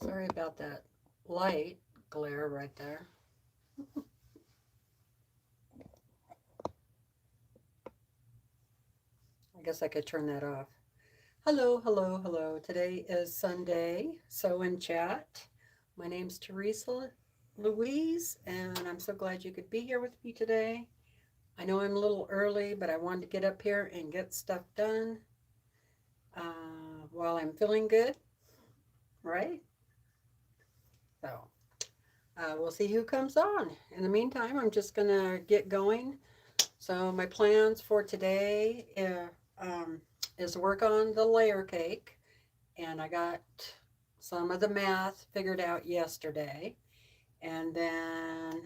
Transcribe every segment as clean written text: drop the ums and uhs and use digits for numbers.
Sorry about that light glare right there. I guess I could turn that off. Hello, hello, hello. Today is Sunday, Sew and Chat. My name's Teresa Louise, and I'm so glad you could be here with me today. I know I'm a little early, but I wanted to get up here and get stuff done while I'm feeling good, right? So we'll see who comes on. In the meantime, I'm just going to get going. So my plans for today is work on the layer cake, and I got some of the math figured out yesterday, and then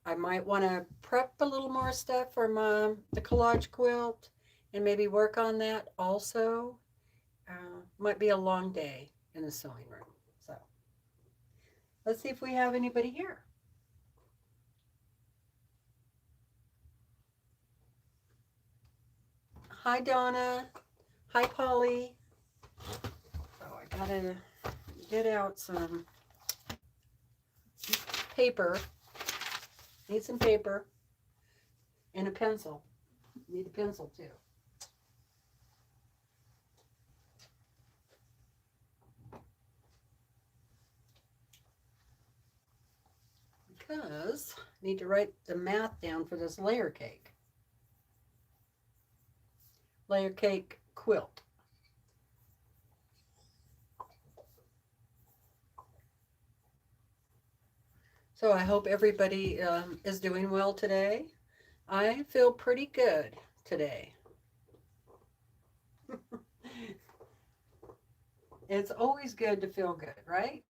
I might want to prep a little more stuff for the collage quilt and maybe work on that also. Might be a long day in the sewing room. So let's see if we have anybody here. Hi, Donna. Hi, Polly. So I gotta get out some paper. Need some paper and a pencil. Need a pencil too. Because I need to write the math down for this layer cake. Layer cake quilt. So I hope everybody is doing well today. I feel pretty good today. It's always good to feel good, right?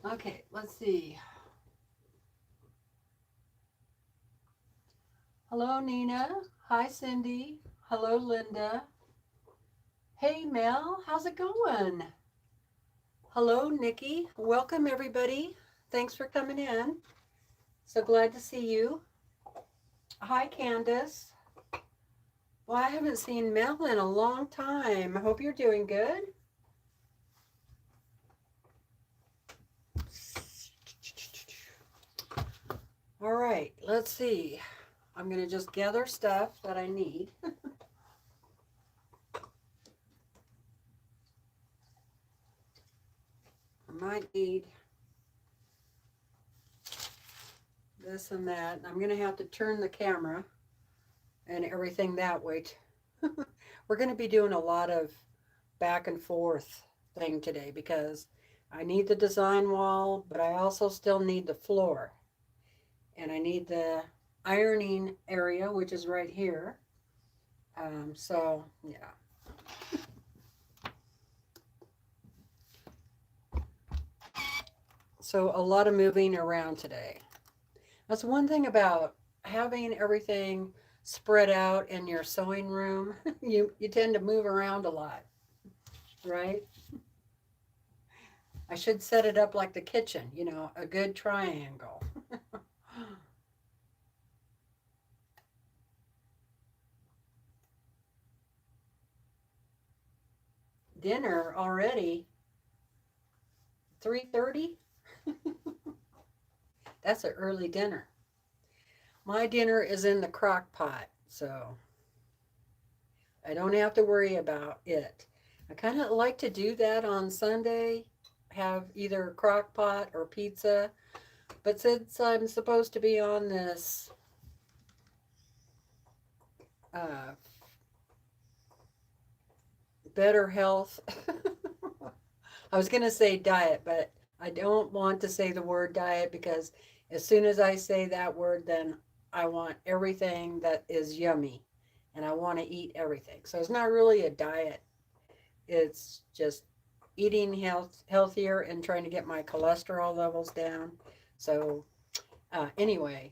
Okay, let's see. Hello, Nina. Hi, Cindy. Hello, Linda. Hey, Mel. How's it going? Hello, Nikki. Welcome, everybody. Thanks for coming in. So glad to see you. Hi, Candace. Well, I haven't seen Mel in a long time. I hope you're doing good. All right, let's see. I'm going to just gather stuff that I need. I might need this and that. I'm going to have to turn the camera and everything that way. We're going to be doing a lot of back and forth thing today because I need the design wall, but I also still need the floor. And I need the ironing area, which is right here. So, yeah. So a lot of moving around today. That's one thing about having everything spread out in your sewing room. You tend to move around a lot, right? I should set it up like the kitchen, you know, a good triangle. Dinner already, 3:30? That's an early dinner. My dinner is in the crock pot, so I don't have to worry about it. I kind of like to do that on Sunday, have either crock pot or pizza. But since I'm supposed to be on this better health, I was going to say diet, but I don't want to say the word diet because as soon as I say that word, then I want everything that is yummy and I want to eat everything. So it's not really a diet. It's just eating healthier and trying to get my cholesterol levels down. So anyway,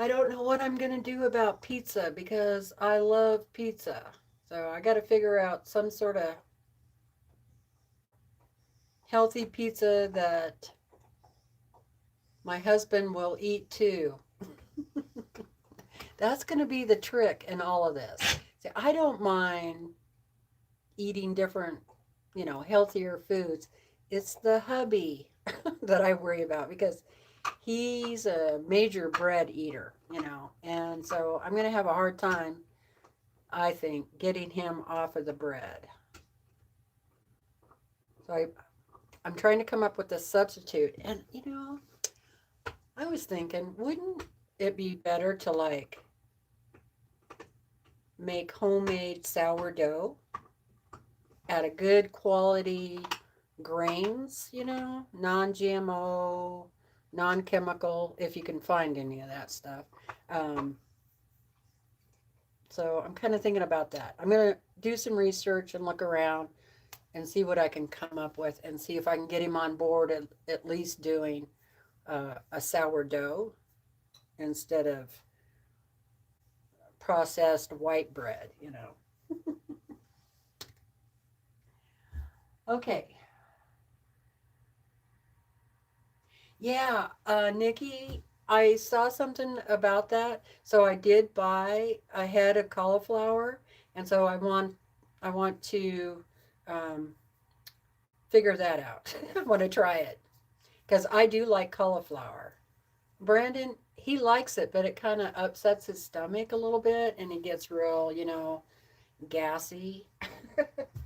I don't know what I'm going to do about pizza because I love pizza. So I got to figure out some sort of healthy pizza that my husband will eat too. That's going to be the trick in all of this. See, I don't mind eating different, healthier foods. It's the hubby that I worry about because he's a major bread eater, and so I'm going to have a hard time, I think, getting him off of the bread. So I'm trying to come up with a substitute. And, I was thinking, wouldn't it be better to like make homemade sourdough at a good quality grains, non-GMO, non-chemical, if you can find any of that stuff. Um, so I'm kind of thinking about that. I'm going to do some research and look around and see what I can come up with and see if I can get him on board at least doing a sourdough instead of processed white bread, Okay. Yeah, Nikki, I saw something about that. So I did buy a head of cauliflower, and so I want to um, figure that out. I want to try it because I do like cauliflower. Brandon, he likes it, but it kind of upsets his stomach a little bit, and he gets real, gassy.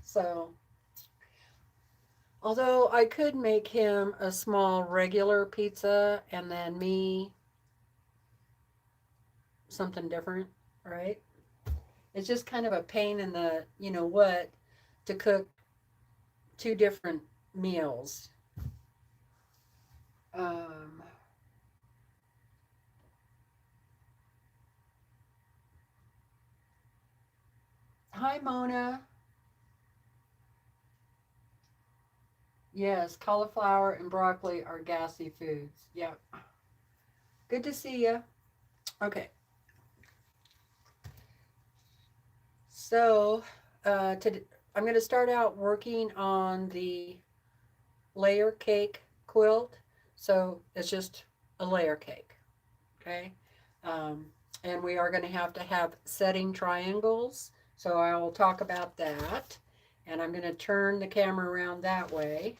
So, although I could make him a small regular pizza and then me something different, right? It's just kind of a pain in the, what, to cook two different meals. Um, Hi, Mona. Yes, cauliflower and broccoli are gassy foods. Yep. Good to see you. Okay. So, I'm going to start out working on the layer cake quilt. So it's just a layer cake. Okay. Um, and we are going to have setting triangles. So I will talk about that. And I'm going to turn the camera around that way.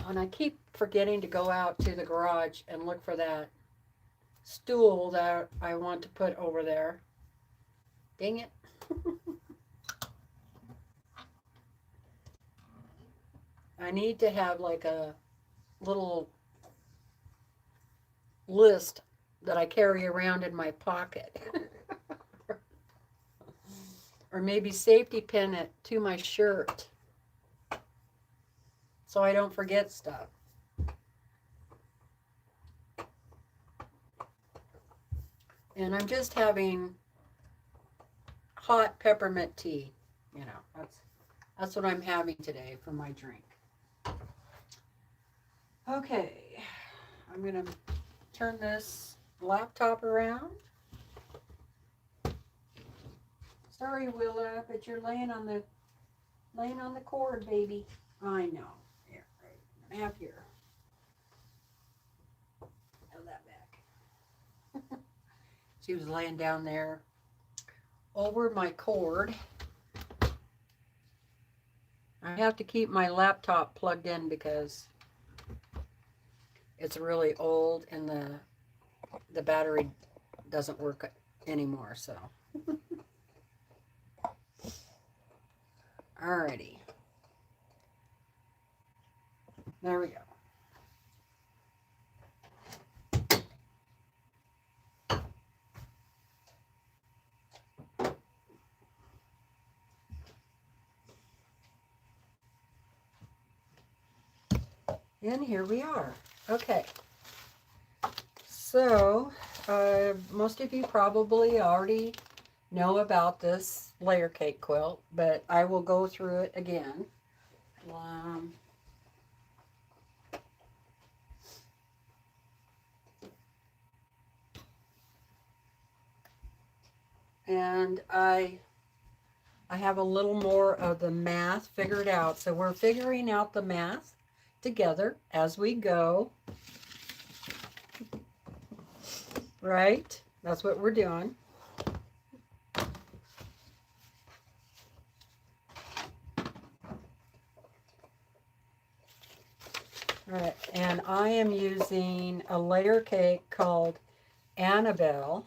And I keep forgetting to go out to the garage and look for that stool that I want to put over there. Dang it. I need to have like a little list that I carry around in my pocket. Or maybe safety pin it to my shirt so I don't forget stuff. And I'm just having hot peppermint tea. That's what I'm having today for my drink. Okay, I'm gonna turn this laptop around. Sorry, Willa, but you're laying on the cord, baby. I know. Here, right. Have here. Have that back. She was laying down there over my cord. I have to keep my laptop plugged in because it's really old and the battery doesn't work anymore, so. Alrighty. There we go. And here we are. Okay. So, most of you probably already know about this layer cake quilt, but I will go through it again. And I have a little more of the math figured out. So we're figuring out the math together as we go. Right? That's what we're doing. All right, and I am using a layer cake called Annabelle.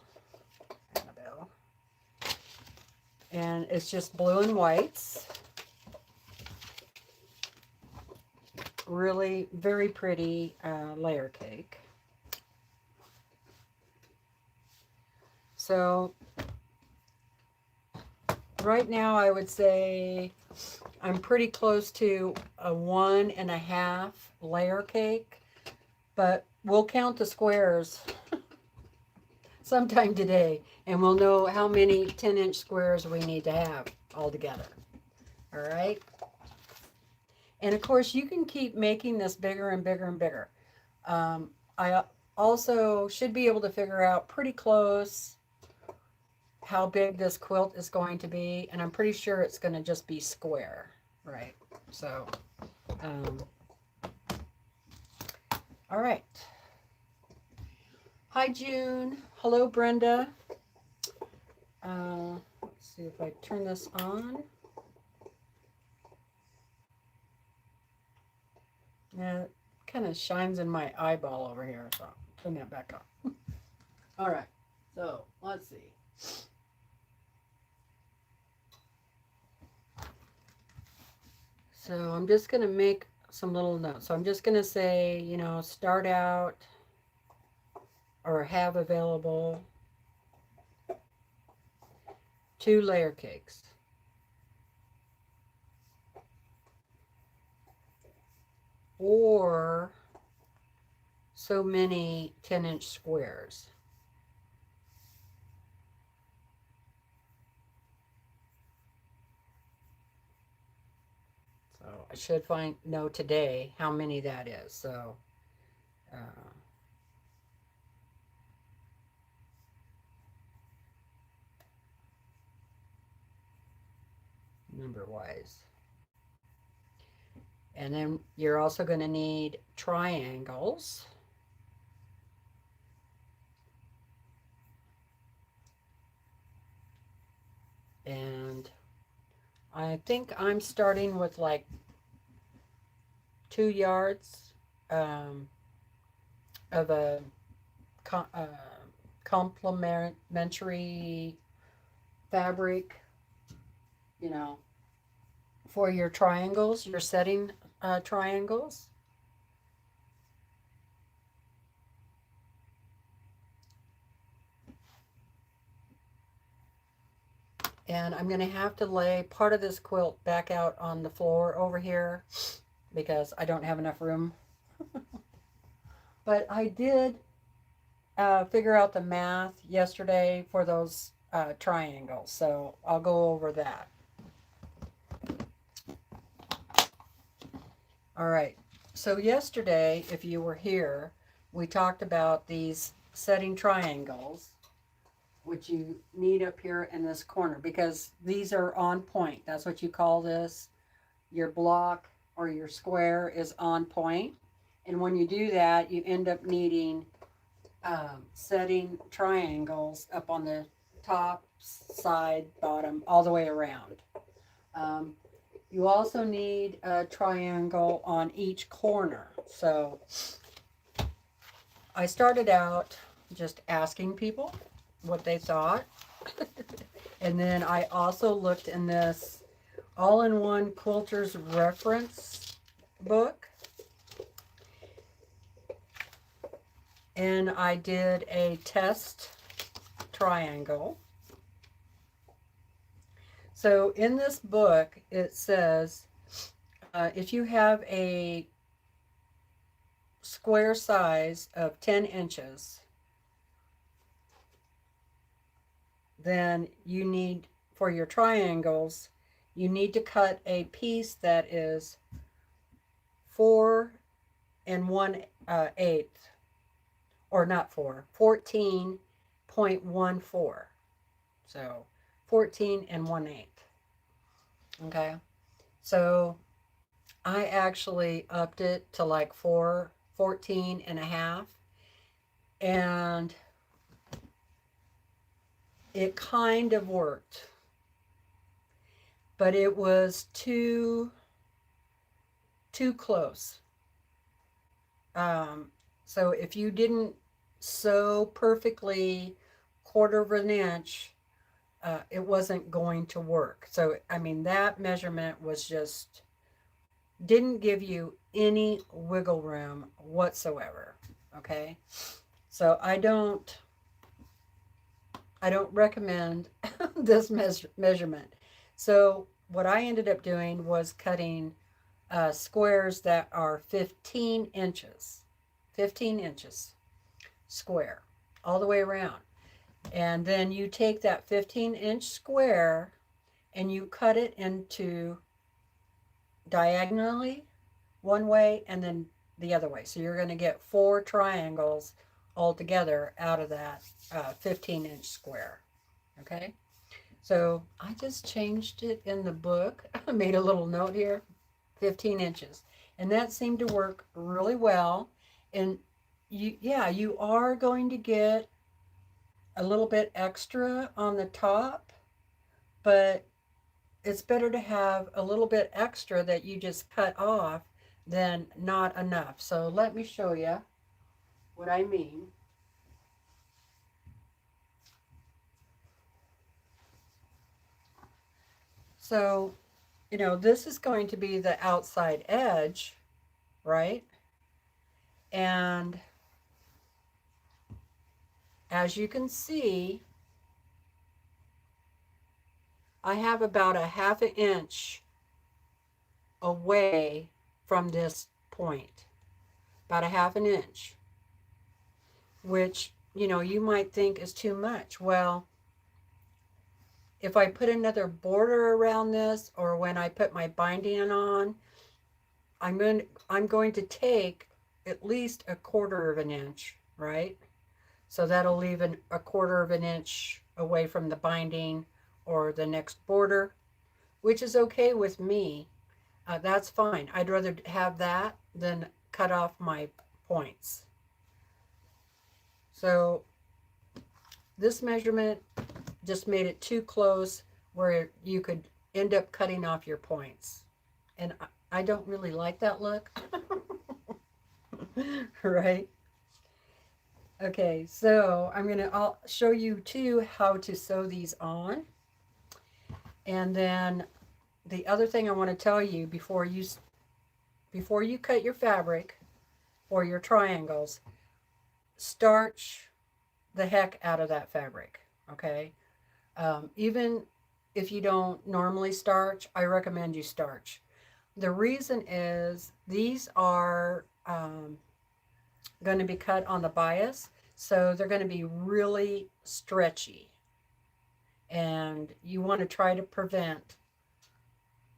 And it's just blue and whites. Really very pretty layer cake. So right now I would say I'm pretty close to a 1.5 layer cake, but we'll count the squares sometime today and we'll know how many 10-inch squares we need to have all together. All right. And of course you can keep making this bigger and bigger and bigger. I also should be able to figure out pretty close how big this quilt is going to be, and I'm pretty sure it's going to just be square, right? So, all right. Hi, June. Hello, Brenda. Let's see if I turn this on. Yeah, it kind of shines in my eyeball over here, so I'll turn that back on. All right, so let's see. So I'm just going to make some little notes. So I'm just going to say, you know, start out or have available 2 layer cakes. Or so many 10-inch squares. So I should know today how many that is. So number wise. And then you're also going to need triangles. And I think I'm starting with like 2 yards of a complementary fabric, you know, for your triangles, your setting triangles. And I'm going to have to lay part of this quilt back out on the floor over here because I don't have enough room. But I did figure out the math yesterday for those triangles, so I'll go over that. All right, so yesterday, if you were here, we talked about these setting triangles, which you need up here in this corner because these are on point. That's what you call this. Your block or your square is on point. And when you do that, you end up needing setting triangles up on the top, side, bottom, all the way around. You also need a triangle on each corner. So I started out just asking people what they thought. And then I also looked in this all-in-one quilter's reference book. And I did a test triangle. So in this book, it says if you have a square size of 10 inches, then you need, for your triangles, you need to cut a piece that is 4 1/8, or not 4, 14.14. So 14 1/8. Okay, so I actually upped it to like 14.5, and it kind of worked, but it was too close. So if you didn't sew perfectly 1/4 of an inch, it wasn't going to work. So, I mean, that measurement was just, didn't give you any wiggle room whatsoever. Okay. So I don't recommend this measurement. So what I ended up doing was cutting squares that are 15 inches, 15 inches square all the way around. And then you take that 15-inch square and you cut it into diagonally one way and then the other way. So you're going to get 4 triangles altogether out of that 15-inch square. Okay. So I just changed it in the book. I made a little note here, 15 inches. And that seemed to work really well. And you are going to get a little bit extra on the top, but it's better to have a little bit extra that you just cut off than not enough. So let me show you what I mean. So, this is going to be the outside edge, right? And as you can see, I have about a 1/2 inch away from this point, about a 1/2 inch, which, you might think is too much. Well, if I put another border around this, or when I put my binding on, I'm going to take at least a 1/4 of an inch, right? So that'll leave a 1/4 of an inch away from the binding or the next border, which is okay with me. That's fine. I'd rather have that than cut off my points. So this measurement just made it too close where you could end up cutting off your points. And I don't really like that look. Right? Okay, so I'll show you too how to sew these on. And then the other thing I want to tell you before you cut your fabric or your triangles, starch the heck out of that fabric, okay? Even if you don't normally starch, I recommend you starch. The reason is these are going to be cut on the bias, so they're going to be really stretchy. And you want to try to prevent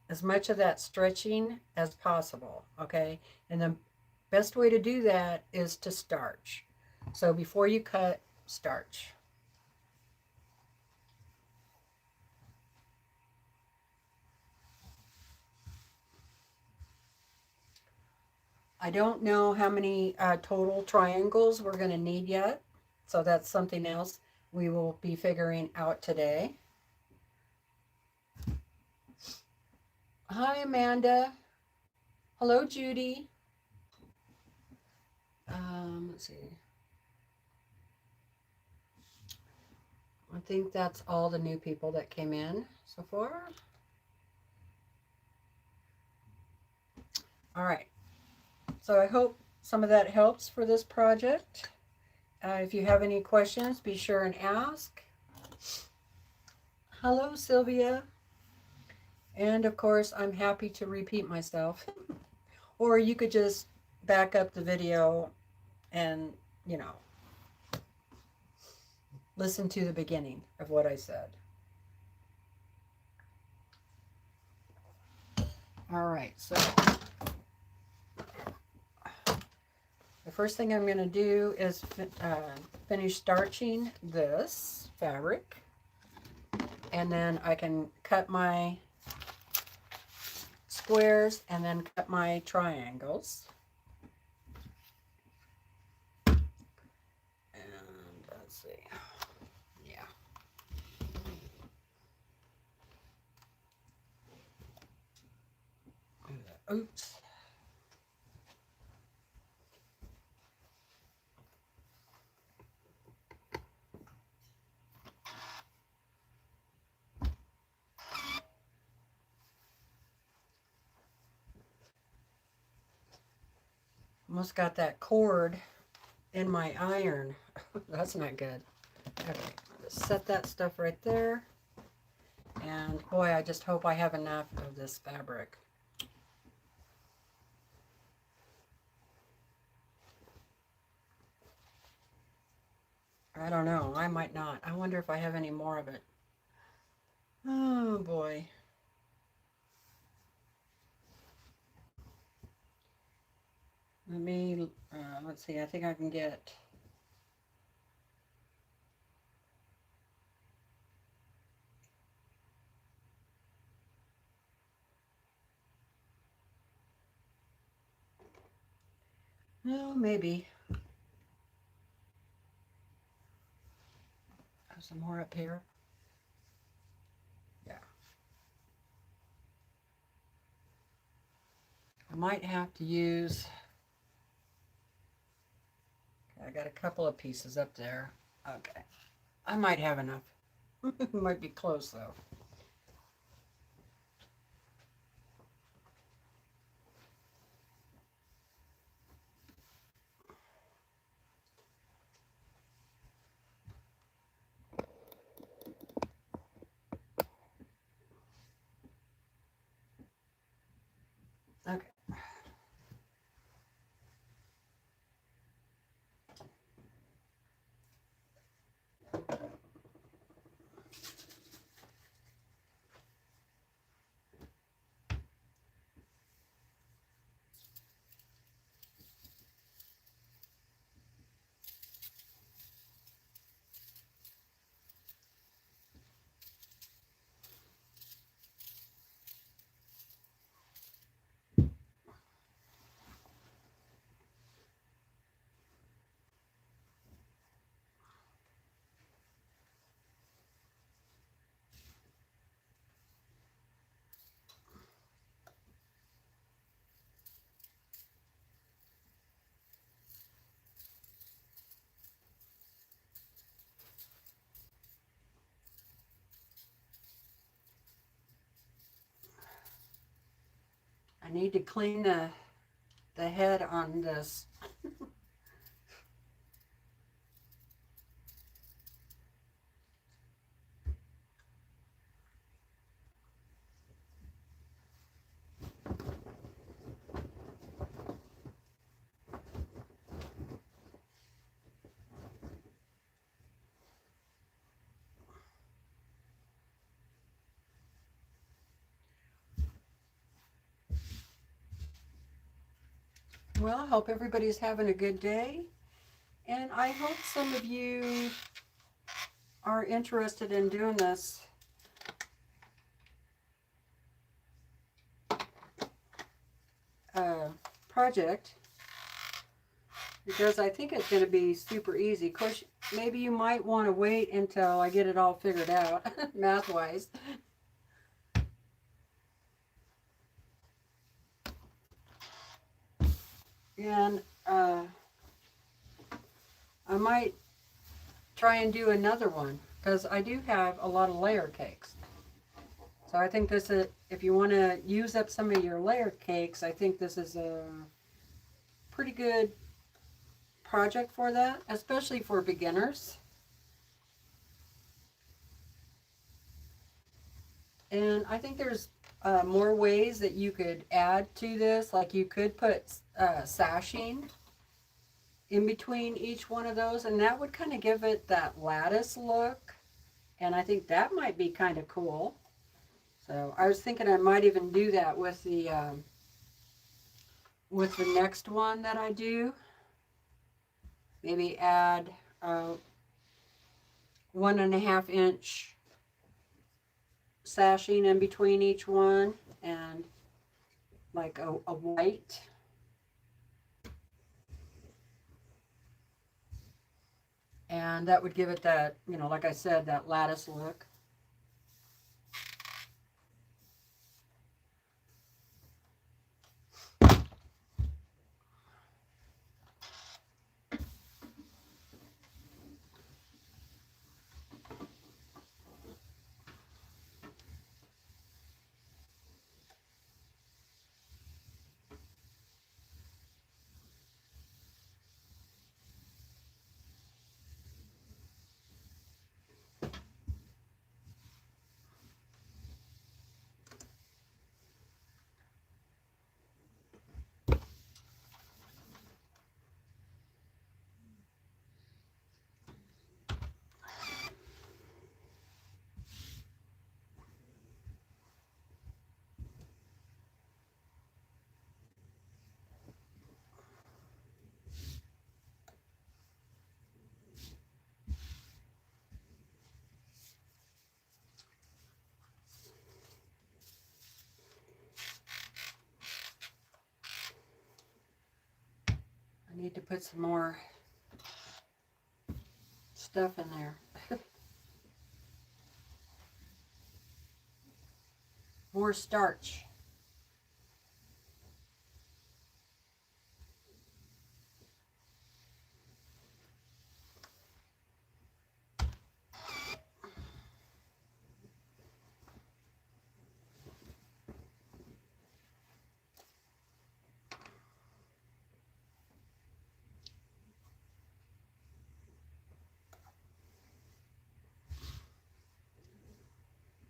as much of that stretching as possible, okay? And the best way to do that is to starch. So before you cut, starch. I don't know how many total triangles we're going to need yet, so that's something else we will be figuring out today. Hi, Amanda. Hello, Judy. Let's see. I think that's all the new people that came in so far. All right. So I hope some of that helps for this project. If you have any questions, be sure and ask. Hello, Sylvia. And of course, I'm happy to repeat myself. Or you could just back up the video and, listen to the beginning of what I said. All right, so the first thing I'm going to do is finish starching this fabric, and then I can cut my squares and then cut my triangles. And let's see. Yeah. Oops. Almost got that cord in my iron. That's not good. Okay, just set that stuff right there. And boy, I just hope I have enough of this fabric. I don't know. I might not. I wonder if I have any more of it. Oh boy. Let me, let's see. I think I can get... Oh, maybe. Have some more up here. Yeah. I might have to use... Okay, I got a couple of pieces up there. Okay. I might have enough. Might be close though. Okay. I need to clean the head on this. Well, I hope everybody's having a good day. And I hope some of you are interested in doing this project, because I think it's going to be super easy. Of course, maybe you might want to wait until I get it all figured out, math-wise. And I might try and do another one, because I do have a lot of layer cakes. So I think this is, if you want to use up some of your layer cakes, I think this is a pretty good project for that, especially for beginners. And I think there's more ways that you could add to this. Like you could put sashing in between each one of those, and that would kind of give it that lattice look. And I think that might be kind of cool. So I was thinking I might even do that with the next one that I do. Maybe add 1.5 inch sashing in between each one, and like a white. And that would give it that, you know, like I said, that lattice look. Need to put some more stuff in there. More starch.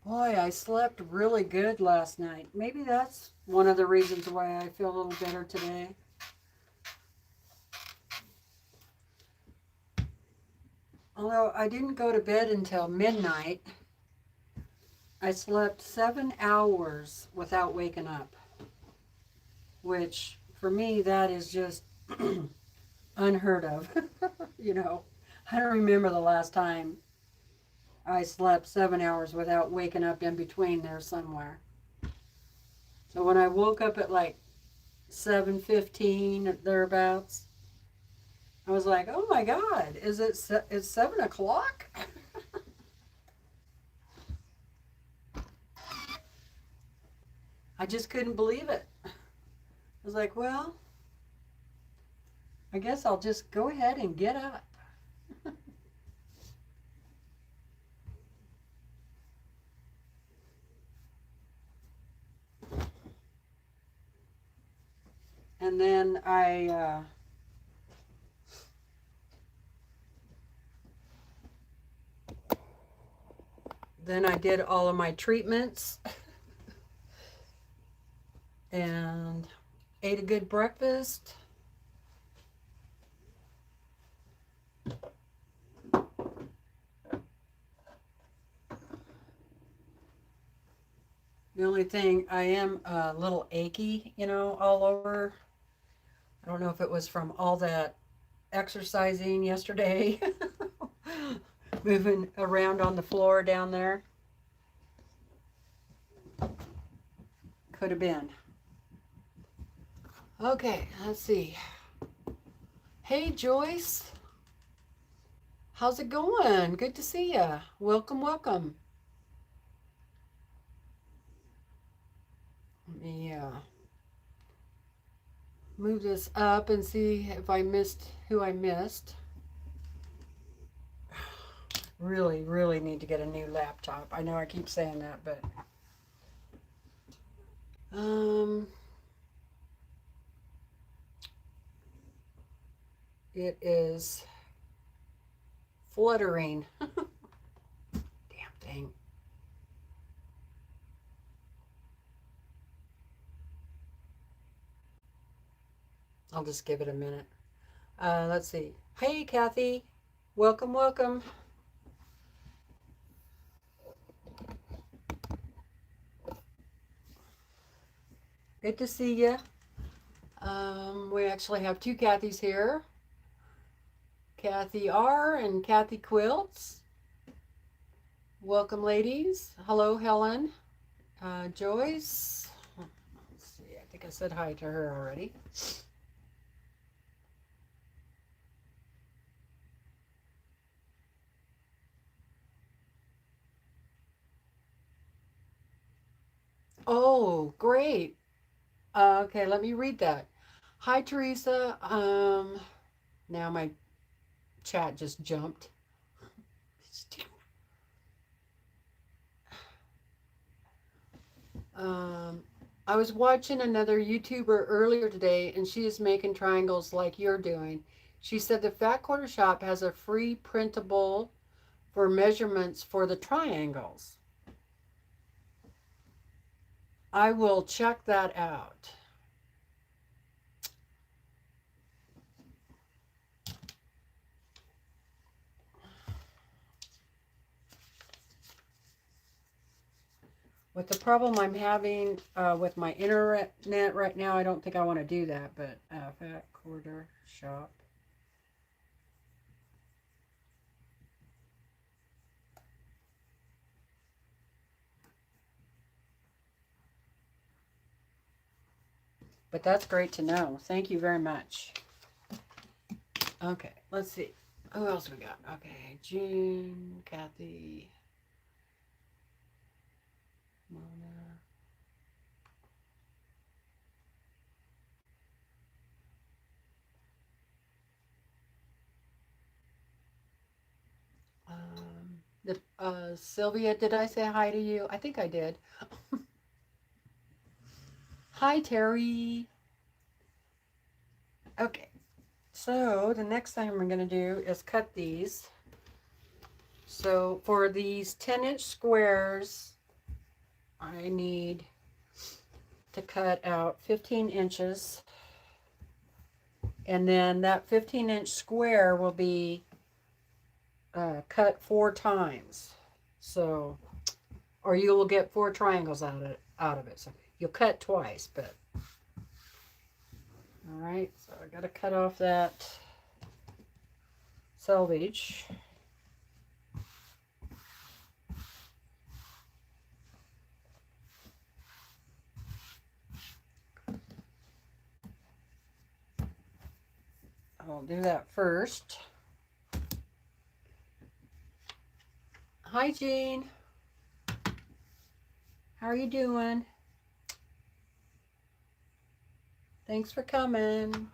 Boy, I slept really good last night. Maybe that's one of the reasons why I feel a little better today. Although I didn't go to bed until midnight, I slept 7 hours without waking up, which for me, that is just unheard of. You know, I don't remember the last time I slept 7 hours without waking up in between there somewhere. So when I woke up at like 7:15 thereabouts, I was like, "Oh my God, it's 7 o'clock?" I just couldn't believe it. I was like, "Well, I guess I'll just go ahead and get up." And then I did all of my treatments and ate a good breakfast. The only thing, I am a little achy, you know, all over. I don't know if it was from all that exercising yesterday, moving around on the floor down there. Could have been. Okay, let's see. Hey, Joyce. How's it going? Good to see ya. Welcome, welcome. Let me move this up and see if I missed who I missed. Really, really need to get a new laptop. I know I keep saying that, but it is fluttering. Damn thing. I'll just give it a minute. Let's see. Hey, Kathy. Welcome, welcome. Good to see you. We actually have two Kathys here. Kathy R and Kathy Quilts. Welcome, ladies. Hello, Helen. Joyce. Let's see. I think I said hi to her already. Oh, great. Okay, let me read that. Hi, Teresa. Now my chat just jumped. I was watching another YouTuber earlier today, and she is making triangles like you're doing. She said the Fat Quarter Shop has a free printable for measurements for the triangles. I will check that out. With the problem I'm having with my internet right now, I don't think I want to do that, but Fat Quarter Shop. But that's great to know. Thank you very much. Okay, let's see. Who else we got? Okay, June, Kathy, Mona. Sylvia, did I say hi to you? I think I did. Hi, Terry. Okay, so the next thing we're going to do is cut these. So for these 10-inch squares, I need to cut out 15 inches. And then that 15-inch square will be cut 4 times. So, or you will get 4 triangles out of it. So you'll cut twice, but all right. So I got to cut off that selvage. I'll do that first. Hi, Jean. How are you doing? Thanks for coming.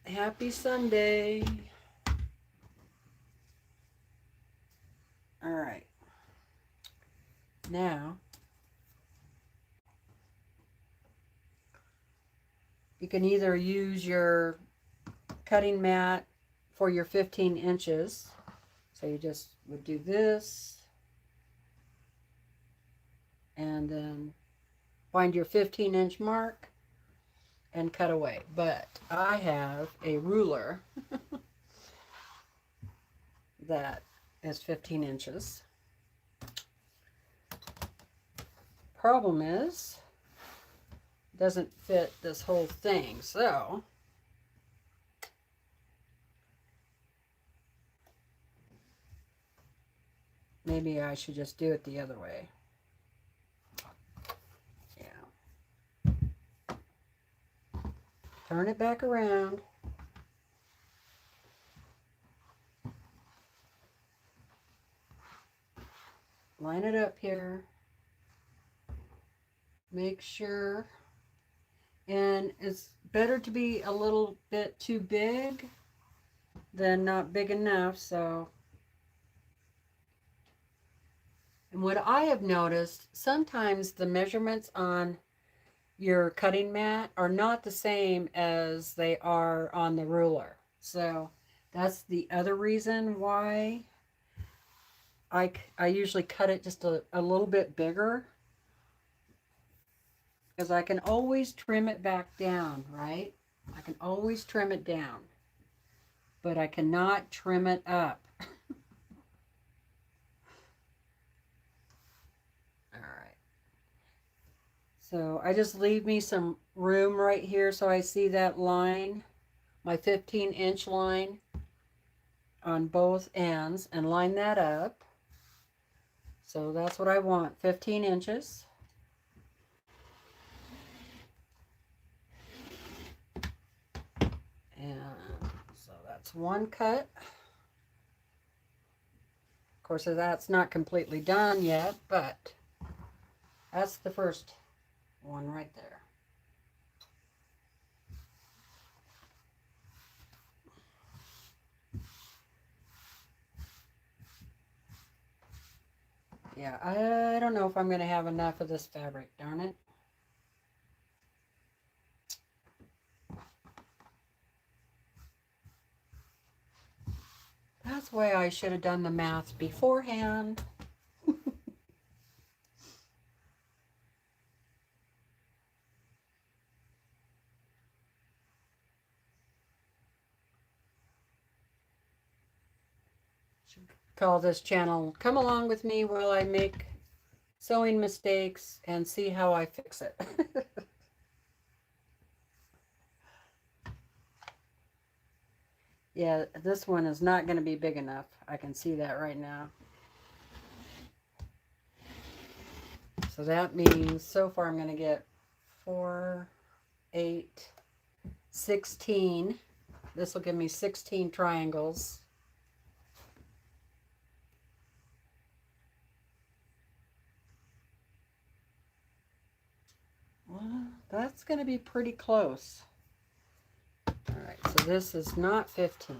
Happy Sunday. All right. Now, you can either use your cutting mat for your 15 inches. So you just would do this and then find your 15-inch mark and cut away. But I have a ruler that is 15 inches. Problem is, it doesn't fit this whole thing, so maybe I should just do it the other way. Yeah. Turn it back around. Line it up here. Make sure. And it's better to be a little bit too big than not big enough, so. And what I have noticed, sometimes the measurements on your cutting mat are not the same as they are on the ruler. So that's the other reason why I usually cut it just a little bit bigger, because I can always trim it back down, right? I can always trim it down, but I cannot trim it up. All right. So I just leave me some room right here so I see that line, my 15-inch line on both ends, and line that up. So that's what I want, 15 inches. And so that's one cut. Of course, that's not completely done yet, but that's the first one right there. Yeah, I don't know if I'm going to have enough of this fabric, darn it. That's why I should have done the math beforehand. Should call this channel "Come Along With Me While I Make Sewing Mistakes and See How I Fix It." Yeah, this one is not going to be big enough. I can see that right now. So that means so far I'm going to get 4, 8, 16. This will give me 16 triangles. Well, that's going to be pretty close. All right, so this is not 15.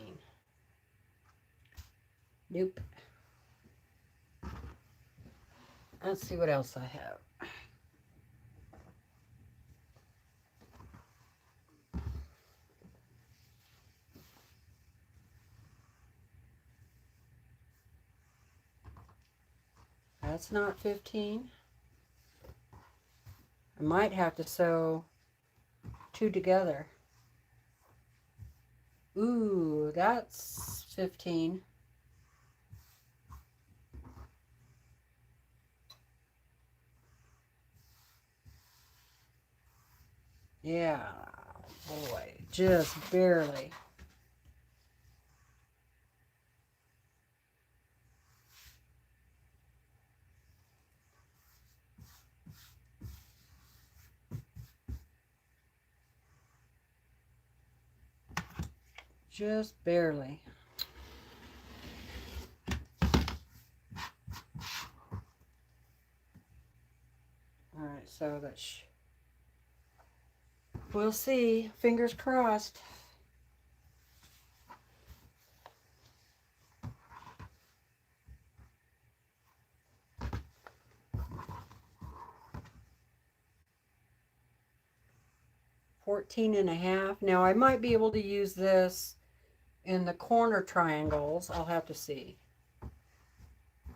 Nope. Let's see what else I have. That's not 15. I might have to sew 2 together. Ooh, that's 15. Yeah, boy, just barely. Just barely. All right, so that's, we'll see. Fingers crossed. $14.5. Now I might be able to use this in the corner triangles. I'll have to see.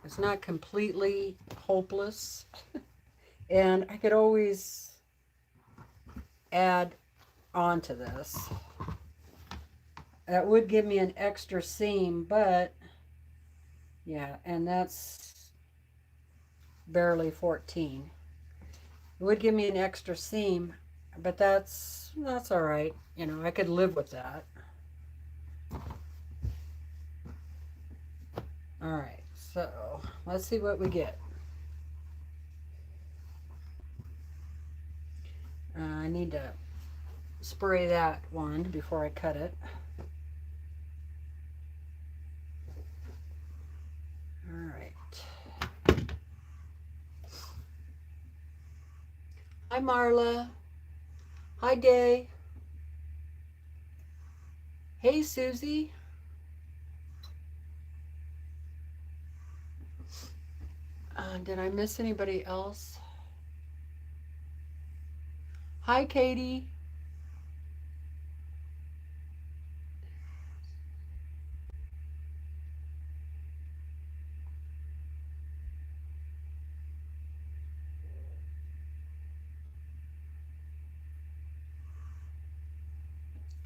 It's not completely hopeless. And I could always add onto this. That would give me an extra seam, but yeah, and that's barely 14. It would give me an extra seam, but that's all right. You know, I could live with that. All right, so let's see what we get. I need to spray that one before I cut it. All right. Hi, Marla. Hi, Day. Hey, Susie. Did I miss anybody else? Hi, Katie.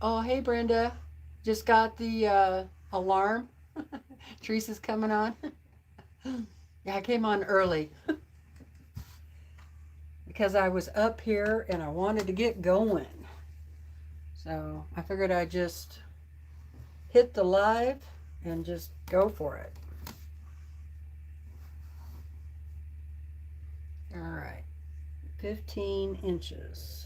Oh, hey, Brenda. Just got the alarm. Teresa's coming on. Yeah, I came on early because I was up here and I wanted to get going. So I figured I'd just hit the live and just go for it. All right, 15 inches.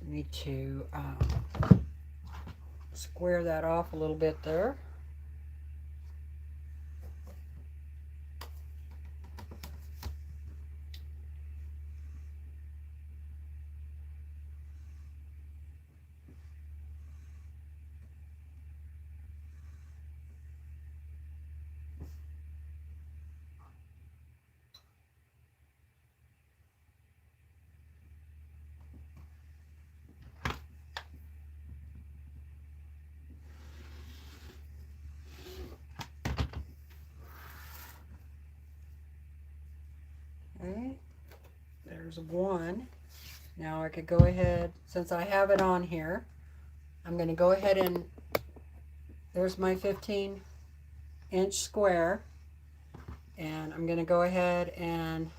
Need to square that off a little bit there. Okay, there's one. Now I could go ahead, since I have it on here, I'm going to go ahead and, there's my 15-inch square, and I'm going to go ahead and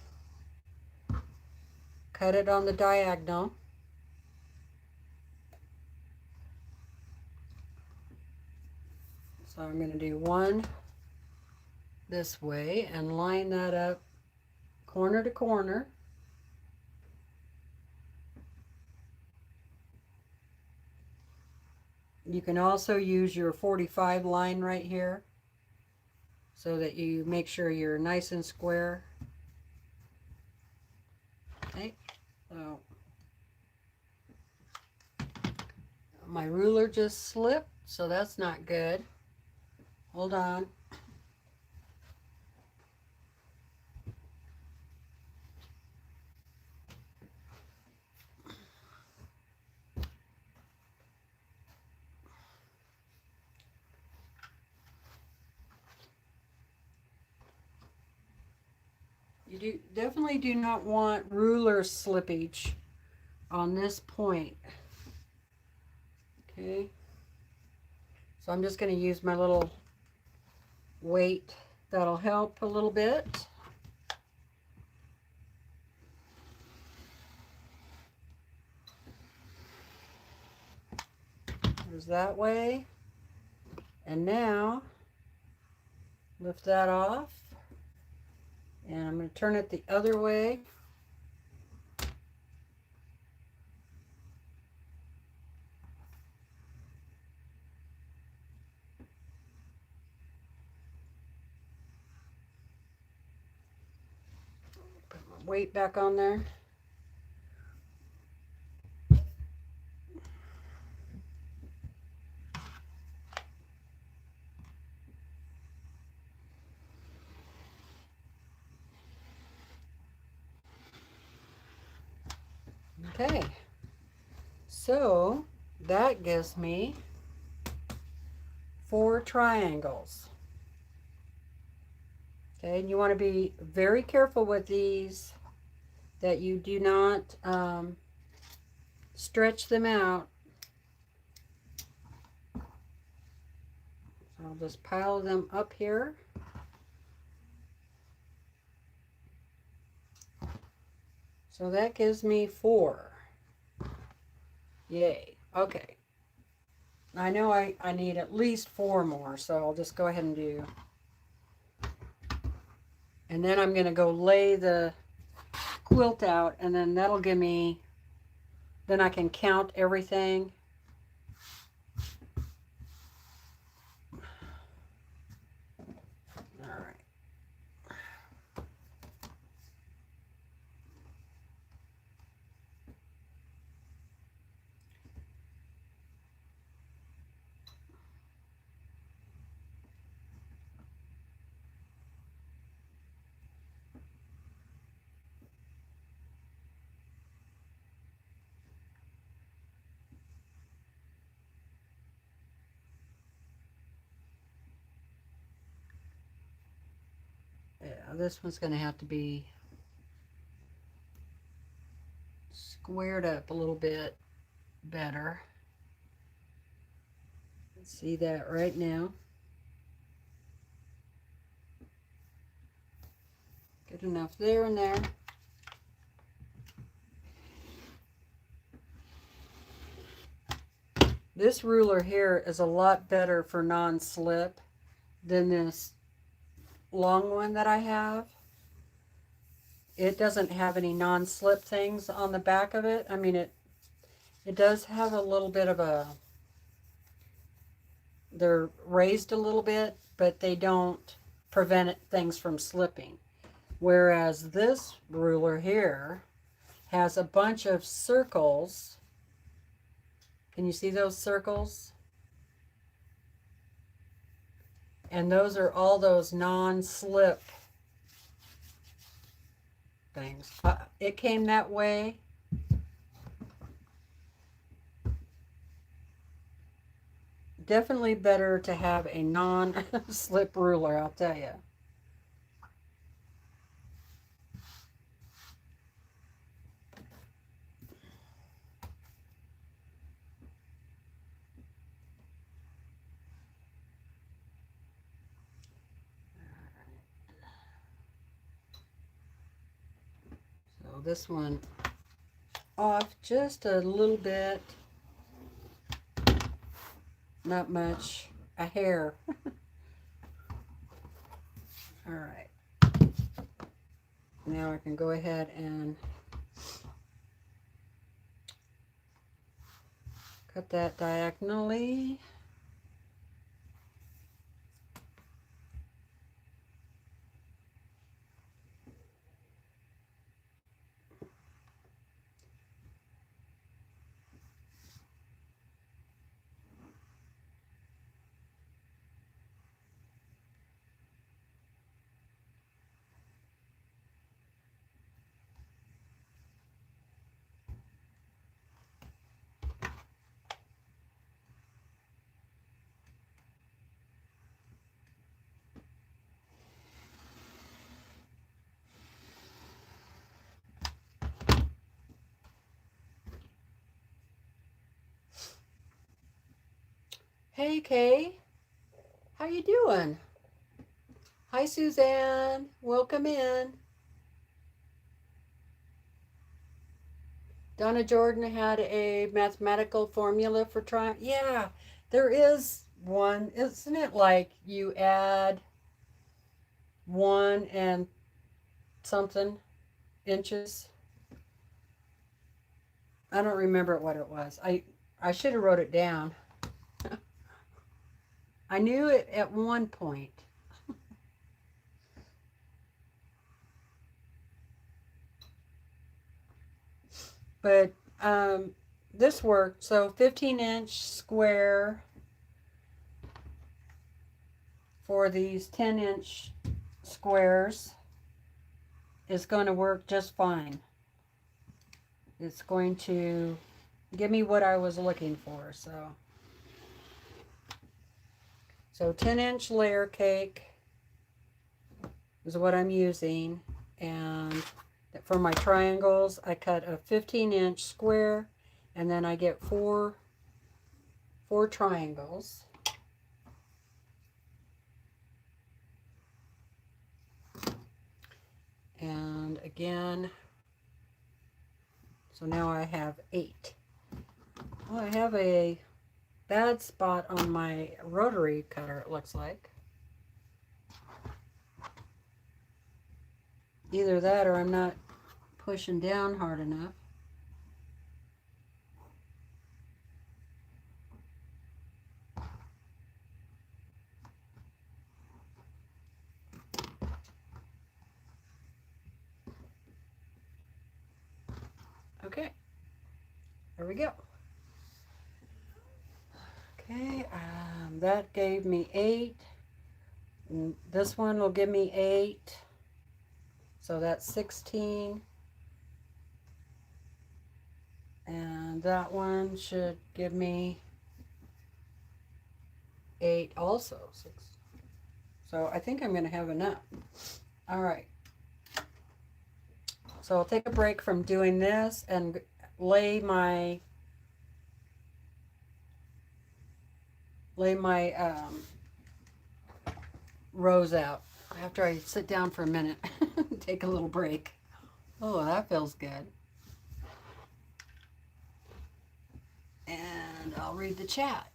cut it on the diagonal. So I'm going to do one this way and line that up corner to corner. You can also use your 45 line right here so that you make sure you're nice and square. Okay, so my ruler just slipped, so that's not good. Hold on. You definitely do not want ruler slippage on this point. Okay, so I'm just going to use my little weight. That'll help a little bit. There's that way. And now lift that off. And I'm going to turn it the other way. Put my weight back on there. Okay, so that gives me 4 triangles. Okay, and you want to be very careful with these that you do not stretch them out. So I'll just pile them up here. So that gives me 4. Yay. Okay. I know I need at least 4 more, so I'll just go ahead and do. And then I'm going to go lay the quilt out, and then that'll give me, then I can count everything. All right. Yeah, this one's going to have to be squared up a little bit better. See that right now. Good enough there and there. This ruler here is a lot better for non-slip than this long one that I have. It doesn't have any non-slip things on the back of it. I mean, it does have a little bit of a, they're raised a little bit, but they don't prevent things from slipping. Whereas this ruler here has a bunch of circles. Can you see those circles? And those are all those non-slip things. It came that way. Definitely better to have a non-slip ruler, I'll tell you. this one off just a little bit, not much, a hair. All right, now I can go ahead and cut that diagonally. Hey Kay, how you doing? Hi Suzanne, welcome in. Donna Jordan had a mathematical formula for trying. Yeah, there is one. Isn't it like you add 1 and something inches? I don't remember what it was. I should have wrote it down. I knew it at one point. But this worked. So 15-inch square for these 10-inch squares is going to work just fine. It's going to give me what I was looking for. So 10-inch layer cake is what I'm using, and for my triangles I cut a 15-inch square, and then I get four triangles. And again, so now I have 8. Well, I have a bad spot on my rotary cutter, it looks like. Either that or I'm not pushing down hard enough. Okay, there we go. Okay, that gave me 8. And this one will give me 8. So that's 16. And that one should give me 8 also. 6. So I think I'm going to have enough. All right. So I'll take a break from doing this and lay my rows out after I sit down for a minute. Take a little break. Oh, that feels good. And I'll read the chat.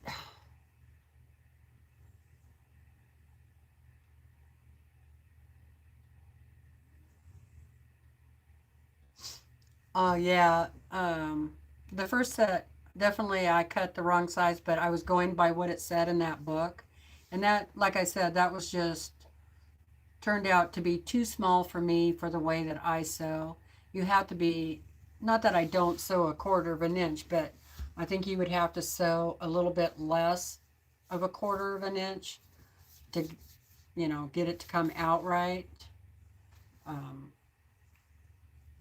Oh yeah, the first set, definitely I cut the wrong size, but I was going by what it said in that book. And that, like I said, that was just turned out to be too small for me for the way that I sew. You have to be, not that I don't sew a 1/4 of an inch, but I think you would have to sew a little bit less of a 1/4 of an inch to, get it to come out right.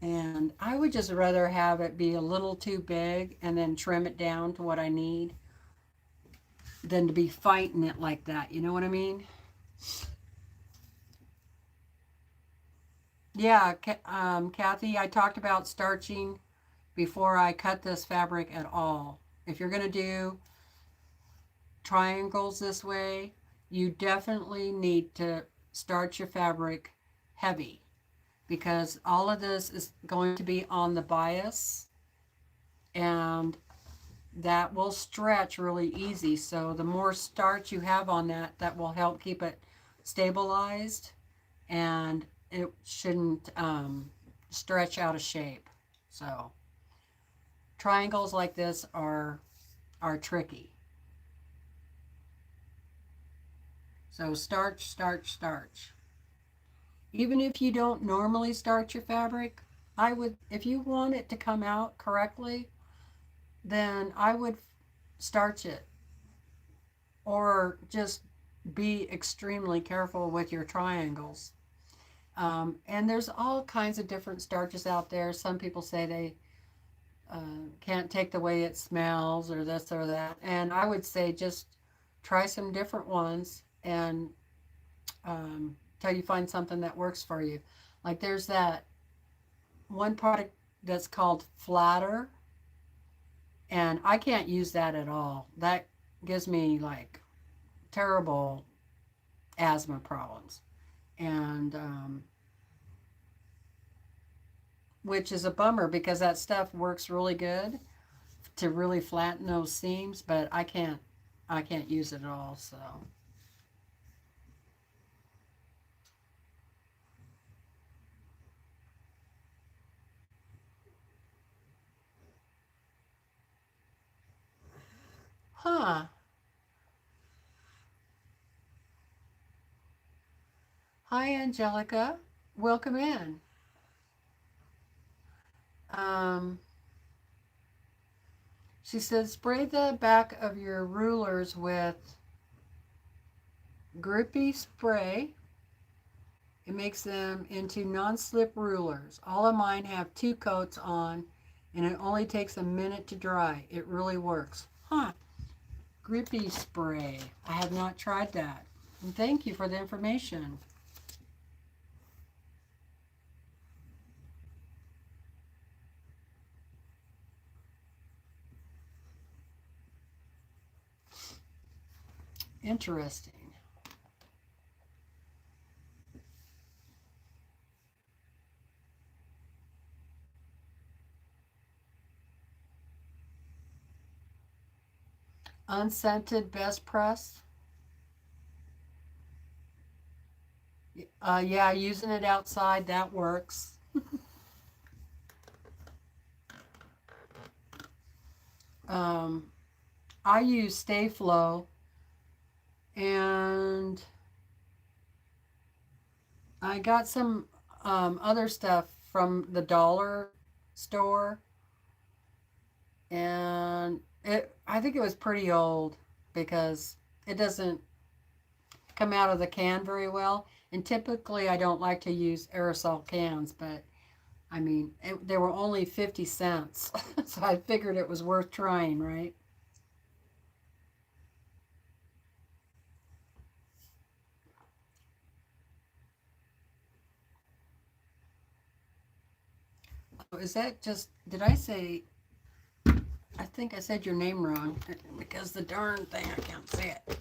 And I would just rather have it be a little too big and then trim it down to what I need than to be fighting it like that. You know what I mean? Yeah, Kathy, I talked about starching before I cut this fabric at all. If you're going to do triangles this way, you definitely need to starch your fabric heavy, because all of this is going to be on the bias, and that will stretch really easy. So the more starch you have on that, that will help keep it stabilized, and it shouldn't stretch out of shape. So triangles like this are tricky. So starch, starch, starch. Even if you don't normally starch your fabric, I would, if you want it to come out correctly, then I would starch it, or just be extremely careful with your triangles. And there's all kinds of different starches out there. Some people say they can't take the way it smells or this or that. And I would say just try some different ones, and till you find something that works for you. Like there's that one product that's called Flatter, and I can't use that at all. That gives me like terrible asthma problems. And which is a bummer because that stuff works really good to really flatten those seams, but I can't use it at all. So huh. Hi, Angelica. Welcome in. Um, she says spray the back of your rulers with grippy spray. It makes them into non-slip rulers. All of mine have 2 coats on, and it only takes a minute to dry. It really works. Huh. Grippy spray. I have not tried that. And thank you for the information. Interesting. Unscented best press. Yeah, using it outside, that works. um, I use Stay Flow, and I got some other stuff from the dollar store, and I think it was pretty old because it doesn't come out of the can very well. And typically, I don't like to use aerosol cans, but I mean, they were only 50 cents, so I figured it was worth trying, right? Oh, is that just, did I say, I think I said your name wrong because the darn thing, I can't say it.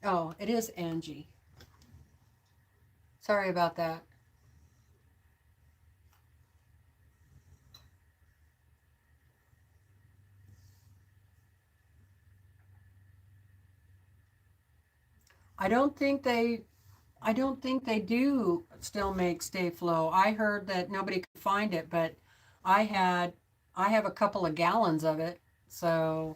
Oh, it is Angie. Sorry about that. I don't think they I don't think they do still make Stay Flow. I heard that nobody could find it, but I had I have a couple of gallons of it. So,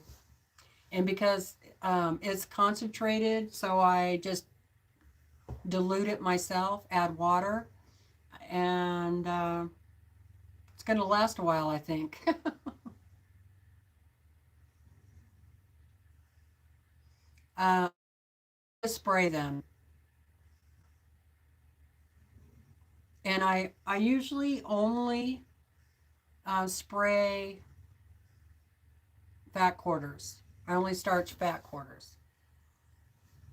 and because it's concentrated, so I just dilute it myself, add water, and it's going to last a while, I think. uh, spray them, and I usually only spray fat quarters. I only starch fat quarters.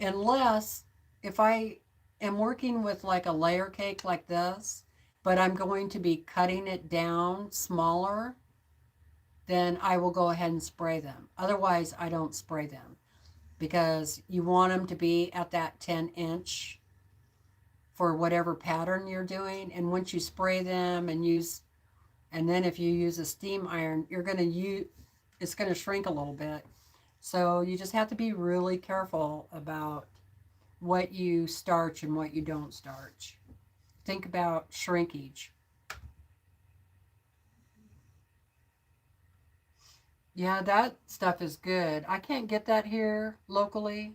Unless if I am working with like a layer cake like this, but I'm going to be cutting it down smaller, then I will go ahead and spray them. Otherwise, I don't spray them because you want them to be at that 10-inch for whatever pattern you're doing. And once you spray them and use, and then if you use a steam iron, you're going to use, it's going to shrink a little bit. So you just have to be really careful about what you starch and what you don't starch. Think about shrinkage. Yeah, that stuff is good. I can't get that here locally.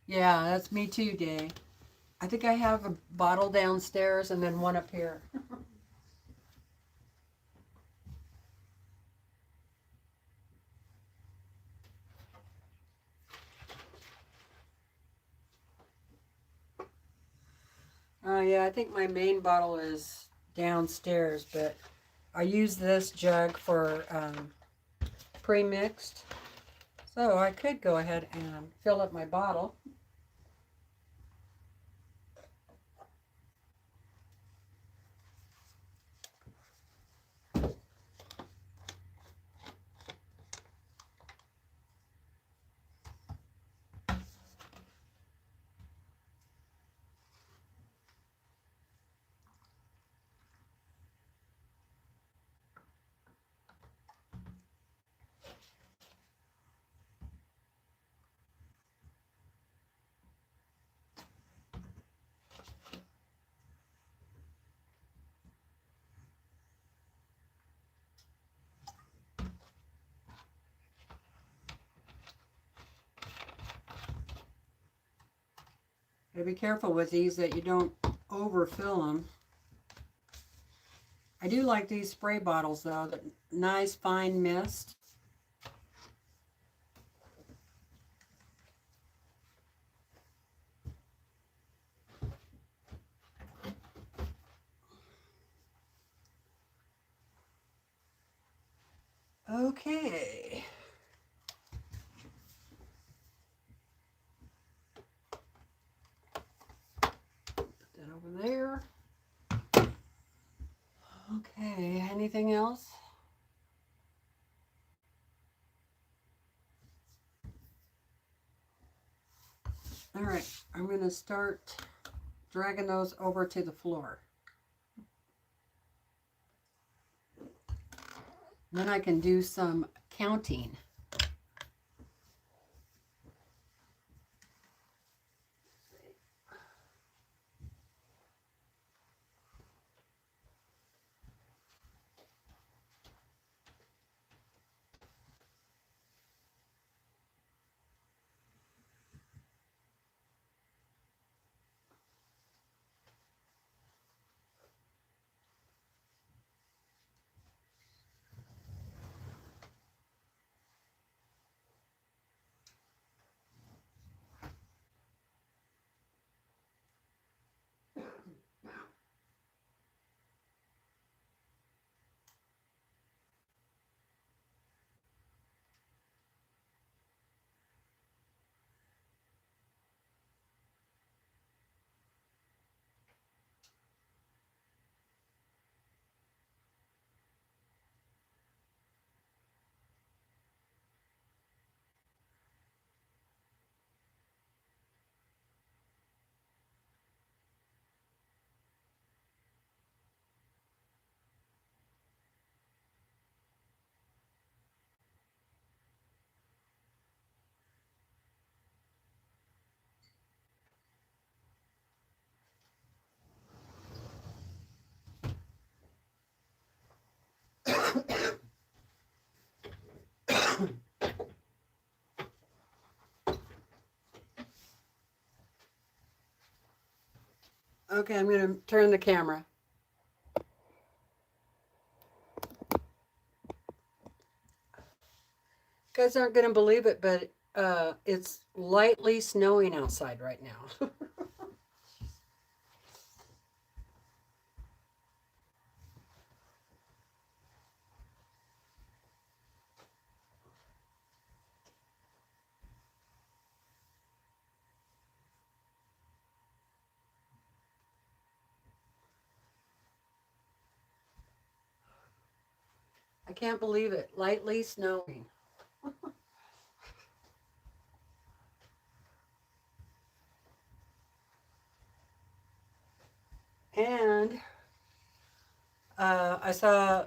Yeah, that's me too, Day. I think I have a bottle downstairs and then one up here. Oh yeah, I think my main bottle is downstairs, but I use this jug for pre-mixed. So I could go ahead and fill up my bottle. Gotta be careful with these that you don't overfill them. I do like these spray bottles though, the nice fine mist. Okay. Put that over there. Okay, anything else? All right, I'm going to start dragging those over to the floor. Then I can do some counting. Okay, I'm going to turn the camera. You guys aren't going to believe it, but it's lightly snowing outside right now. I can't believe it. Lightly snowing. And I saw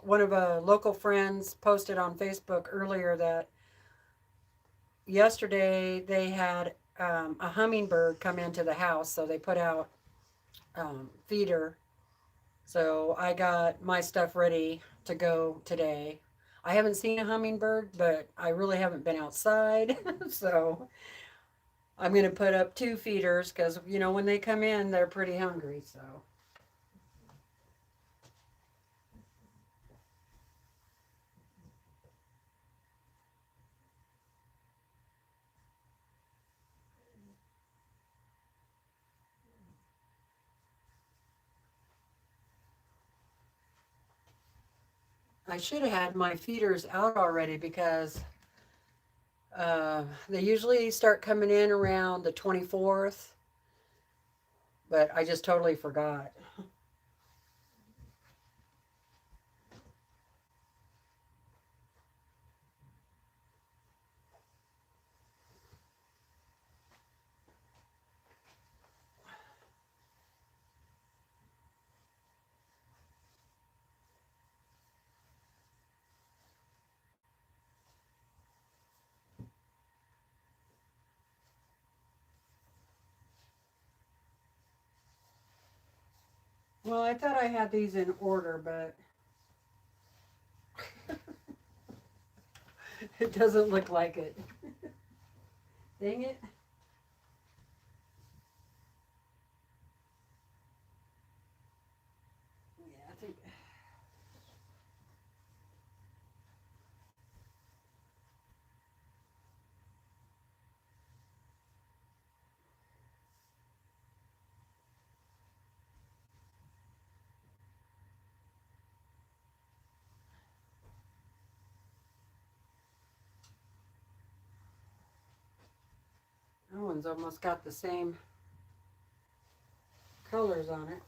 one of a local friends posted on Facebook earlier that yesterday they had a hummingbird come into the house, so they put out feeder. So I got my stuff ready to go today. I haven't seen a hummingbird, but I really haven't been outside, so I'm gonna put up 2 feeders because you know when they come in, they're pretty hungry. So I should have had my feeders out already because they usually start coming in around the 24th, but I just totally forgot. Well, I thought I had these in order, but it doesn't look like it. Dang it. Yeah, I think that one's almost got the same colors on it.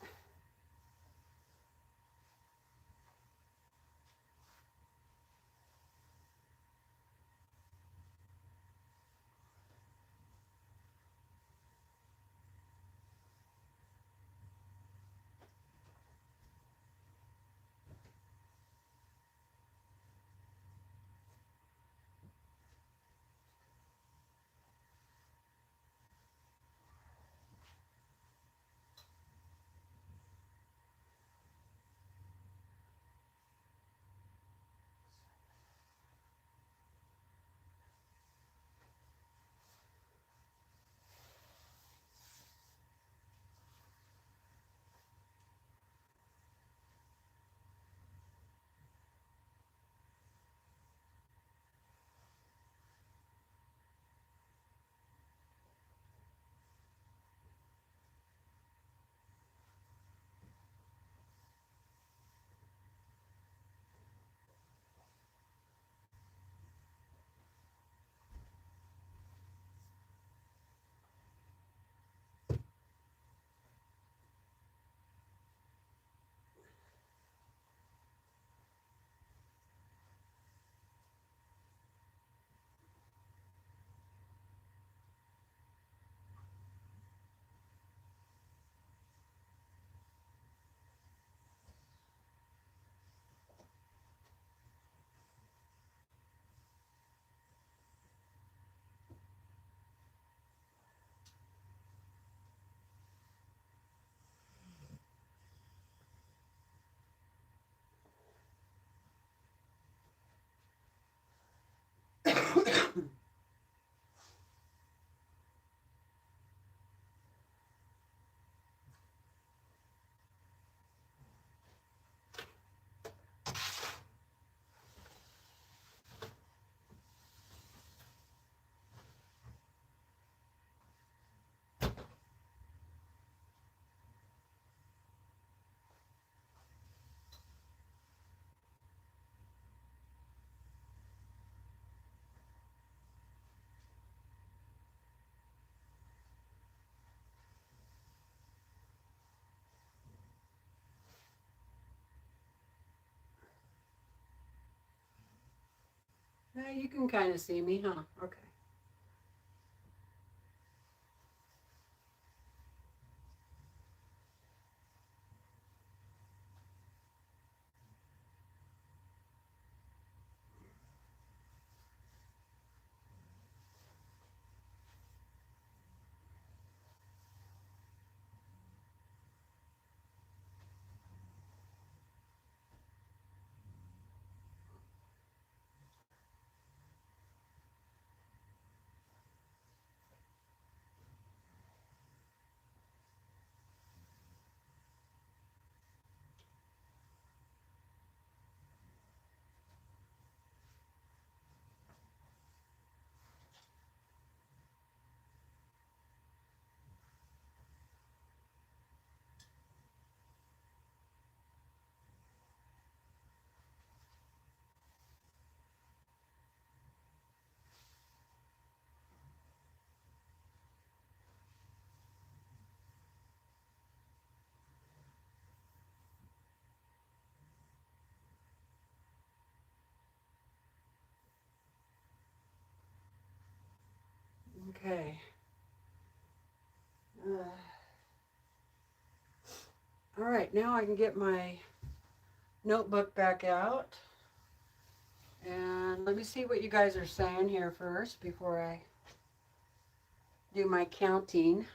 You can kind of see me, huh? Okay. Okay. All right, now I can get my notebook back out. And let me see what you guys are saying here first before I do my counting.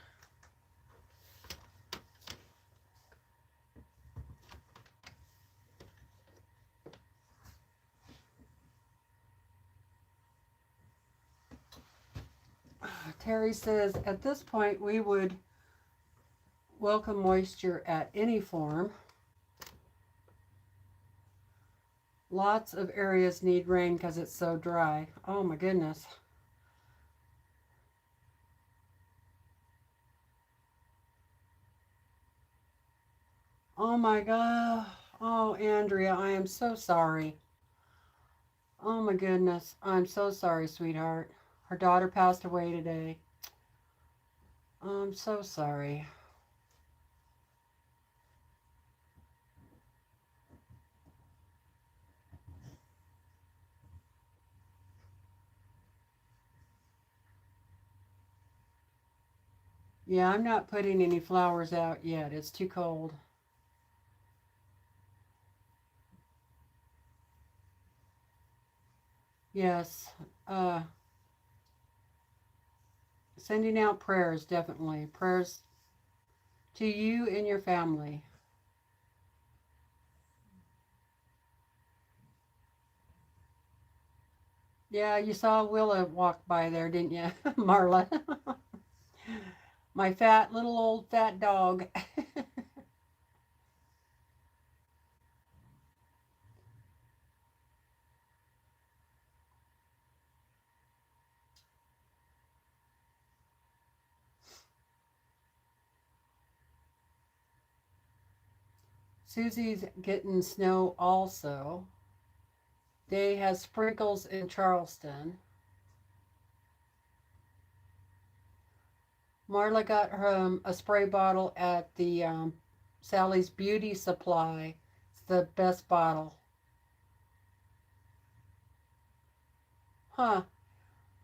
Terry says, at this point, we would welcome moisture at any form. Lots of areas need rain because it's so dry. Oh my goodness. Oh my God. Oh, Andrea, I am so sorry. Oh my goodness. I'm so sorry, sweetheart. Her daughter passed away today. I'm so sorry. Yeah, I'm not putting any flowers out yet. It's too cold. Yes. Sending out prayers, definitely. Prayers to you and your family. Yeah, you saw Willa walk by there, didn't you, Marla? My fat, little old fat dog. Susie's getting snow also. Day has sprinkles in Charleston. Marla got her a spray bottle at the Sally's Beauty Supply. It's the best bottle. Huh.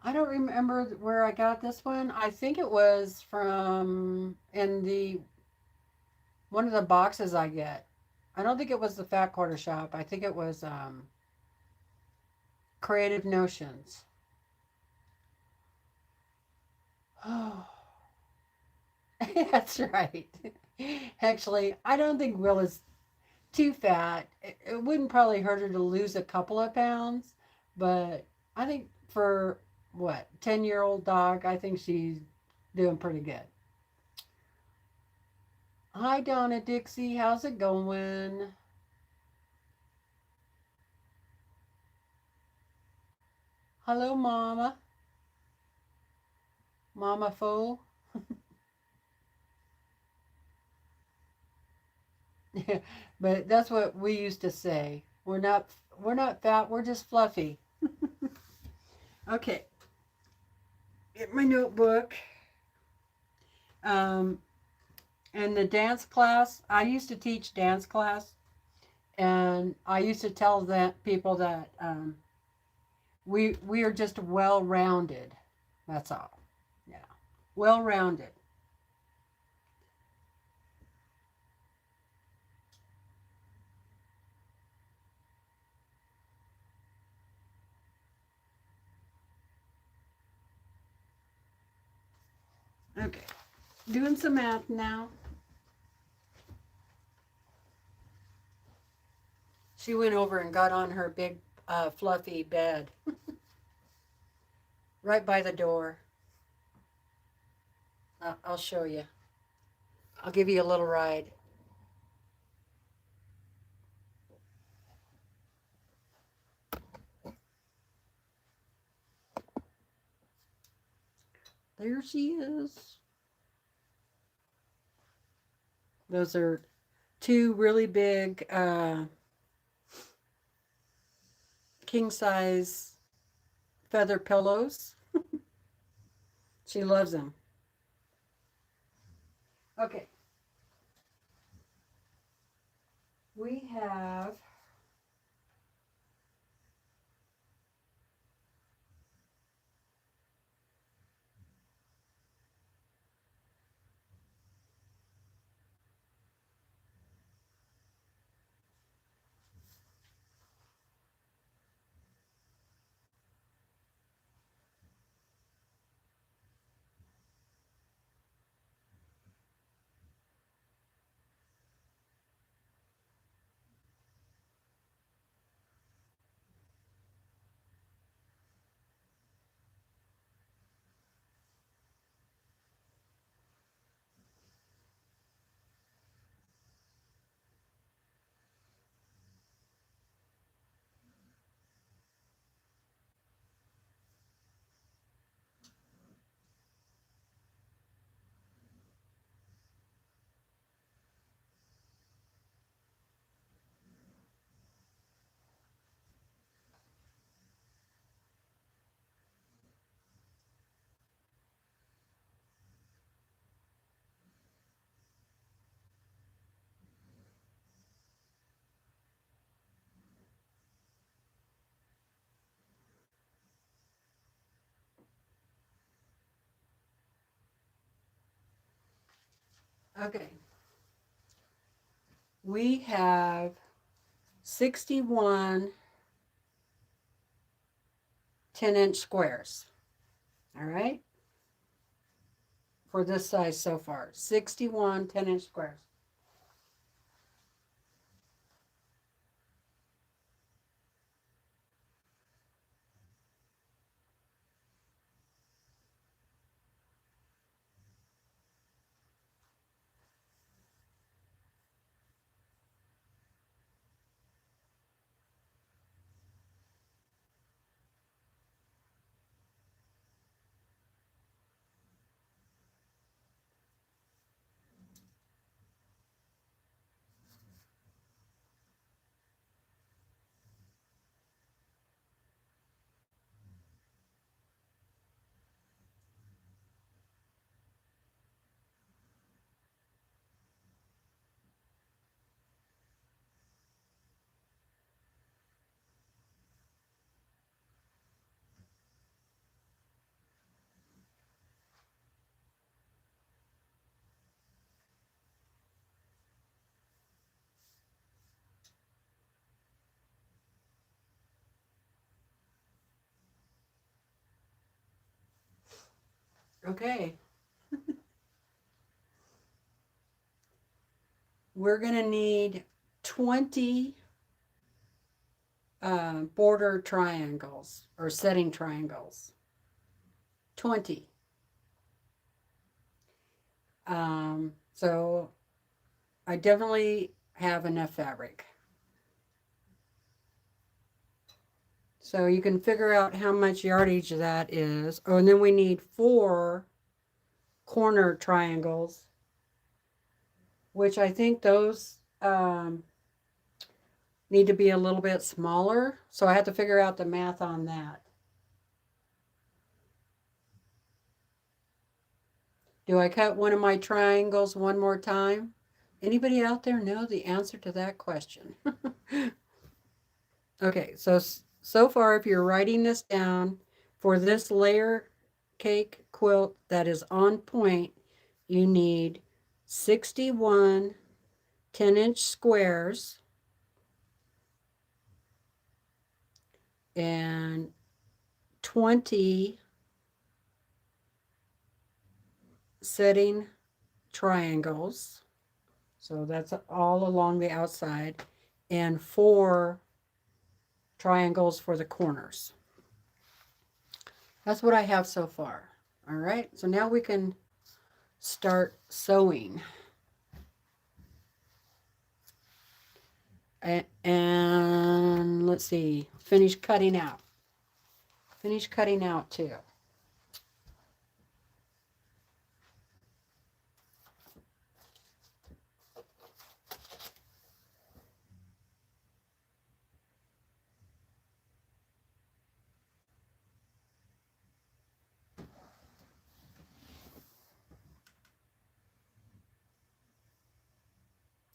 I don't remember where I got this one. I think it was from in the one of the boxes I get. I don't think it was the Fat Quarter Shop. I think it was Creative Notions. Oh, that's right. Actually, I don't think Will is too fat. It wouldn't probably hurt her to lose a couple of pounds, but I think for what, 10-year-old dog, I think she's doing pretty good. Hi, Donna Dixie. How's it going? Hello, Mama. Mama Fo. But that's what we used to say. We're not fat, we're just fluffy. Okay, get my notebook. Um, and the dance class, I used to teach dance class, and I used to tell that people that We are just well-rounded. That's all. Yeah. Well-rounded. Okay. Doing some math now. She went over and got on her big fluffy bed right by the door. I'll show you. I'll give you a little ride. There she is. Those are two really big king size feather pillows. She loves them. Okay. We have okay. We have 61 10-inch squares. All right. For this size so far, 61 10-inch squares. Okay. We're going to need 20 border triangles or setting triangles. 20. So I definitely have enough fabric. So you can figure out how much yardage that is. Oh, and then we need 4 corner triangles, which I think those need to be a little bit smaller. So I have to figure out the math on that. Do I cut one of my triangles one more time? Anybody out there know the answer to that question? Okay, so so far, if you're writing this down, for this layer cake quilt that is on point, you need 61 10-inch squares and 20 setting triangles. So that's all along the outside, and 4 triangles for the corners. That's what I have so far. All right, so now we can start sewing. And let's see, finish cutting out. Finish cutting out too.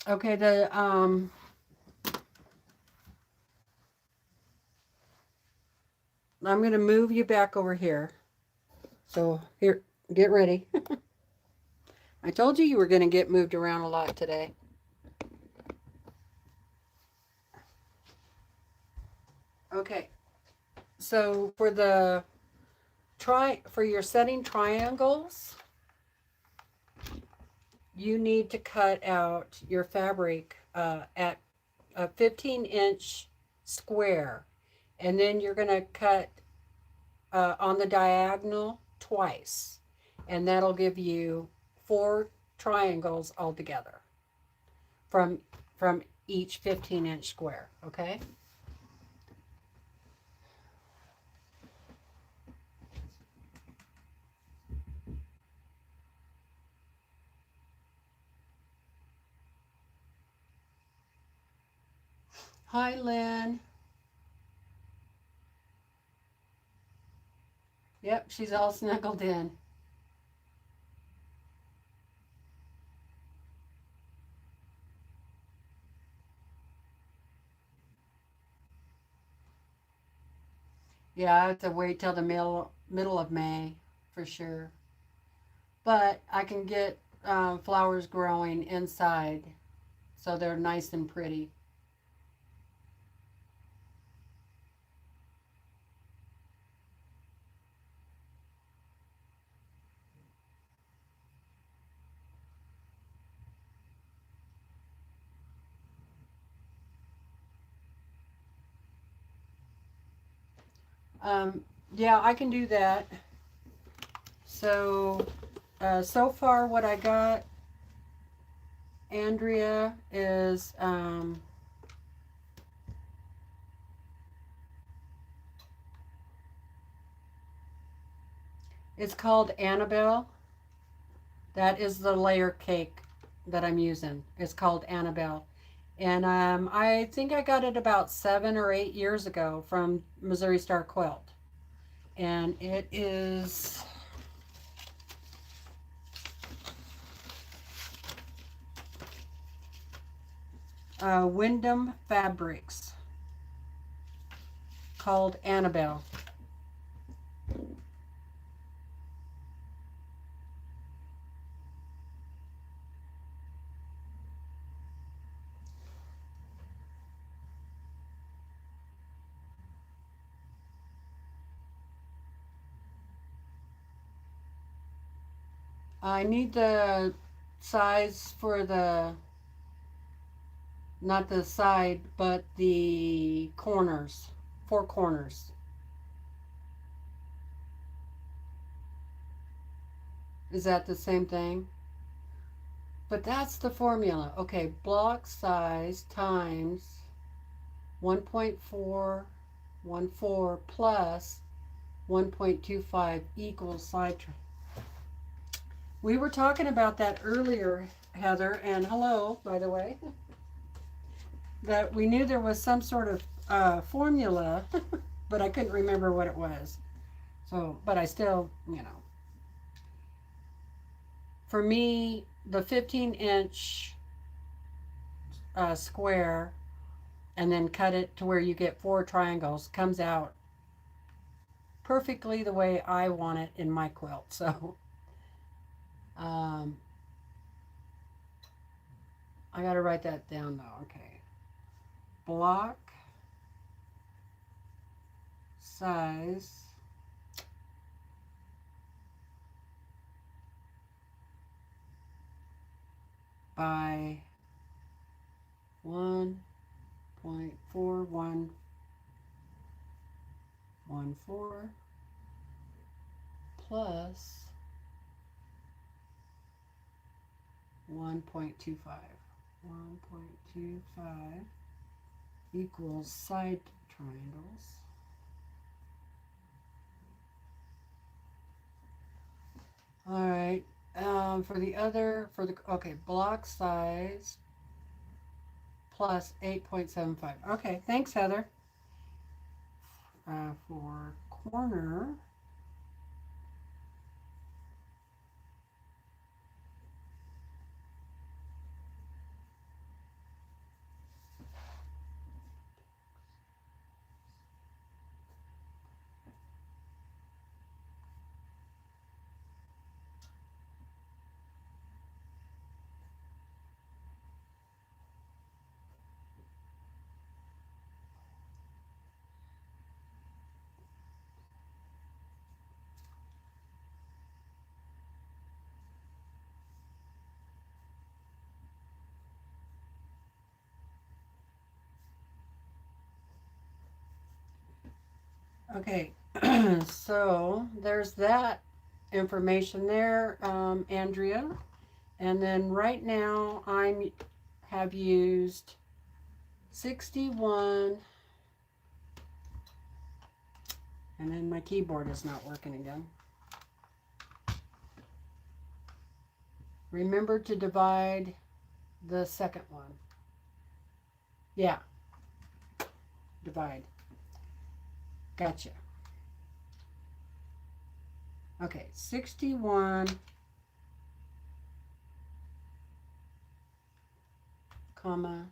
Okay, I'm going to move you back over here. So here, get ready. I told you were going to get moved around a lot today. Okay, so for your setting triangles, you need to cut out your fabric at a 15-inch square, and then you're going to cut on the diagonal twice, and that'll give you 4 triangles altogether from each 15-inch square. Okay. Hi, Lynn. Yep, she's all snuggled in. Yeah, I have to wait till the middle of May for sure. But I can get flowers growing inside, so they're nice and pretty. Yeah, I can do that. So, so far what I got, Andrea, is it's called Annabelle. That is the layer cake that I'm using. It's called Annabelle. And I think I got it about 7 or 8 years ago from Missouri Star Quilt. And it is Wyndham Fabrics, called Annabelle. I need the size for not the side, but the corners, 4 corners. Is that the same thing? But that's the formula. Okay, block size times 1.414 plus 1.25 equals side. We were talking about that earlier, Heather, and hello, by the way, that we knew there was some sort of formula, but I couldn't remember what it was. So, but I still, for me, the 15-inch square and then cut it to where you get 4 triangles. Comes out perfectly the way I want it in my quilt. So I got to write that down though. Okay. Block size by 1.4114 plus 1.25. 1.25 equals side triangles. All right. Okay, block size plus 8.75. Okay, thanks, Heather. For corner, okay, so there's that information there, Andrea. And then right now I have used 61, and then my keyboard is not working again. Remember to divide the second one. Yeah, divide. Gotcha. Okay, 61, comma,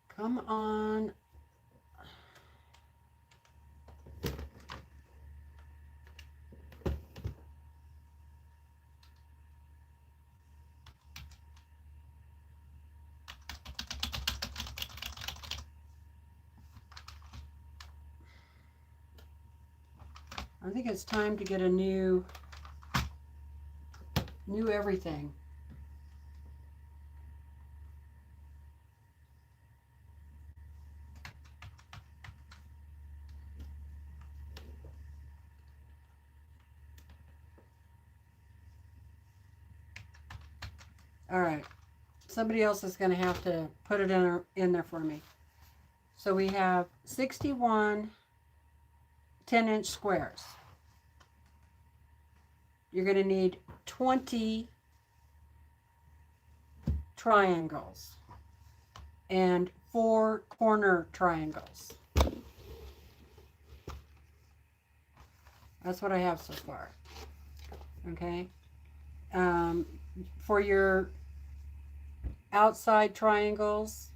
come on. I think it's time to get a new everything. All right, somebody else is going to have to put it in there for me. So we have 61 10-inch squares. You're going to need 20 triangles and 4 corner triangles. That's what I have so far. Okay. For your outside triangles,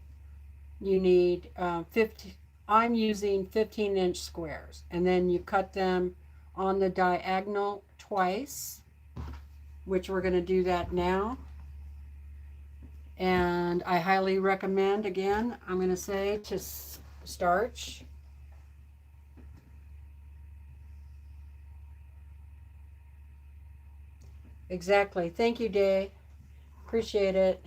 you need 50. I'm using 15-inch squares, and then you cut them on the diagonal twice, which we're going to do that now. And I highly recommend, again, I'm going to say, to starch. Exactly. Thank you, Day. Appreciate it.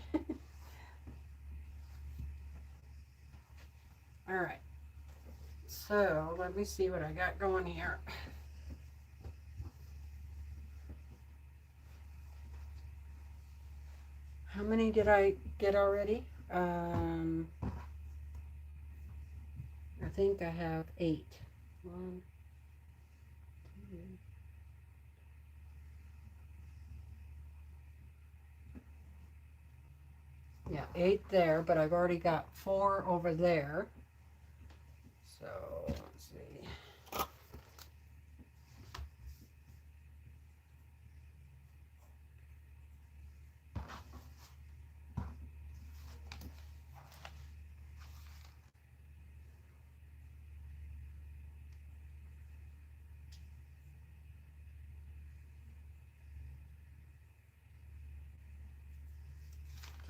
All right. So let me see what I got going here. How many did I get already? I think I have 8. 1, 2. Yeah, 8 there, but I've already got 4 over there. So let's see.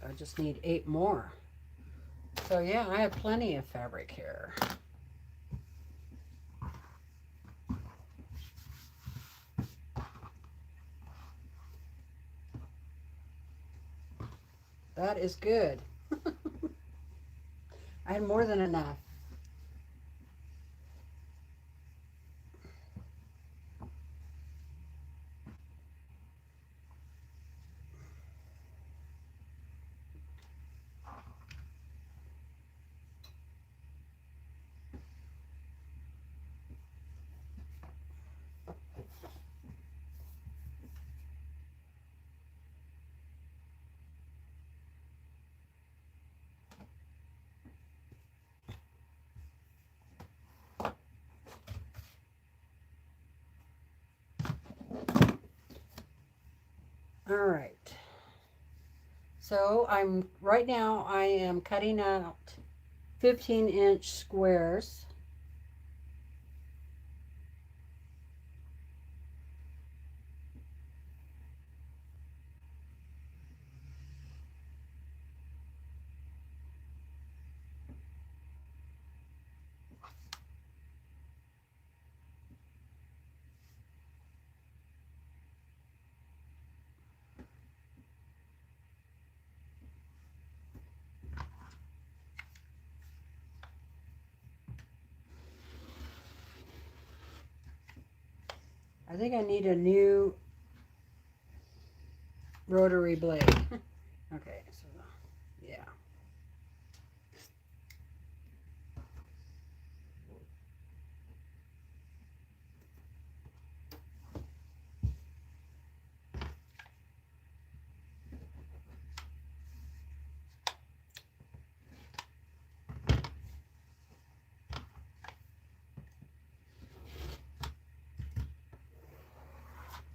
I just need 8 more. So yeah, I have plenty of fabric here. That is good. I had more than enough. All right. So right now I am cutting out 15-inch squares. I think I need a new rotary blade. Okay, so yeah.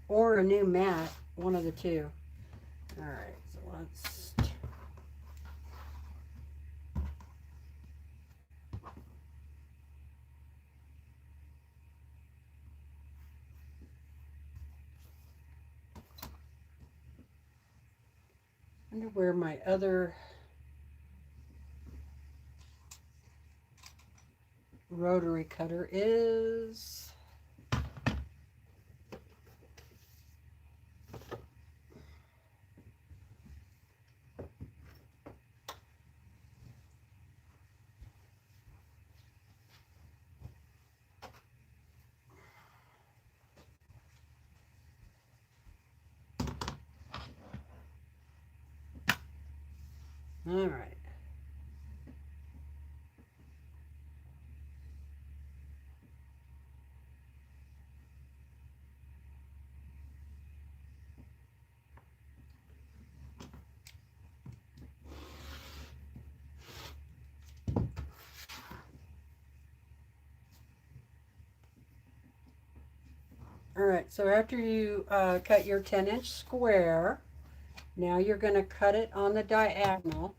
Or a new mat, one of the two. All right, so let's. I wonder where my other rotary cutter is. All right. All right, so after you cut your 10-inch square, now you're going to cut it on the diagonal.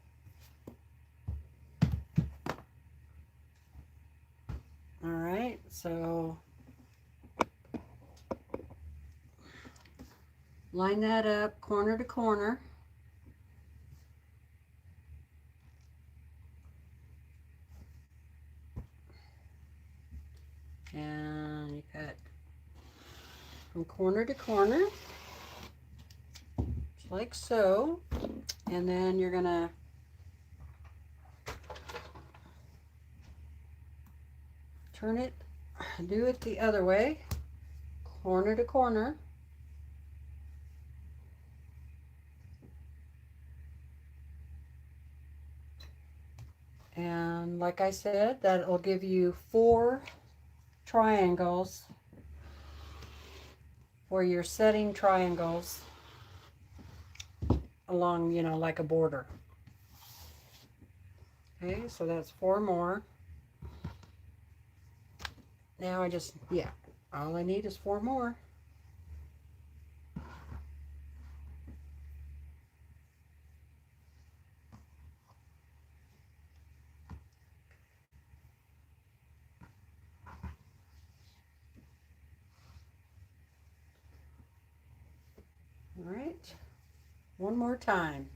All right, so line that up corner to corner. And you cut from corner to corner, just like so. And then you're going to turn it, do it the other way, corner to corner. And like I said, that will give you 4 triangles for your setting triangles along, you know, like a border. Okay, so that's 4 more. Now I just, yeah, all I need is 4 more. All right, one more time.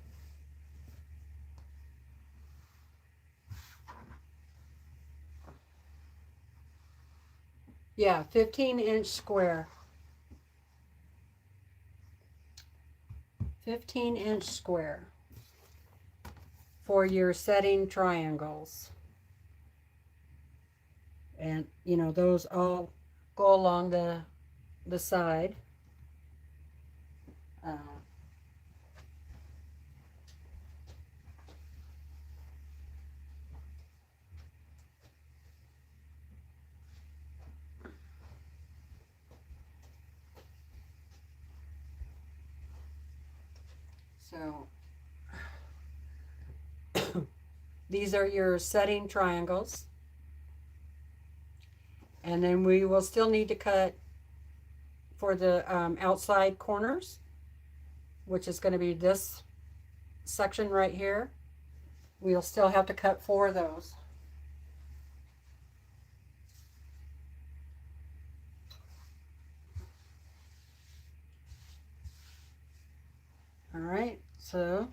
Yeah, 15-inch square. 15-inch square for your setting triangles. And, you know, those all go along the side. So these are your setting triangles. And then we will still need to cut for the outside corners, which is going to be this section right here. We'll still have to cut 4 of those. All right, so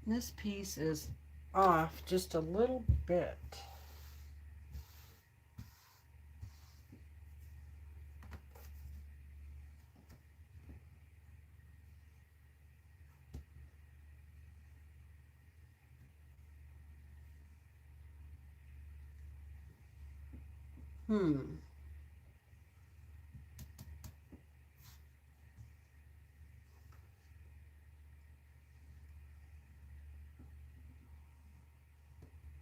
this piece is off just a little bit.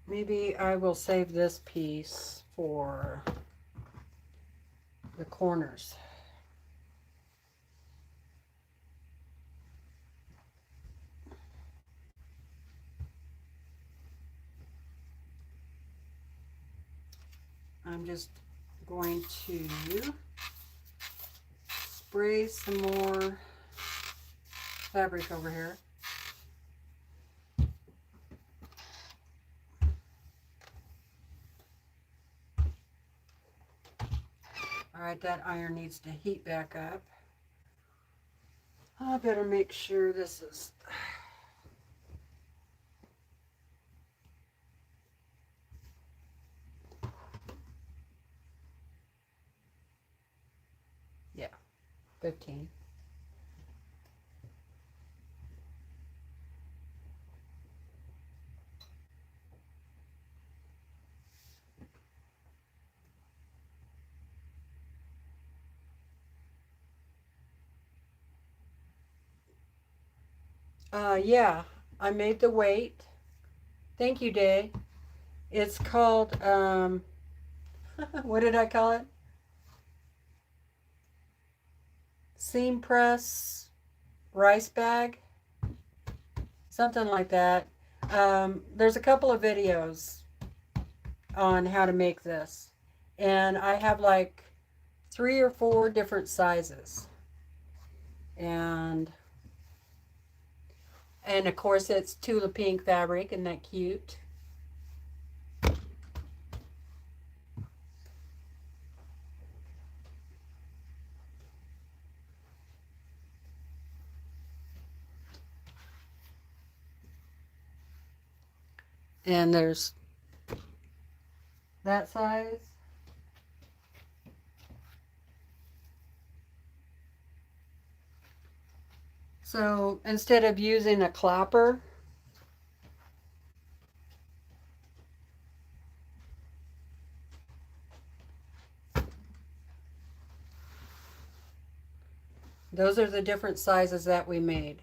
Maybe I will save this piece for the corners. I'm just going to spray some more fabric over here. All right, that iron needs to heat back up. I better make sure this is... Yeah, 15. Yeah, I made the weight. Thank you, Day. It's called, what did I call it? Seam press rice bag. Something like that. There's a couple of videos on how to make this. And I have like 3 or 4 different sizes. And of course it's Tula Pink fabric. Isn't that cute? And there's that size. So instead of using a clapper, those are the different sizes that we made.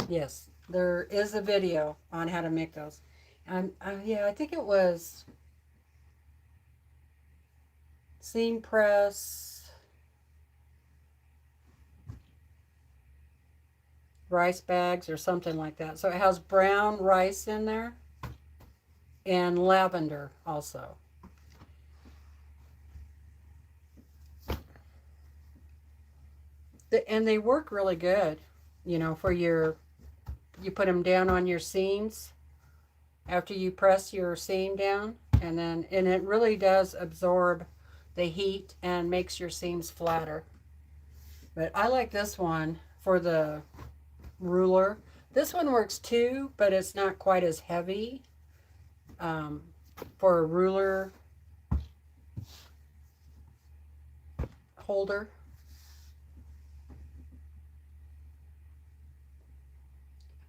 Yes, there is a video on how to make those. And yeah, I think it was seam press rice bags or something like that. So it has brown rice in there and lavender also. And they work really good, you know, for your, you put them down on your seams after you press your seam down, and it really does absorb the heat and makes your seams flatter. But I like this one for the ruler. This one works too, but it's not quite as heavy for a ruler holder.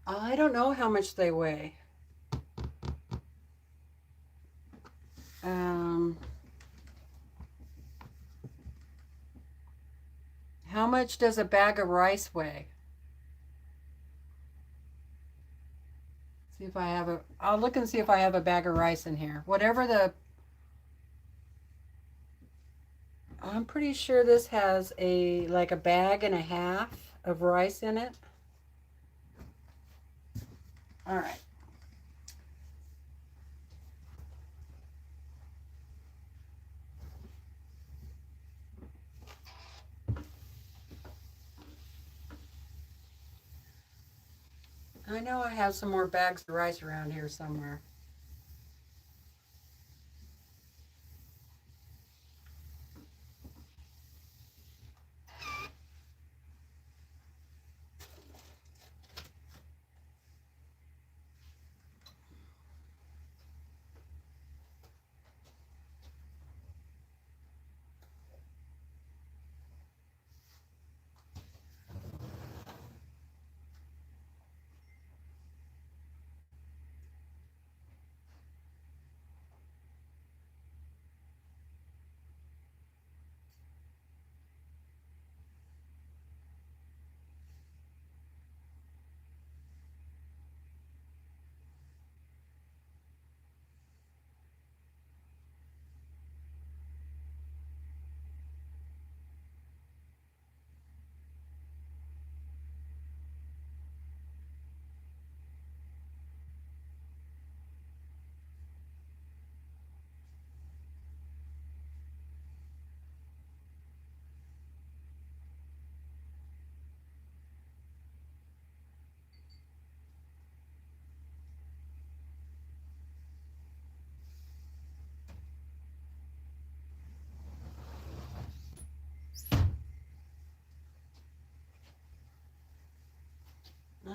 I don't know how much they weigh. How much does a bag of rice weigh? See if I have a, I'll look and see if I have a bag of rice in here. Whatever the, I'm pretty sure this has like a bag and a half of rice in it. All right. I know I have some more bags of rice around here somewhere.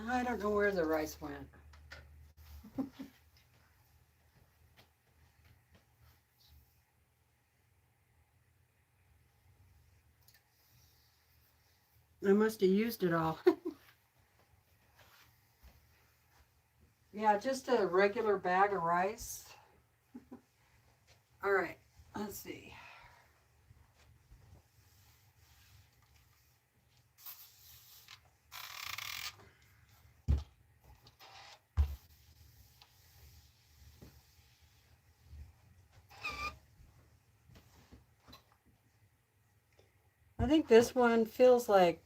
I don't know where the rice went. I must have used it all. Yeah, just a regular bag of rice. All right, let's see. I think this one feels like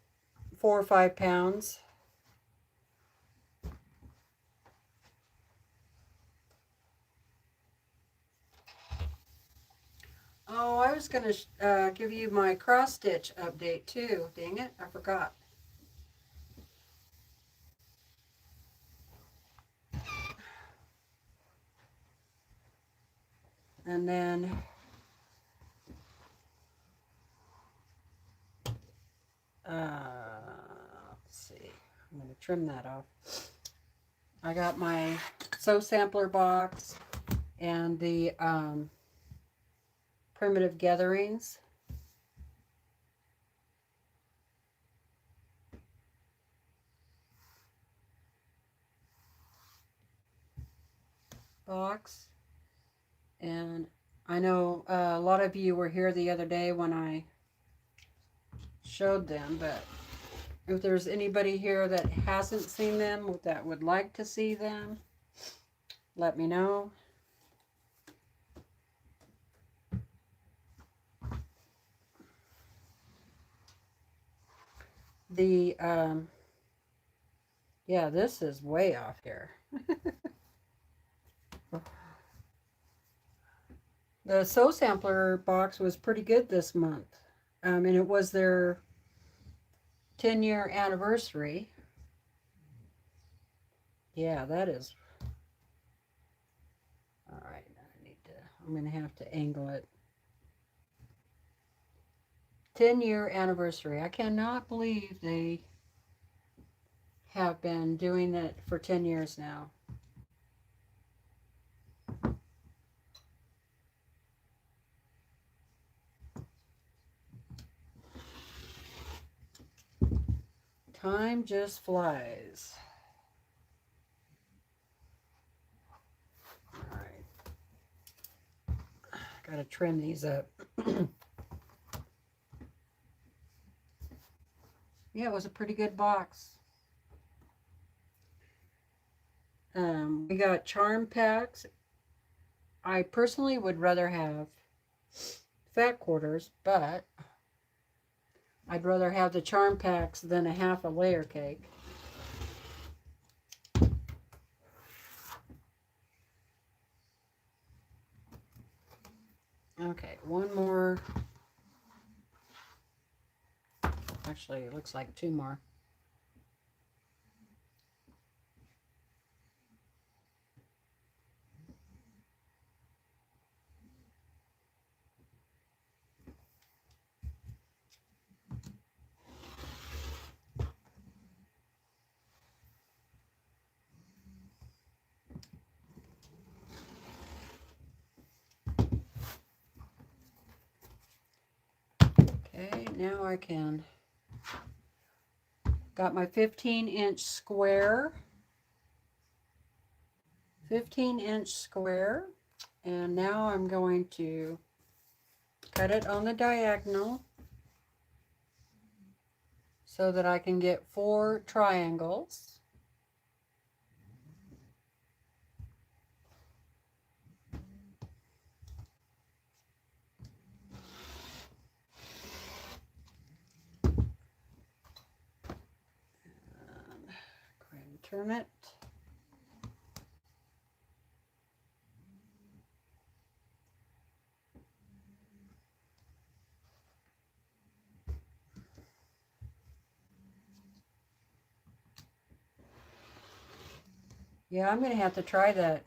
4 or 5 pounds. Oh, I was going to give you my cross stitch update too. Dang it, I forgot. And then let's see, I'm going to trim that off. I got my sew sampler box and the primitive gatherings. Box. And I know a lot of you were here the other day when I showed them, but if there's anybody here that hasn't seen them, that would like to see them, let me know. The, yeah, this is way off here. The Sew Sampler box was pretty good this month. And it was their 10-year anniversary. Yeah, that is. I'm going to have to angle it. 10-year anniversary. I cannot believe they have been doing it for 10 years now. Time just flies. All right. Gotta trim these up. Yeah, it was a pretty good box. We got charm packs. I personally would rather have fat quarters, but I'd rather have the charm packs than a half a layer cake. Okay, one more. Actually, it looks like two more. Okay, now I can. Got my 15-inch square. 15-inch square. And now I'm going to cut it on the diagonal so that I can get 4 triangles. Go ahead and turn it. Yeah, I'm going to have to try that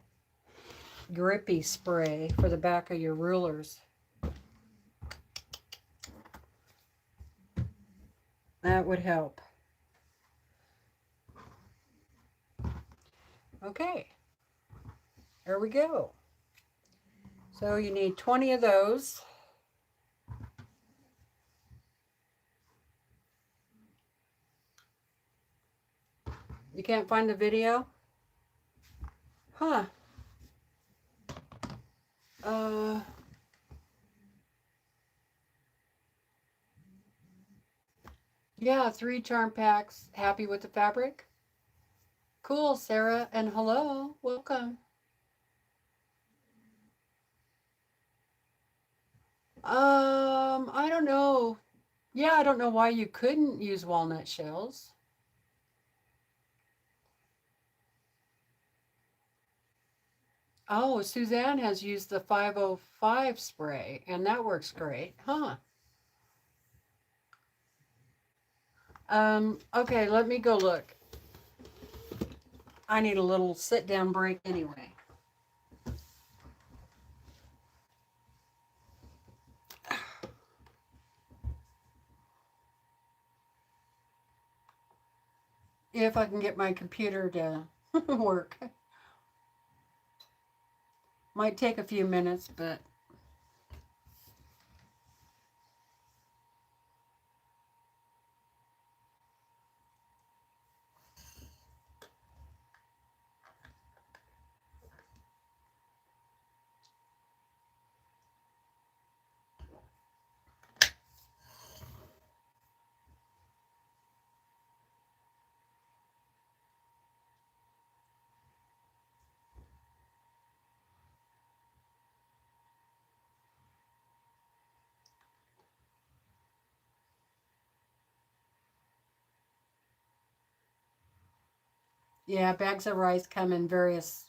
grippy spray for the back of your rulers. That would help. Okay, there we go. So you need 20 of those. You can't find the video? Huh. Yeah, 3 charm packs. Happy with the fabric? Cool, Sarah, and hello, welcome. I don't know. Yeah, I don't know why you couldn't use walnut shells. Oh, Suzanne has used the 505 spray, and that works great, huh? Okay, let me go look. I need a little sit-down break anyway. If I can get my computer to work. Might take a few minutes, but yeah, bags of rice come in various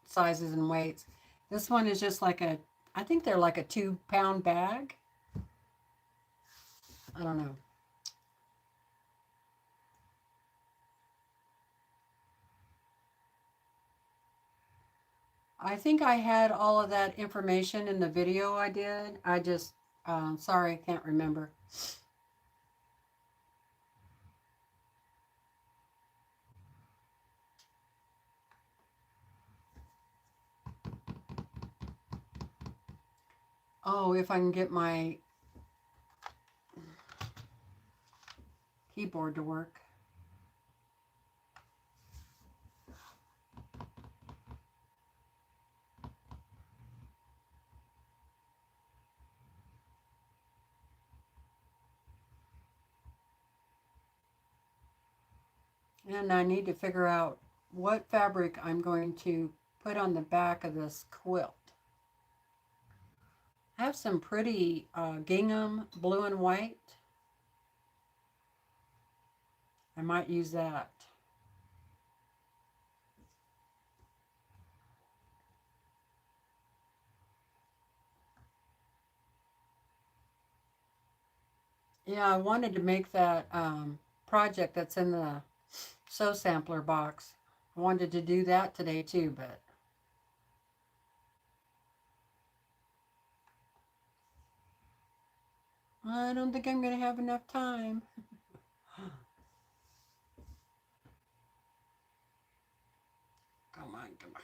sizes and weights. This one is just like a, I think they're like a 2-pound bag. I don't know. I think I had all of that information in the video I did. I just, sorry, I can't remember. Oh, if I can get my keyboard to work. And I need to figure out what fabric I'm going to put on the back of this quilt. I have some pretty gingham blue and white. I might use that. Yeah, I wanted to make that project that's in the sew sampler box. I wanted to do that today too, but I don't think I'm going to have enough time. Come on, come on.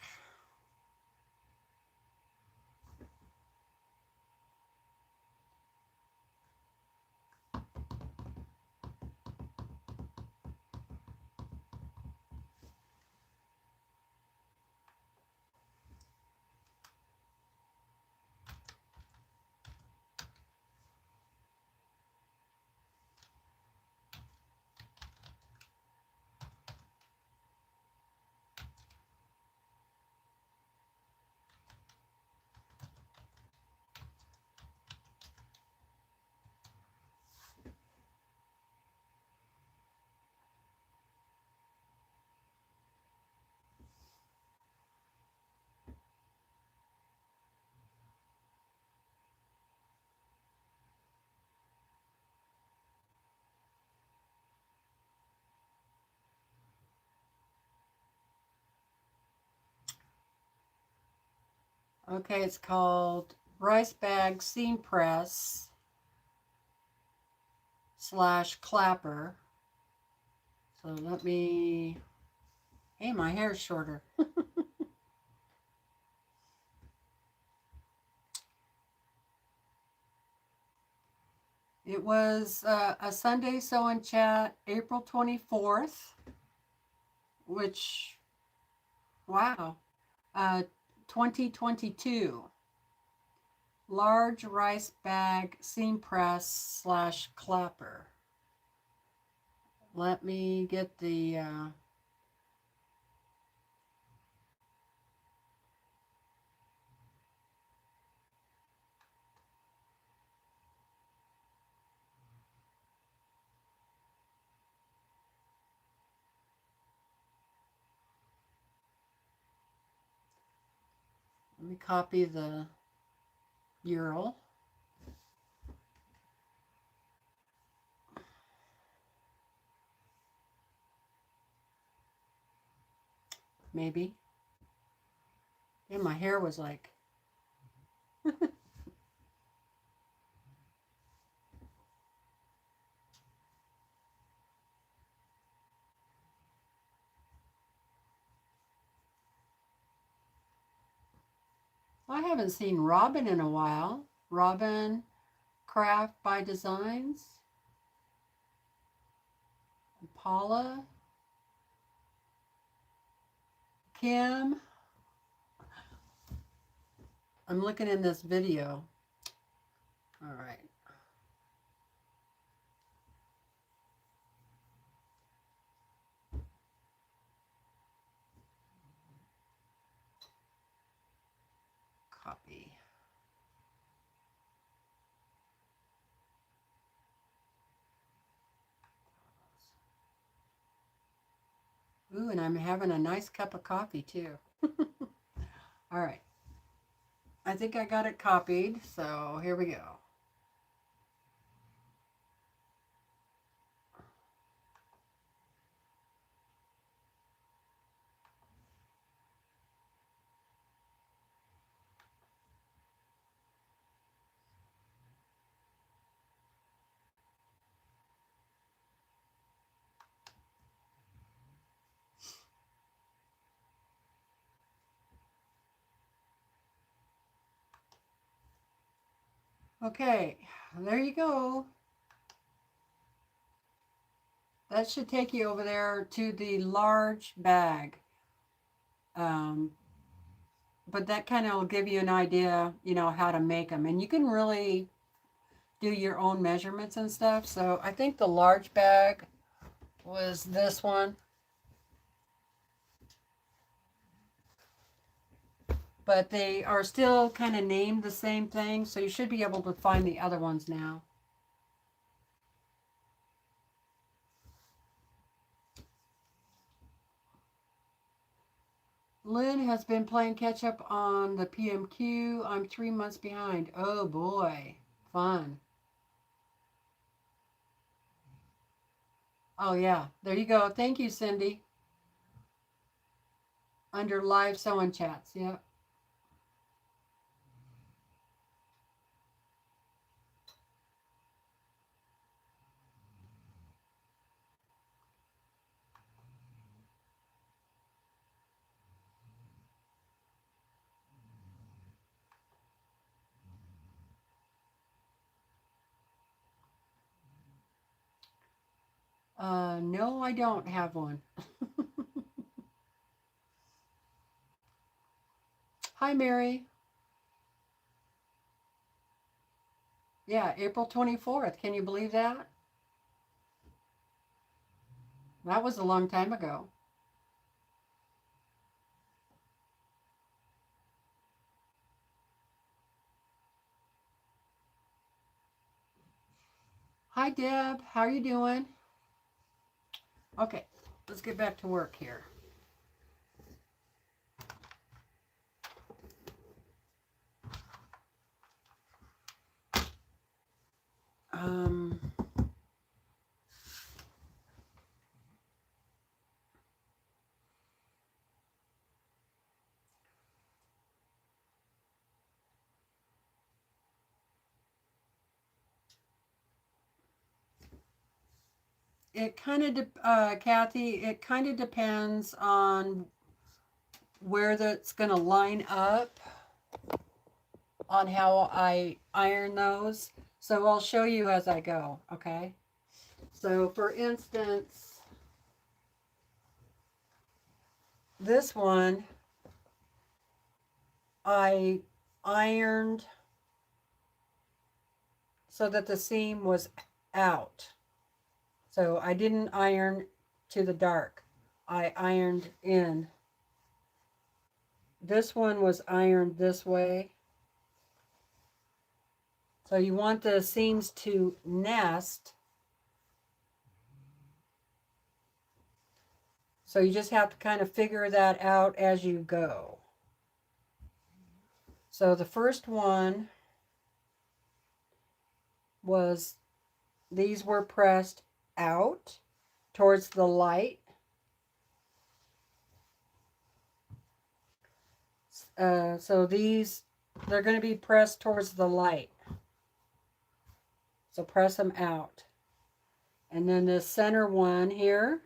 Okay, it's called Rice Bag Seam Press / Clapper. So let me, hey, my hair's shorter. It was a Sunday Sew and Chat, April 24th, which, wow, 2022. Large rice bag seam press / clapper. Let me get the let me copy the URL. Maybe. And my hair was like, I haven't seen Robin in a while. Robin Craft by Designs. Paula. Kim. I'm looking in this video. All right. Copy. Ooh, and I'm having a nice cup of coffee too. All right. I think I got it copied, so here we go. Okay, there you go. That should take you over there to the large bag. Um, but that kind of will give you an idea, you know, how to make them. And you can really do your own measurements and stuff. So I think the large bag was this one. But they are still kind of named the same thing. So you should be able to find the other ones now. Lynn has been playing catch up on the PMQ. I'm 3 months behind. Oh boy, fun. Oh yeah, there you go. Thank you, Cindy. Under live sewing chats. Yeah. No, I don't have one. Hi, Mary. Yeah, April 24th. Can you believe that? That was a long time ago. Hi, Deb. How are you doing? Okay, let's get back to work here. Um, it kind of, Kathy, it kind of depends on where that's going to line up on how I iron those. So I'll show you as I go, okay? So for instance, this one I ironed so that the seam was out. So I didn't iron to the dark. I ironed in. This one was ironed this way. So you want the seams to nest. So you just have to kind of figure that out as you go. So the first one was, these were pressed out towards the light. So these, they're going to be pressed towards the light. So press them out. And then the center one here,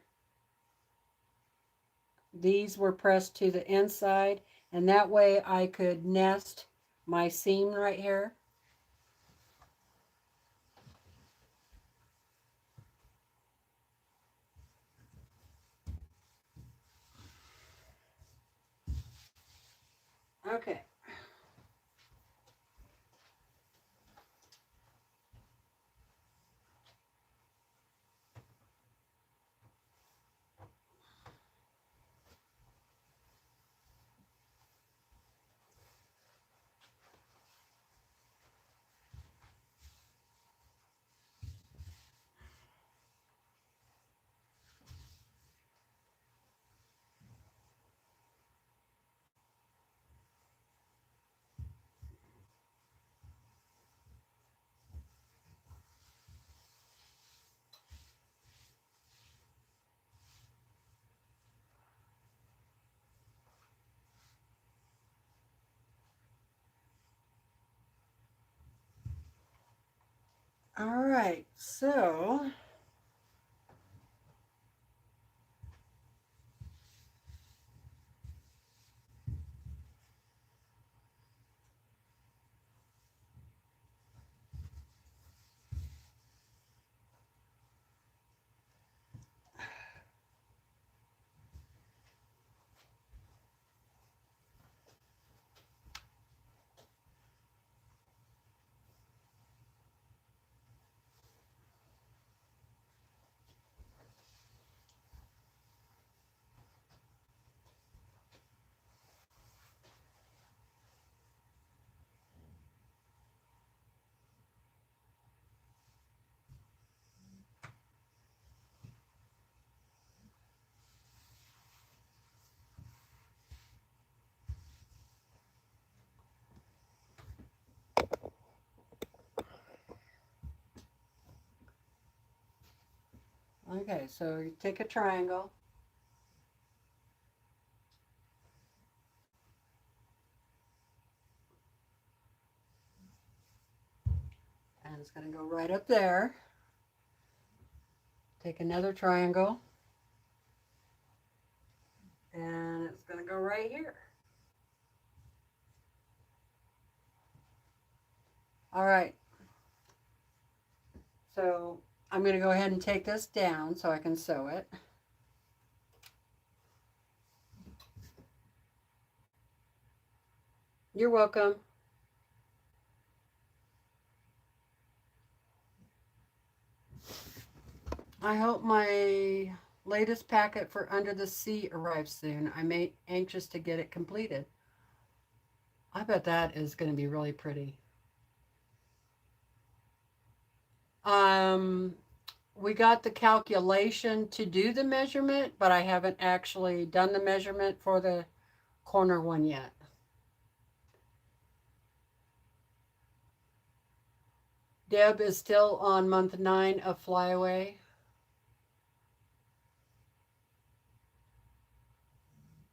these were pressed to the inside, and that way I could nest my seam right here. Okay. All right, so Okay, so you take a triangle. And it's going to go right up there. Take another triangle. And it's going to go right here. All right. So I'm going to go ahead and take this down so I can sew it. You're welcome. I hope my latest packet for Under the Sea arrives soon. I'm anxious to get it completed. I bet that is going to be really pretty. We got the calculation to do the measurement, but I haven't actually done the measurement for the corner one yet. Deb is still on month 9 of Flyaway.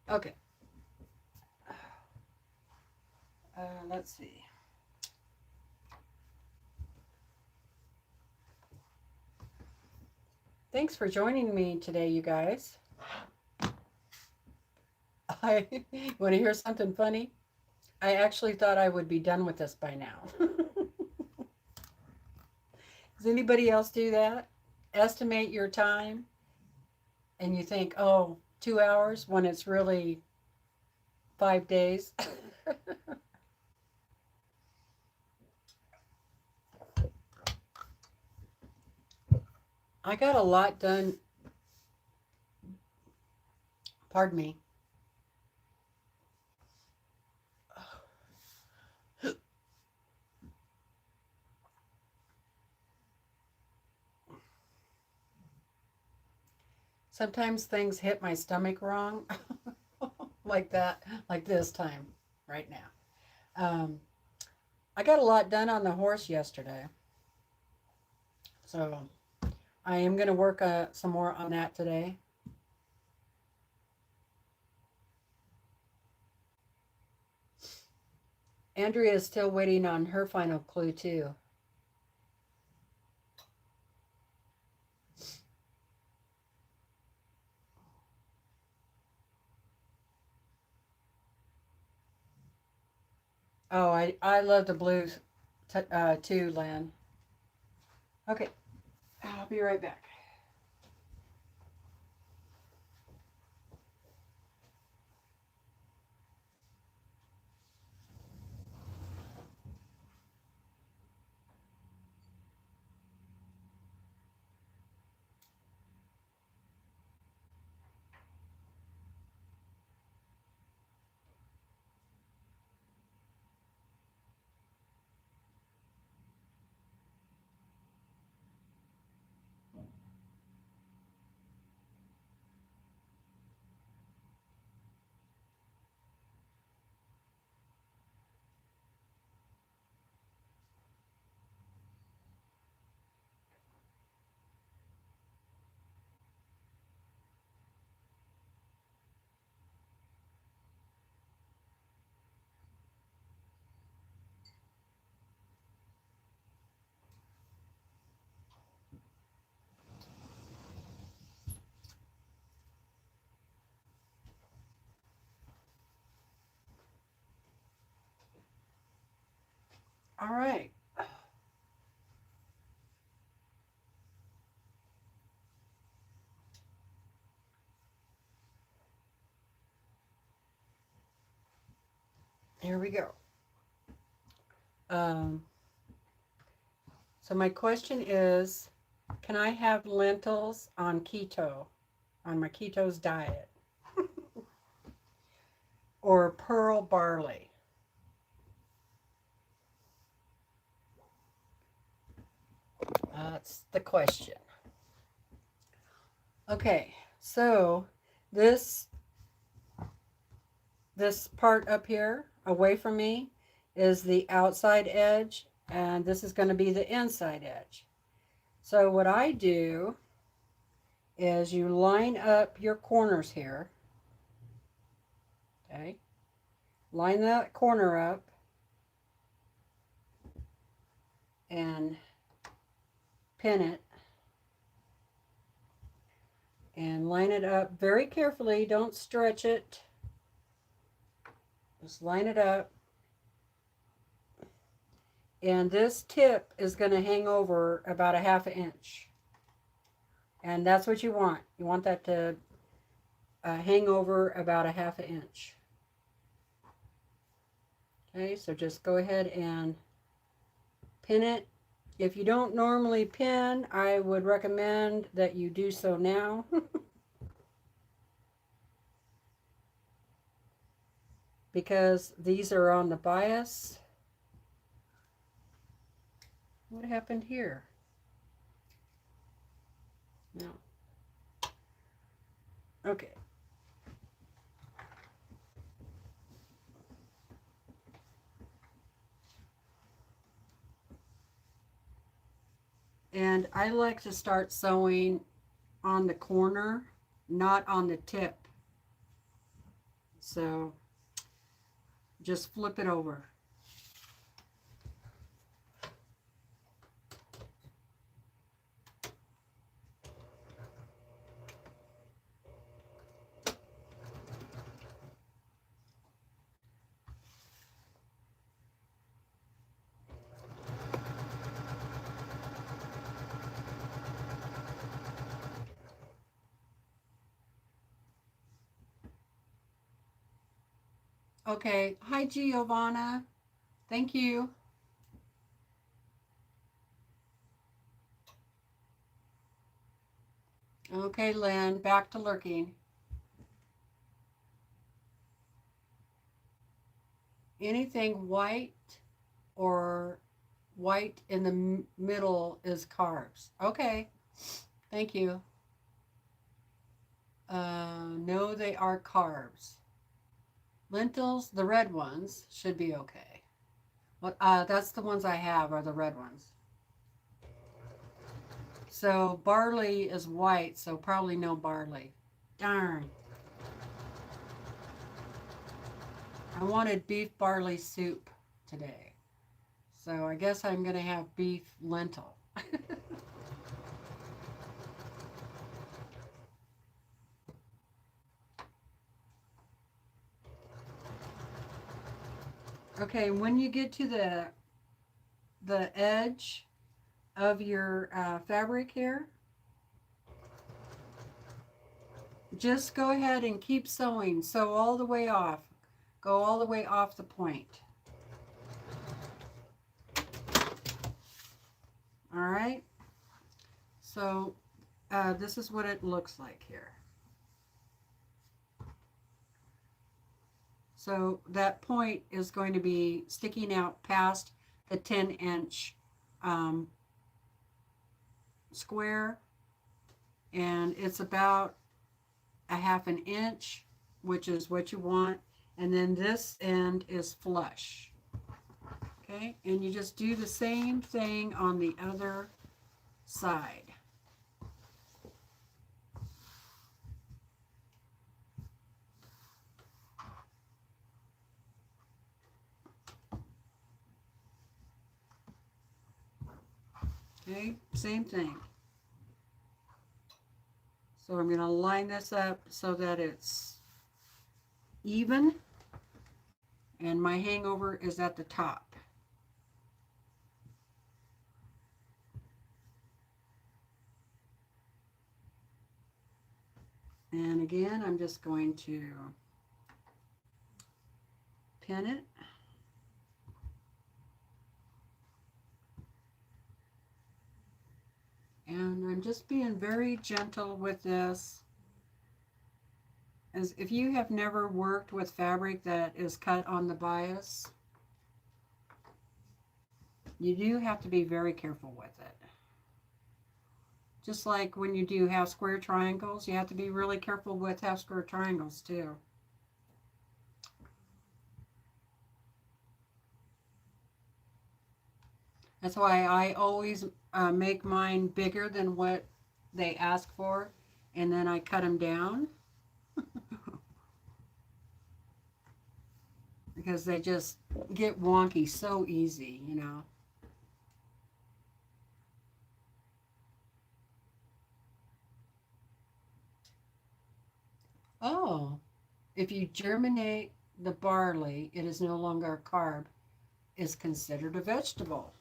Okay. Let's see. Thanks for joining me today, you guys. I want to hear something funny? I actually thought I would be done with this by now. Does anybody else do that? Estimate your time and you think, oh, 2 hours when it's really 5 days. I got a lot done. Pardon me. Sometimes things hit my stomach wrong, like that, like this time, right now. I got a lot done on the horse yesterday, so I am going to work some more on that today. Andrea is still waiting on her final clue too. Oh, I love the blues too, Lynn. Okay, I'll be right back. All right. Here we go. So my question is, can I have lentils on keto, on my keto's diet? Or pearl barley? That's the question. Okay, so this part up here away from me is the outside edge, and this is going to be the inside edge. So what I do is you line up your corners here. Okay. Line that corner up and pin it. And line it up very carefully. Don't stretch it. Just line it up. And this tip is going to hang over about a ½ inch. And that's what you want. You want that to hang over about a ½ inch. Okay, so just go ahead and pin it. If you don't normally pin, I would recommend that you do so now. Because these are on the bias. What happened here? No. Okay. And I like to start sewing on the corner, not on the tip. So just flip it over. Okay, hi Giovanna. Thank you. Okay, Lynn, back to lurking. Anything white or white in the middle is carbs. Okay, thank you. No, they are carbs. Lentils, the red ones, should be okay. What? That's the ones I have are the red ones. So barley is white, so probably no barley. Darn. I wanted beef barley soup today. So I guess I'm going to have beef lentil. Okay, when you get to the edge of your fabric here, just go ahead and keep sewing. Sew all the way off. Go all the way off the point. All right. So this is what it looks like here. So that point is going to be sticking out past the 10-inch square, and it's about a ½ inch, which is what you want, and then this end is flush. Okay, and you just do the same thing on the other side. Okay, same thing. So I'm going to line this up so that it's even, and my hangover is at the top. And again, I'm just going to pin it. And I'm just being very gentle with this. As if you have never worked with fabric that is cut on the bias, you do have to be very careful with it. Just like when you do half square triangles, you have to be really careful with half square triangles too. That's why I always make mine bigger than what they ask for, and then I cut them down because they just get wonky so easy, you know. Oh, if you germinate the barley, it is no longer a carb, is considered a vegetable.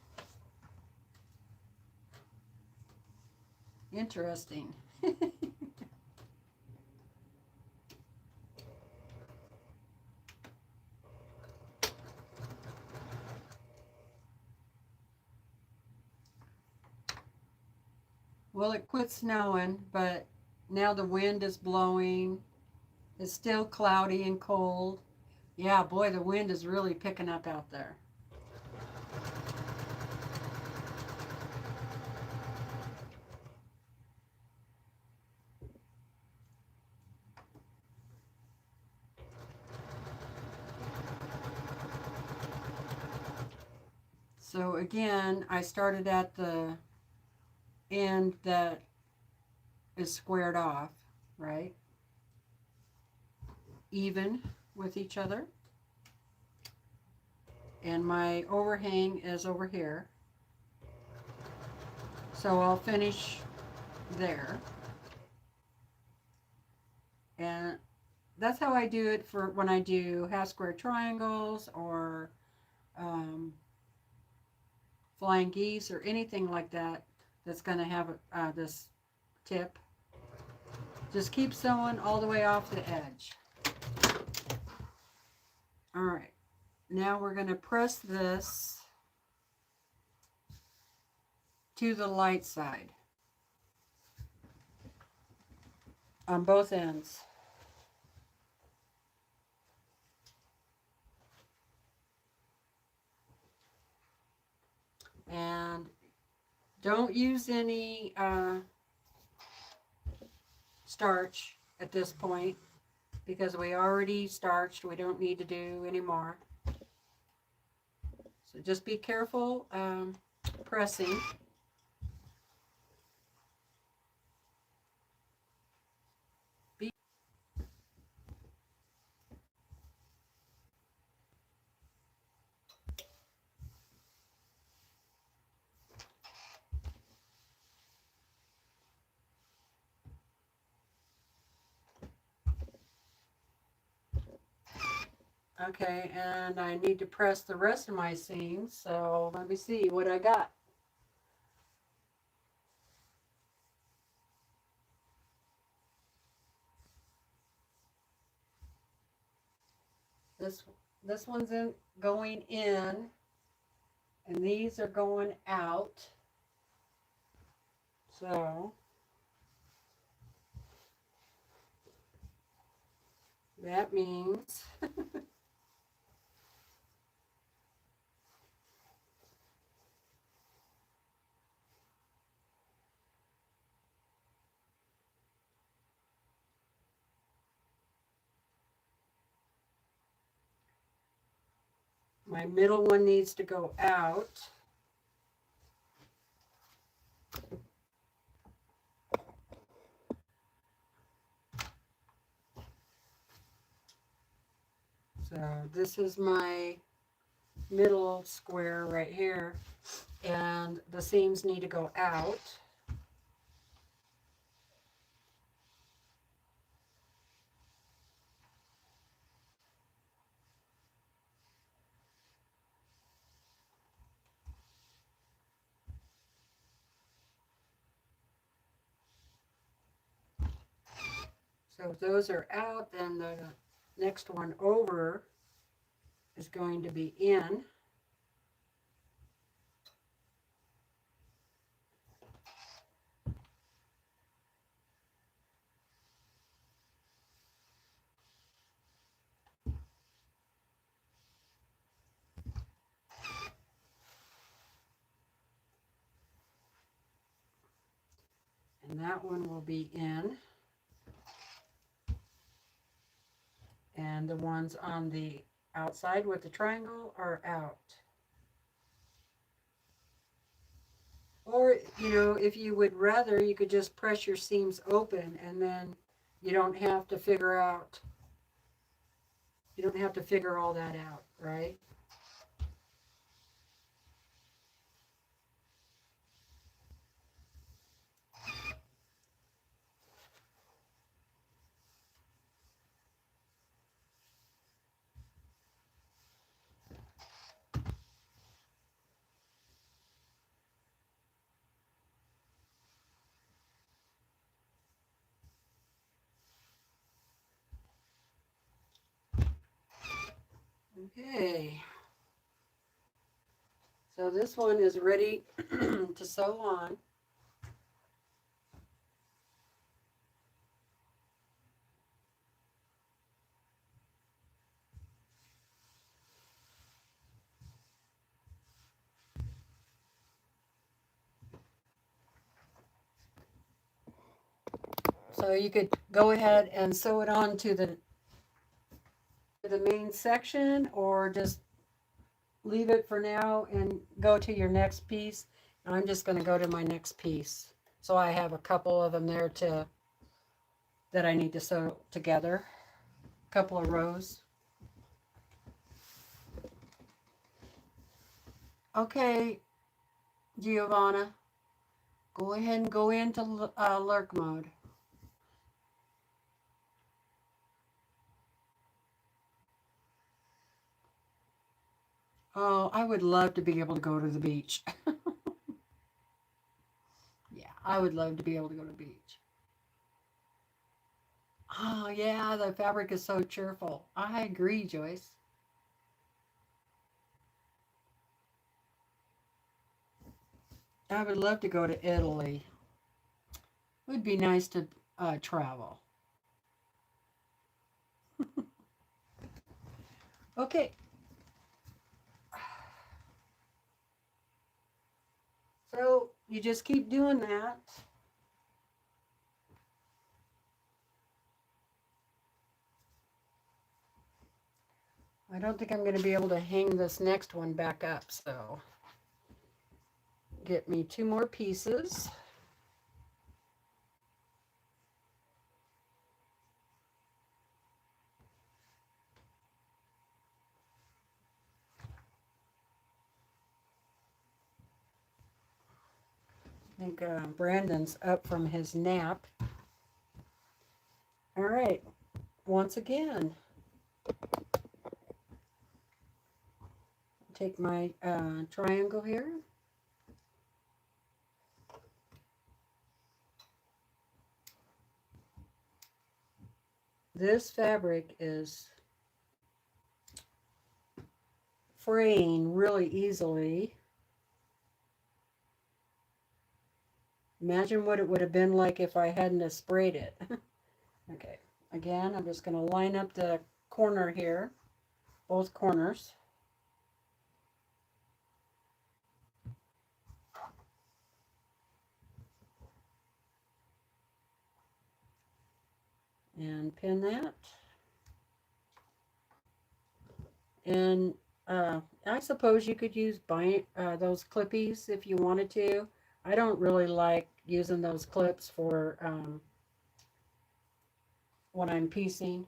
Interesting. Well, it quit snowing, but now the wind is blowing. It's still cloudy and cold. Yeah, boy, the wind is really picking up out there. So again, I started at the end that is squared off, right? Even with each other. And my overhang is over here. So I'll finish there. And that's how I do it for when I do half square triangles or flying geese or anything like that that's going to have this tip. Just keep sewing all the way off the edge. All right, now we're going to press this to the light side on both ends. And don't use any starch at this point because we already starched. We don't need to do any more. So just be careful pressing. Okay, and I need to press the rest of my seams, so let me see what I got. This one's going in, and these are going out. So that means my middle one needs to go out. So this is my middle square right here, and the seams need to go out. So if those are out, then the next one over is going to be in. And that one will be in. And the ones on the outside with the triangle are out. Or, you know, if you would rather, you could just press your seams open and then you don't have to figure out, you don't have to figure all that out, right? Okay, so this one is ready to sew on. So you could go ahead and sew it on to the main section, or just leave it for now and go to your next piece. And I'm just going to go to my next piece. So I have a couple of them there that I need to sew together. A couple of rows. Okay, Giovanna, go ahead and go into lurk mode. Oh, I would love to be able to go to the beach. Yeah, I would love to be able to go to the beach. Oh, yeah, the fabric is so cheerful. I agree, Joyce. I would love to go to Italy. It would be nice to travel. Okay, so you just keep doing that. I don't think I'm going to be able to hang this next one back up, so get me two more pieces. I think Brandon's up from his nap. All right, once again, take my triangle here. This fabric is fraying really easily. Imagine what it would have been like if I hadn't have sprayed it. Okay, again, I'm just going to line up the corner here, both corners. And pin that. And I suppose you could use those clippies if you wanted to. I don't really like using those clips for when I'm piecing.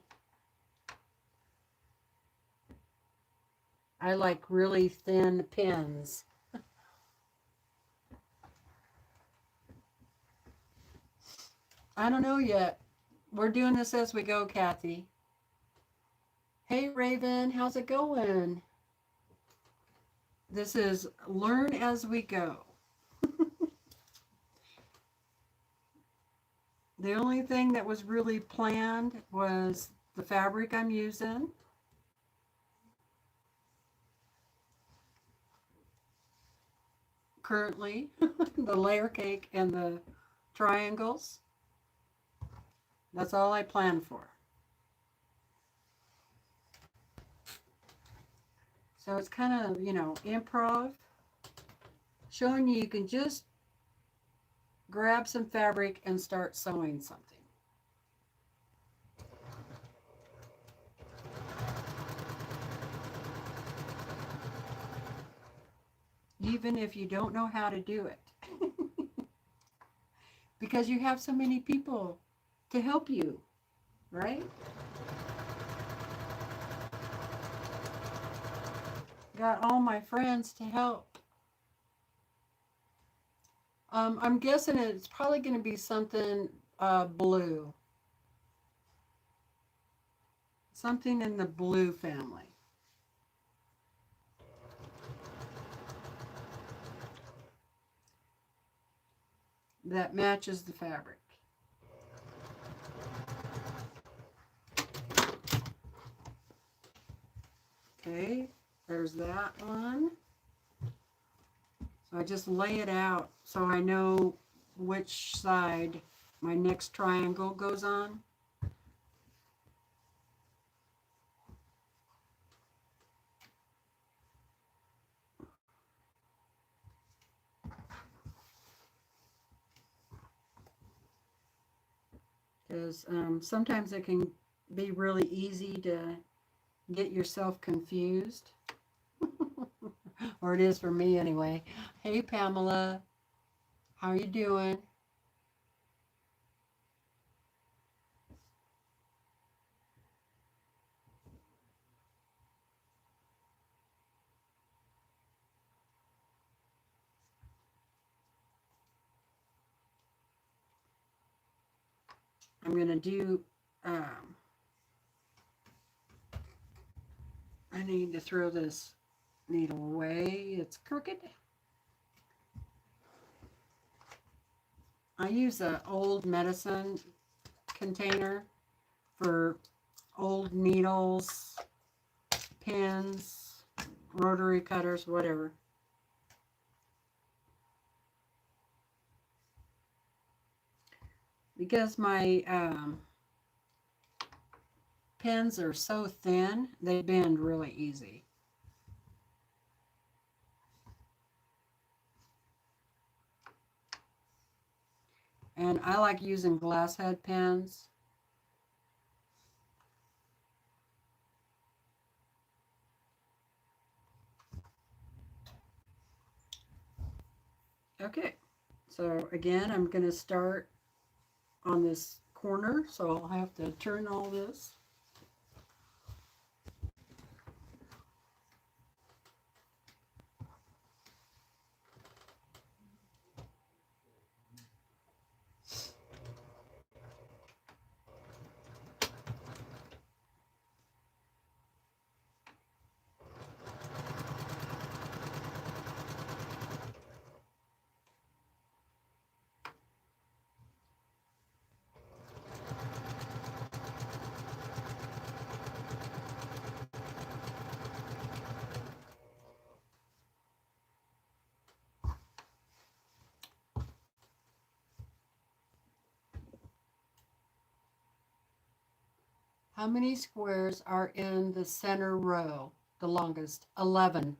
I like really thin pins. I don't know yet. We're doing this as we go, Kathy. Hey, Raven, how's it going? This is Learn as we go. The only thing that was really planned was the fabric I'm using. Currently, the layer cake and the triangles. That's all I planned for. So it's kind of, you know, improv, showing you can just grab some fabric and start sewing something. Even if you don't know how to do it. because you have so many people to help you, right? Got all my friends to help. I'm guessing it's probably going to be something blue. Something in the blue family. That matches the fabric. Okay, there's that one. So I just lay it out so I know which side my next triangle goes on. Because sometimes it can be really easy to get yourself confused. Or it is for me anyway. Hey Pamela, how are you doing? I'm going to do, I need to throw this needle away. It's crooked. I use an old medicine container for old needles, pins, rotary cutters, whatever. Because my pins are so thin, they bend really easy. And I like using glass head pens. Okay, so again, I'm going to start on this corner, so I'll have to turn all this. How many squares are in the center row? The longest? 11.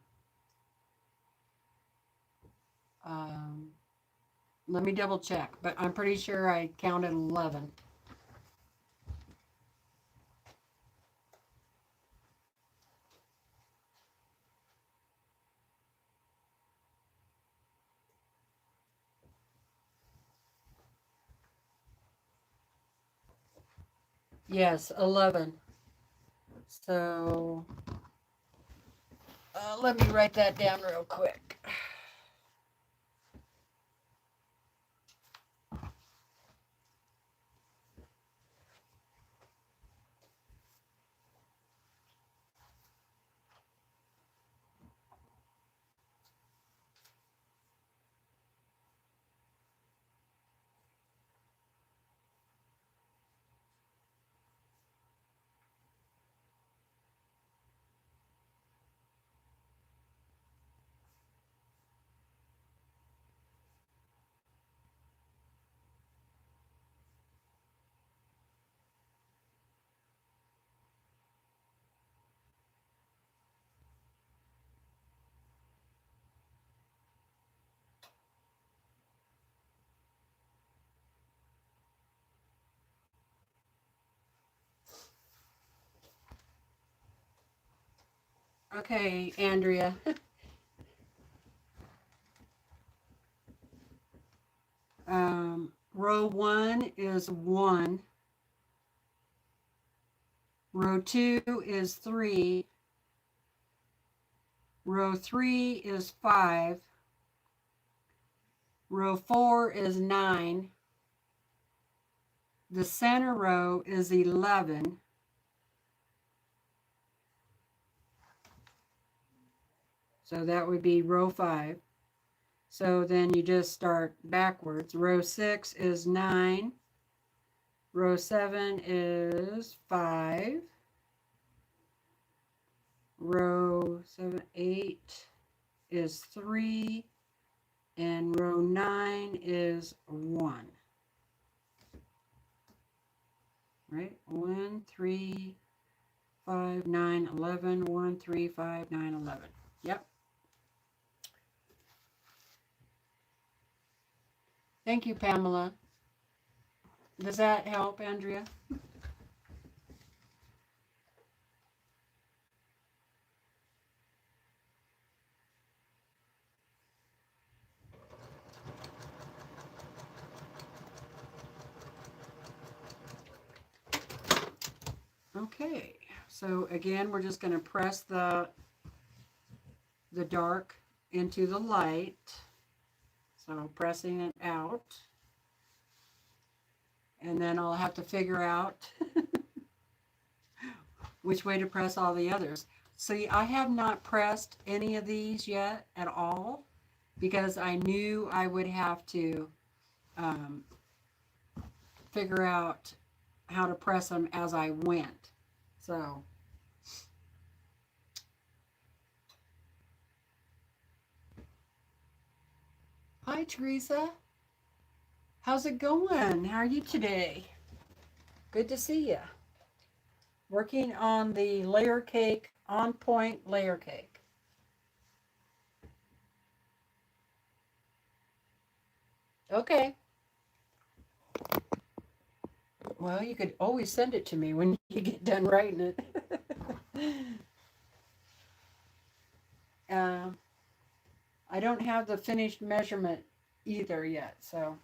Let me double check, but I'm pretty sure I counted 11. Yes, 11. So let me write that down real quick. Okay, Andrea. Row 1 is 1. Row 2 is 3. Row 3 is 5. Row 4 is 9. The center row is 11. So that would be row 5. So then you just start backwards. Row 6 is 9. Row 7 is 5. Row 7, 8 is 3. And row 9 is 1. Right? 1, 3, 5, 9, 11. 1, 3, 5, 9, 11. Yep. Thank you, Pamela. Does that help, Andrea? Okay, so again, we're just going to press the dark into the light. So pressing it out. And then I'll have to figure out which way to press all the others. See, I have not pressed any of these yet at all because I knew I would have to figure out how to press them as I went. So hi, Teresa. How's it going? How are you today? Good to see you. Working on the layer cake, on point layer cake. Okay. Well, you could always send it to me when you get done writing it. I don't have the finished measurement either yet, so.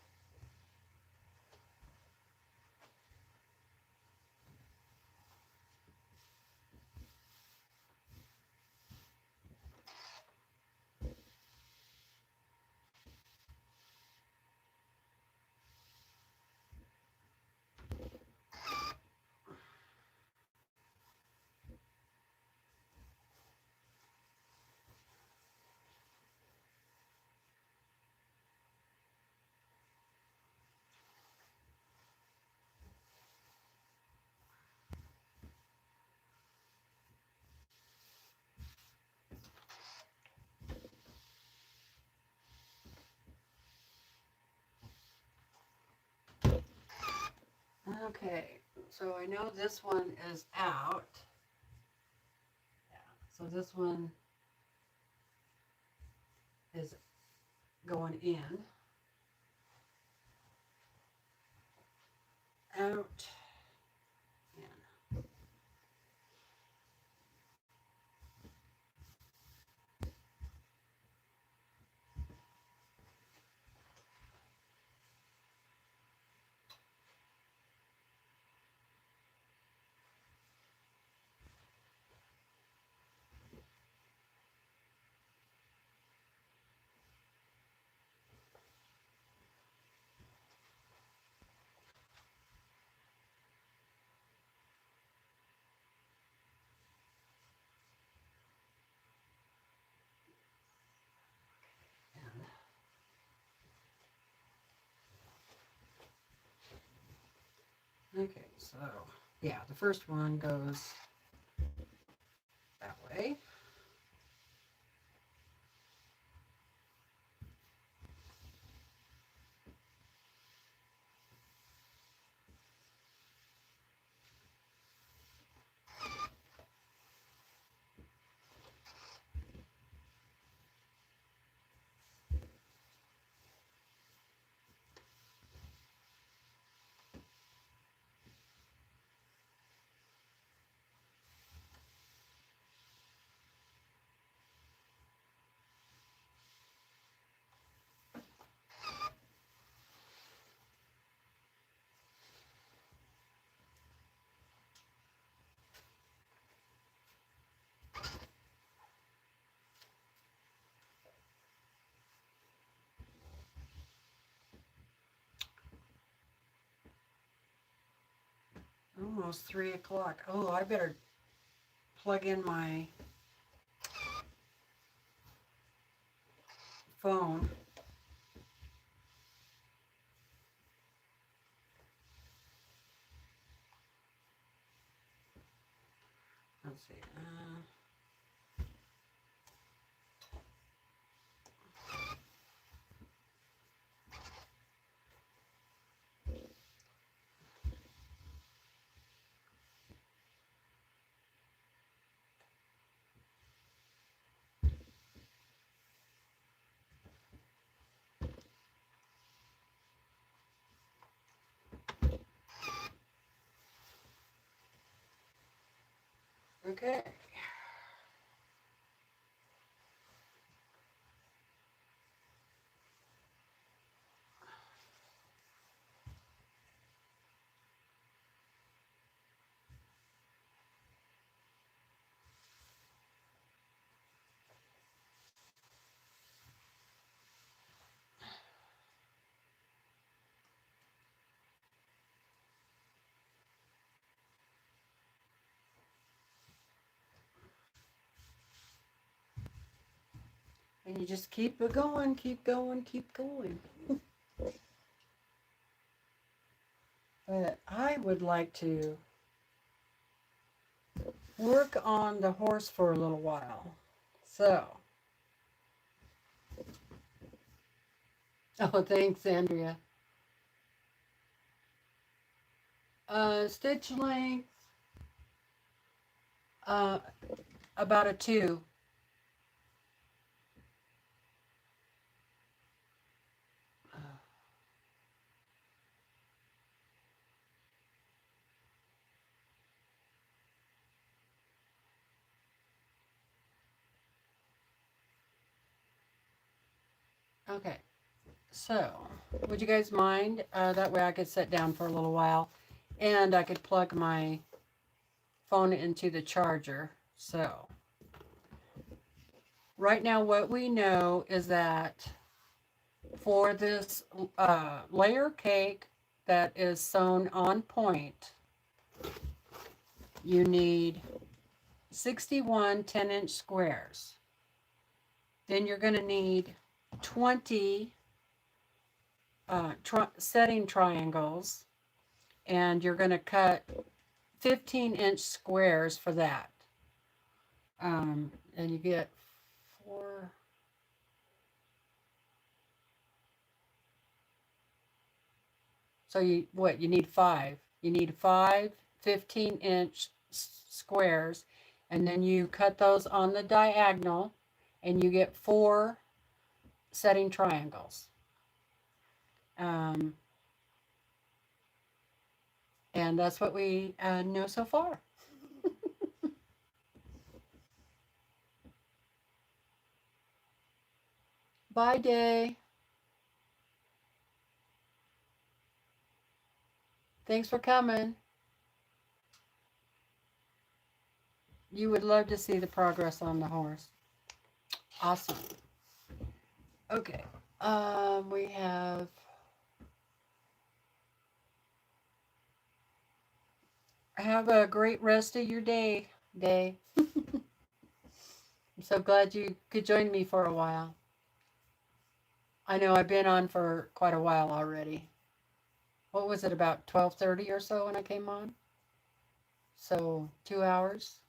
Okay, so I know this one is out. Yeah, so this one is going in, out, in. Okay, so yeah, the first one goes that way. Almost 3 o'clock. Oh, I better plug in my phone. Let's see. Okay. And you just keep it going, keep going, keep going. But I would like to work on the horse for a little while. So, oh, thanks, Andrea. Stitch length, uh, about a 2. Okay, so would you guys mind? That way I could sit down for a little while and I could plug my phone into the charger. So right now what we know is that for this layer cake that is sewn on point, you need 61 10-inch squares. Then you're going to need 20 setting triangles, and you're going to cut 15-inch squares for that. And you get 4. So you need 5. You need 5 15-inch squares, and then you cut those on the diagonal, and you get 4 setting triangles. And that's what we know so far. Bye, Day. Thanks for coming. You would love to see the progress on the horse. Awesome. Okay. We have have a great rest of your day. I'm so glad you could join me for a while. I know I've been on for quite a while already. What was it, about 12:30 or so when I came on? So 2 hours.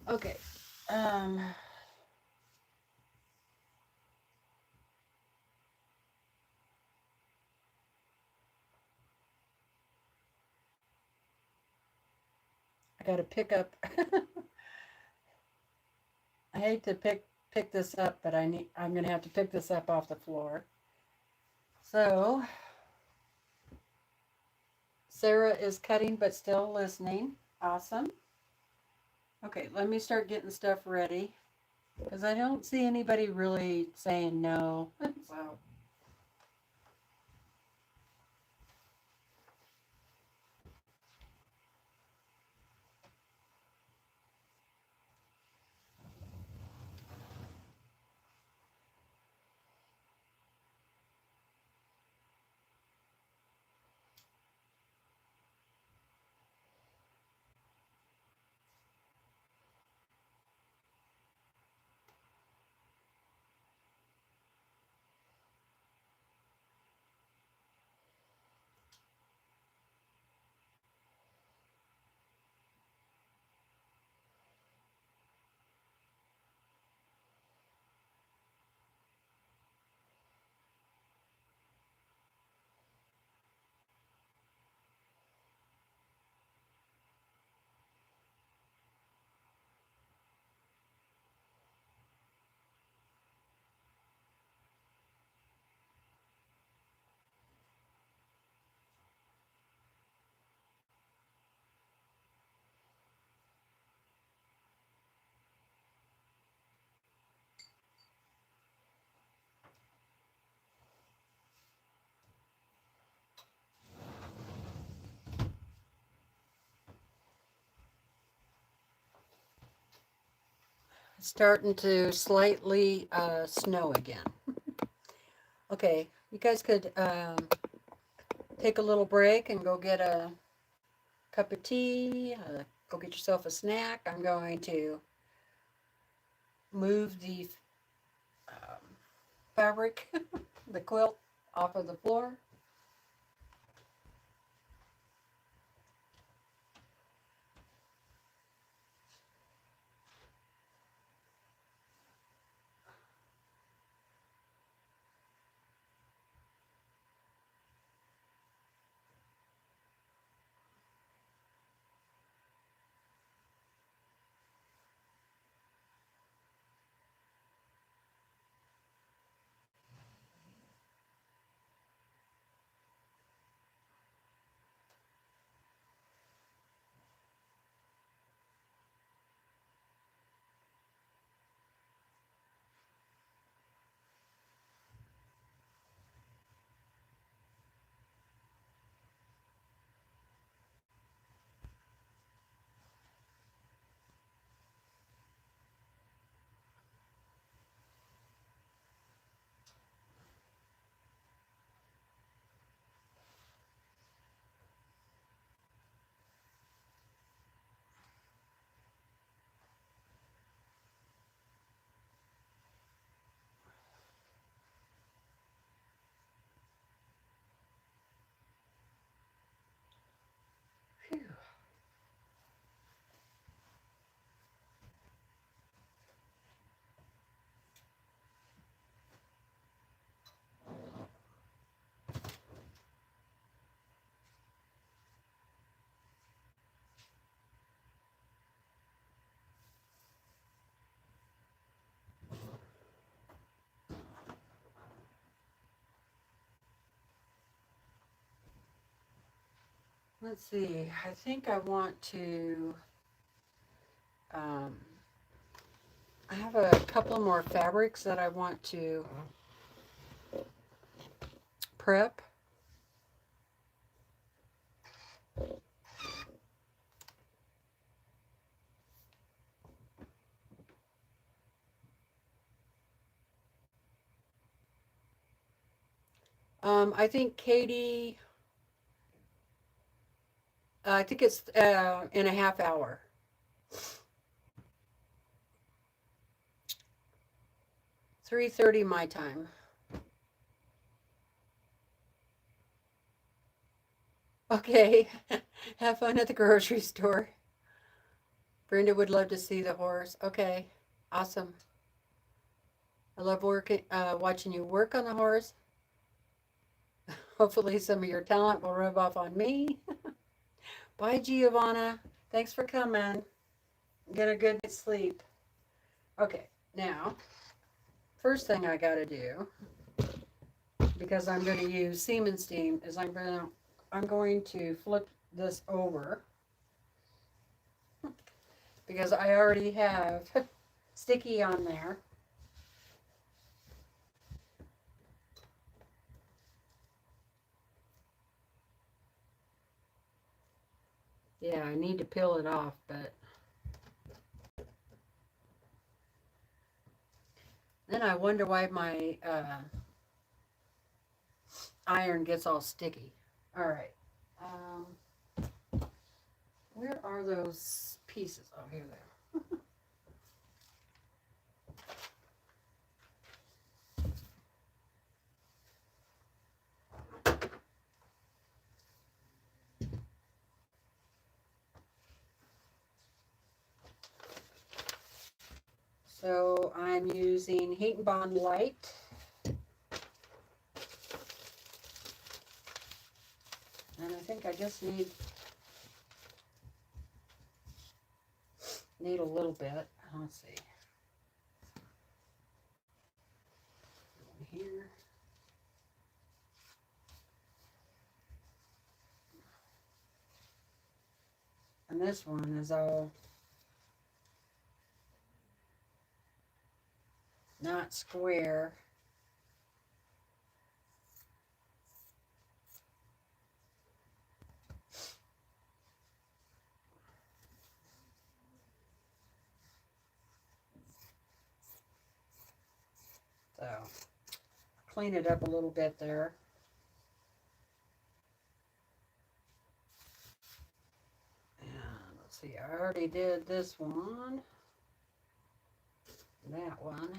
Okay. I got to pick up. I hate to pick this up, but I'm going to have to pick this up off the floor. So Sarah is cutting but still listening. Awesome. Okay, let me start getting stuff ready because I don't see anybody really saying no. So starting to slightly snow again. Okay, you guys could take a little break and go get a cup of tea, go get yourself a snack. I'm going to move the fabric, the quilt, off of the floor. Phew. Let's see, I think I want to, I have a couple more fabrics that I want to prep. I think Katie, I think it's in a half hour. 3:30 my time. Okay, have fun at the grocery store. Brenda would love to see the horse. Okay, awesome. I love working, watching you work on the horse. Hopefully some of your talent will rub off on me. Bye, Giovanna. Thanks for coming. Get a good night's sleep. Okay, now, first thing I gotta do, because I'm gonna use Seam Steam, is I'm going to flip this over because I already have sticky on there. Yeah, I need to peel it off, but then I wonder why my iron gets all sticky. All right. Where are those pieces? Oh, here they are. So I'm using Heat and Bond Light. And I think I just need a little bit. Let's see. Here. And this one is all not square. So clean it up a little bit there. And let's see, I already did this one, that one.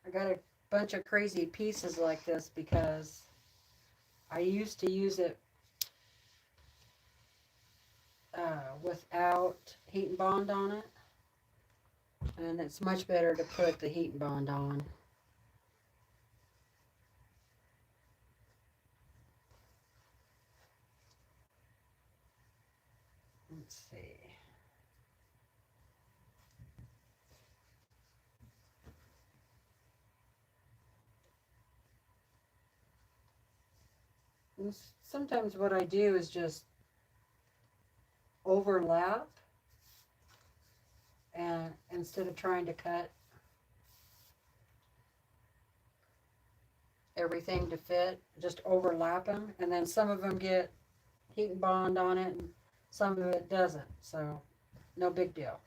I got a bunch of crazy pieces like this because I used to use it without heat and bond on it, and it's much better to put the heat and bond on. Let's see. And sometimes what I do is just overlap, and instead of trying to cut everything to fit, just overlap them, and then some of them get heat and bond on it and some of it doesn't, so no big deal.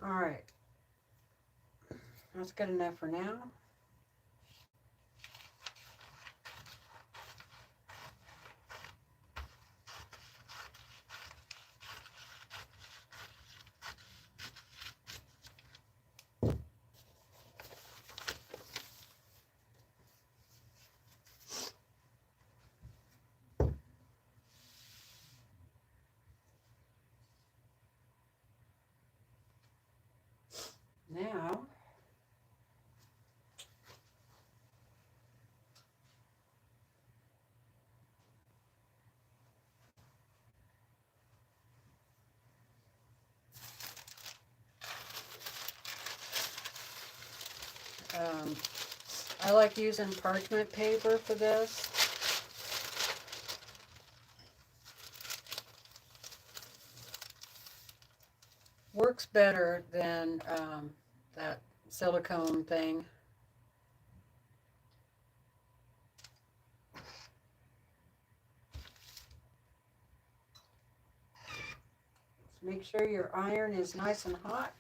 All right, that's good enough for now. I like using parchment paper for this. Works better than that silicone thing. Make sure your iron is nice and hot.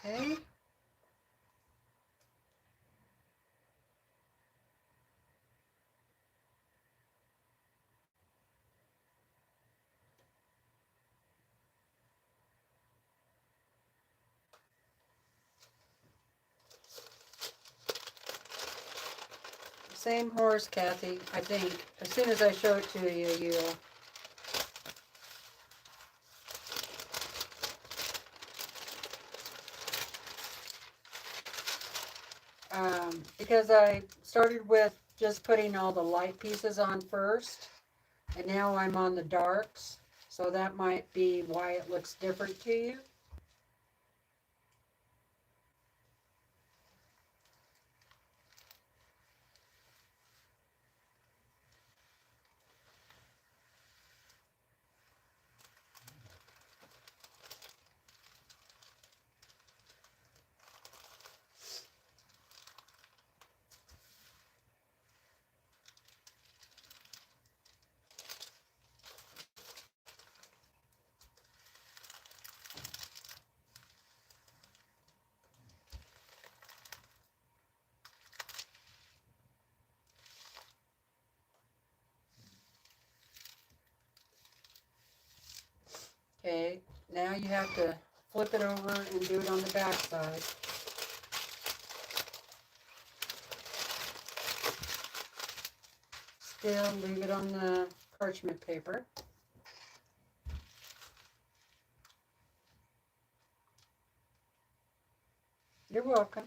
Okay. Same horse, Kathy, I think. As soon as I show it to you, you'll... Because I started with just putting all the light pieces on first, and now I'm on the darks, so that might be why it looks different to you. Okay, now you have to flip it over and do it on the back side. Still leave it on the parchment paper. You're welcome.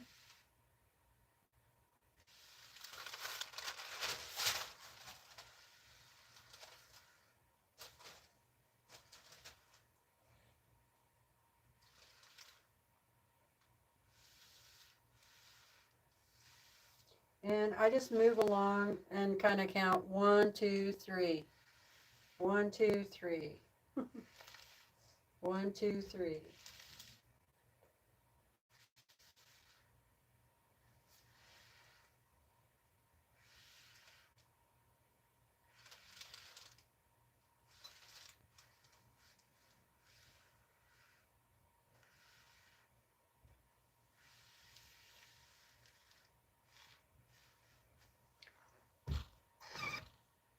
And I just move along and kind of count 1, 2, 3. 1, 2, 3. 1, 2, 3.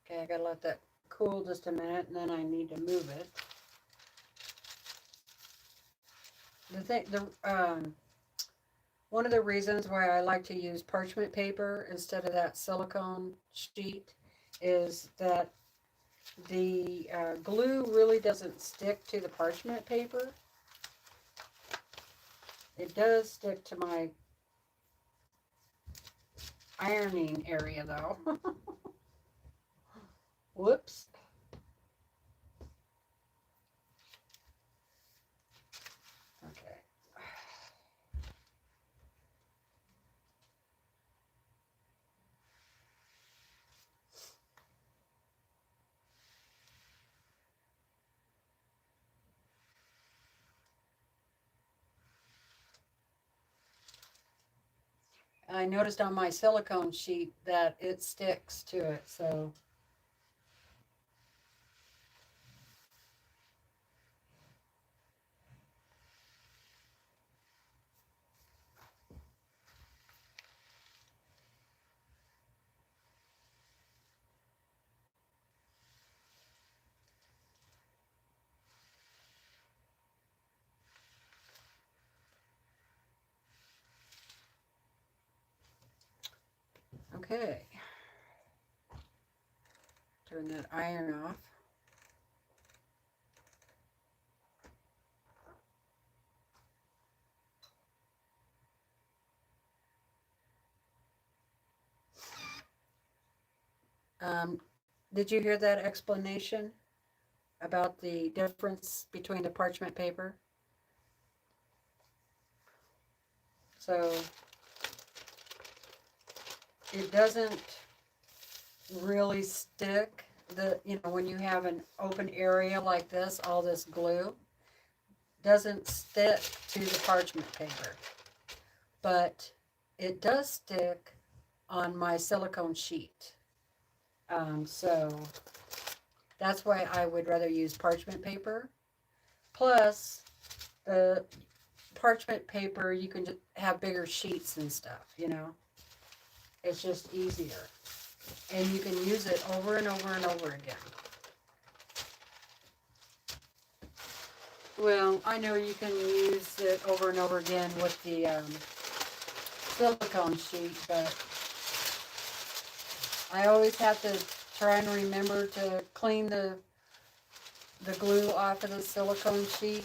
Okay, I gotta let that cool just a minute, and then I need to move it. One of the reasons why I like to use parchment paper instead of that silicone sheet is that the glue really doesn't stick to the parchment paper. It does stick to my ironing area though. Whoops. Okay. I noticed on my silicone sheet that it sticks to it, so. Okay. Turn that iron off. Did you hear that explanation about the difference between the parchment paper? So it doesn't really stick. When you have an open area like this, all this glue doesn't stick to the parchment paper, but it does stick on my silicone sheet. So that's why I would rather use parchment paper. Plus, the parchment paper, you can just have bigger sheets and stuff, It's just easier. And you can use it over and over and over again. Well, I know you can use it over and over again with the silicone sheet, but I always have to try and remember to clean the glue off of the silicone sheet.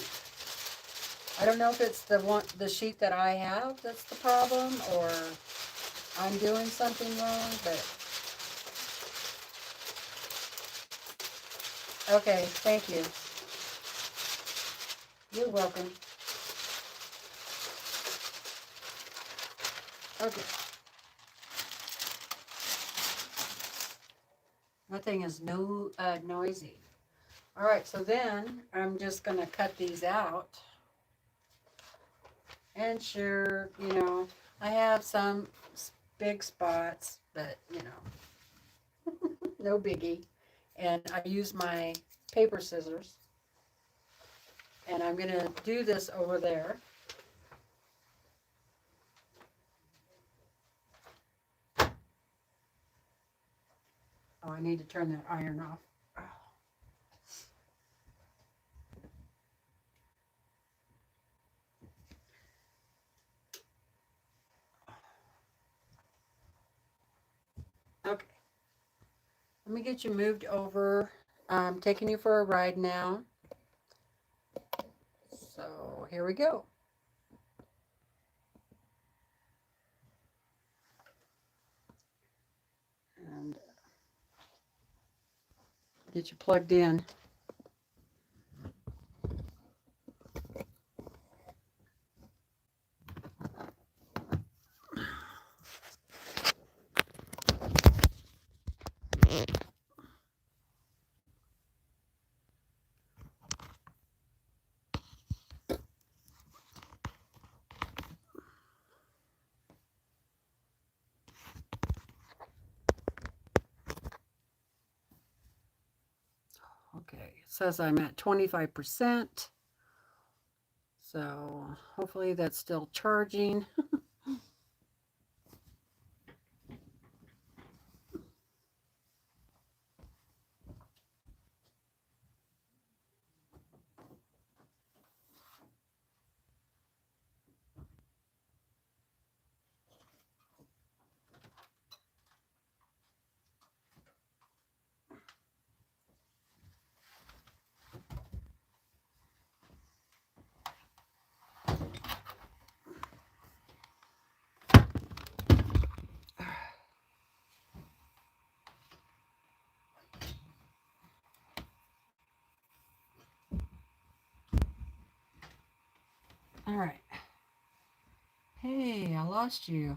I don't know if it's the sheet that I have that's the problem, or I'm doing something wrong, but okay, thank you. You're welcome. Okay. That thing is noisy. All right, so then I'm just going to cut these out. And sure, I have some big spots, but, no biggie. And I use my paper scissors. And I'm going to do this over there. Oh, I need to turn that iron off. Okay. Let me get you moved over. I'm taking you for a ride now. So here we go. And get you plugged in. Okay, it says I'm at 25%. So hopefully that's still charging. All right. Hey, I lost you.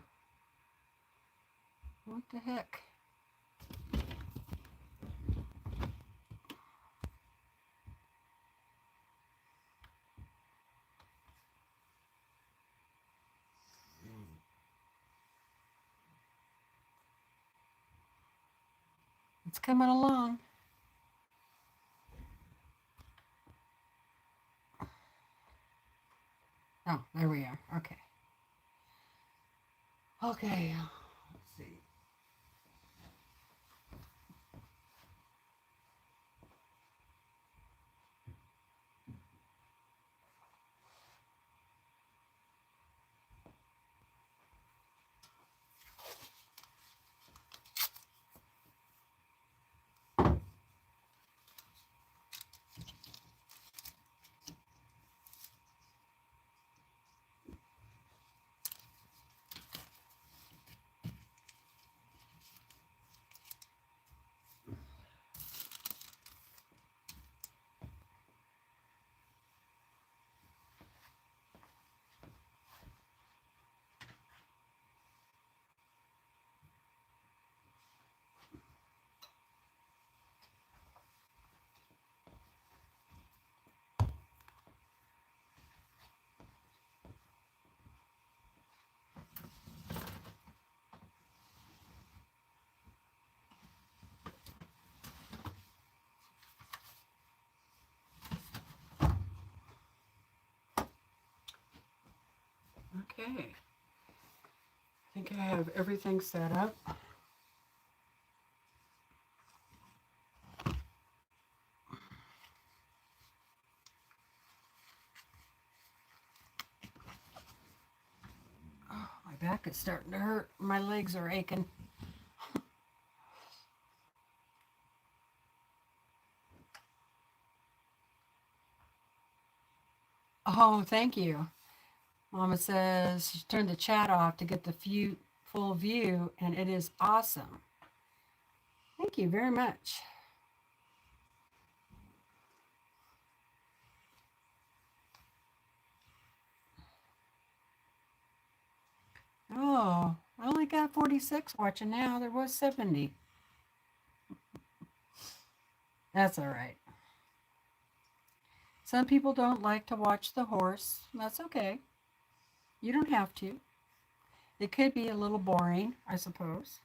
What the heck? It's coming along. Oh, there we are. Okay. Okay. Let's see. Okay. I think I have everything set up. Oh, my back is starting to hurt. My legs are aching. Oh, thank you. Mama says she turned the chat off to get the full view, and it is awesome. Thank you very much. Oh, I only got 46 watching now. There was 70. That's all right. Some people don't like to watch the horse. That's okay. You don't have to. It could be a little boring, I suppose.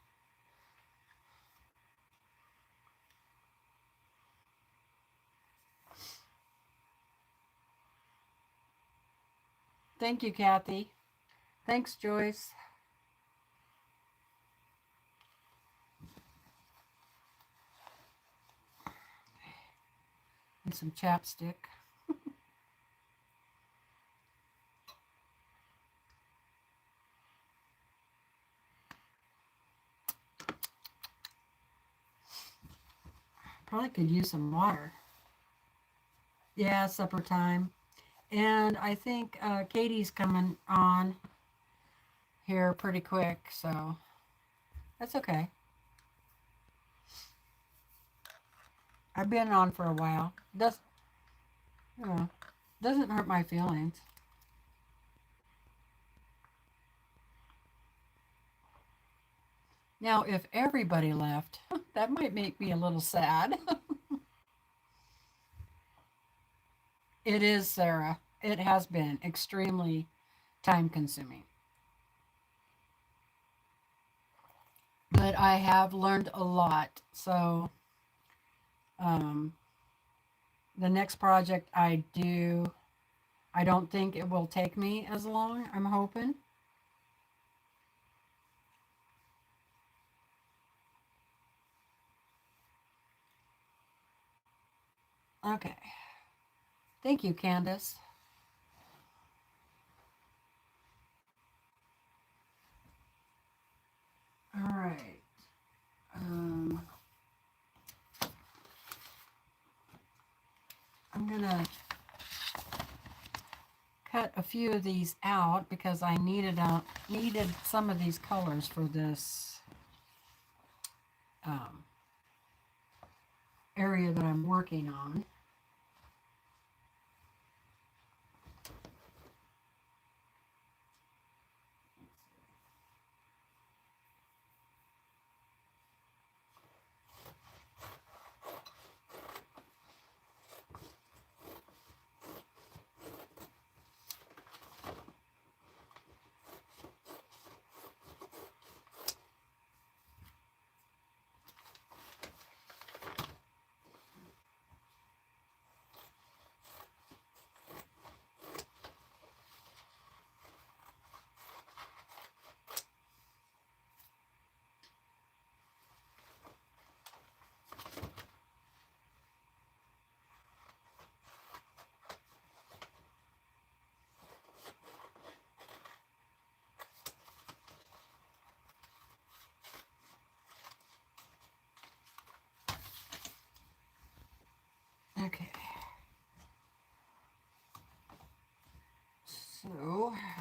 Thank you, Kathy. Thanks, Joyce. And some chapstick. Probably could use some water. Yeah, supper time. And I think Katie's coming on here pretty quick, so that's okay. I've been on for a while. Doesn't hurt my feelings. Now, if everybody left, that might make me a little sad. It is, Sarah. It has been extremely time consuming. But I have learned a lot. So the next project I do, I don't think it will take me as long, I'm hoping. Okay. Thank you, Candace. All right. I'm going to cut a few of these out because I needed some of these colors for this area that I'm working on.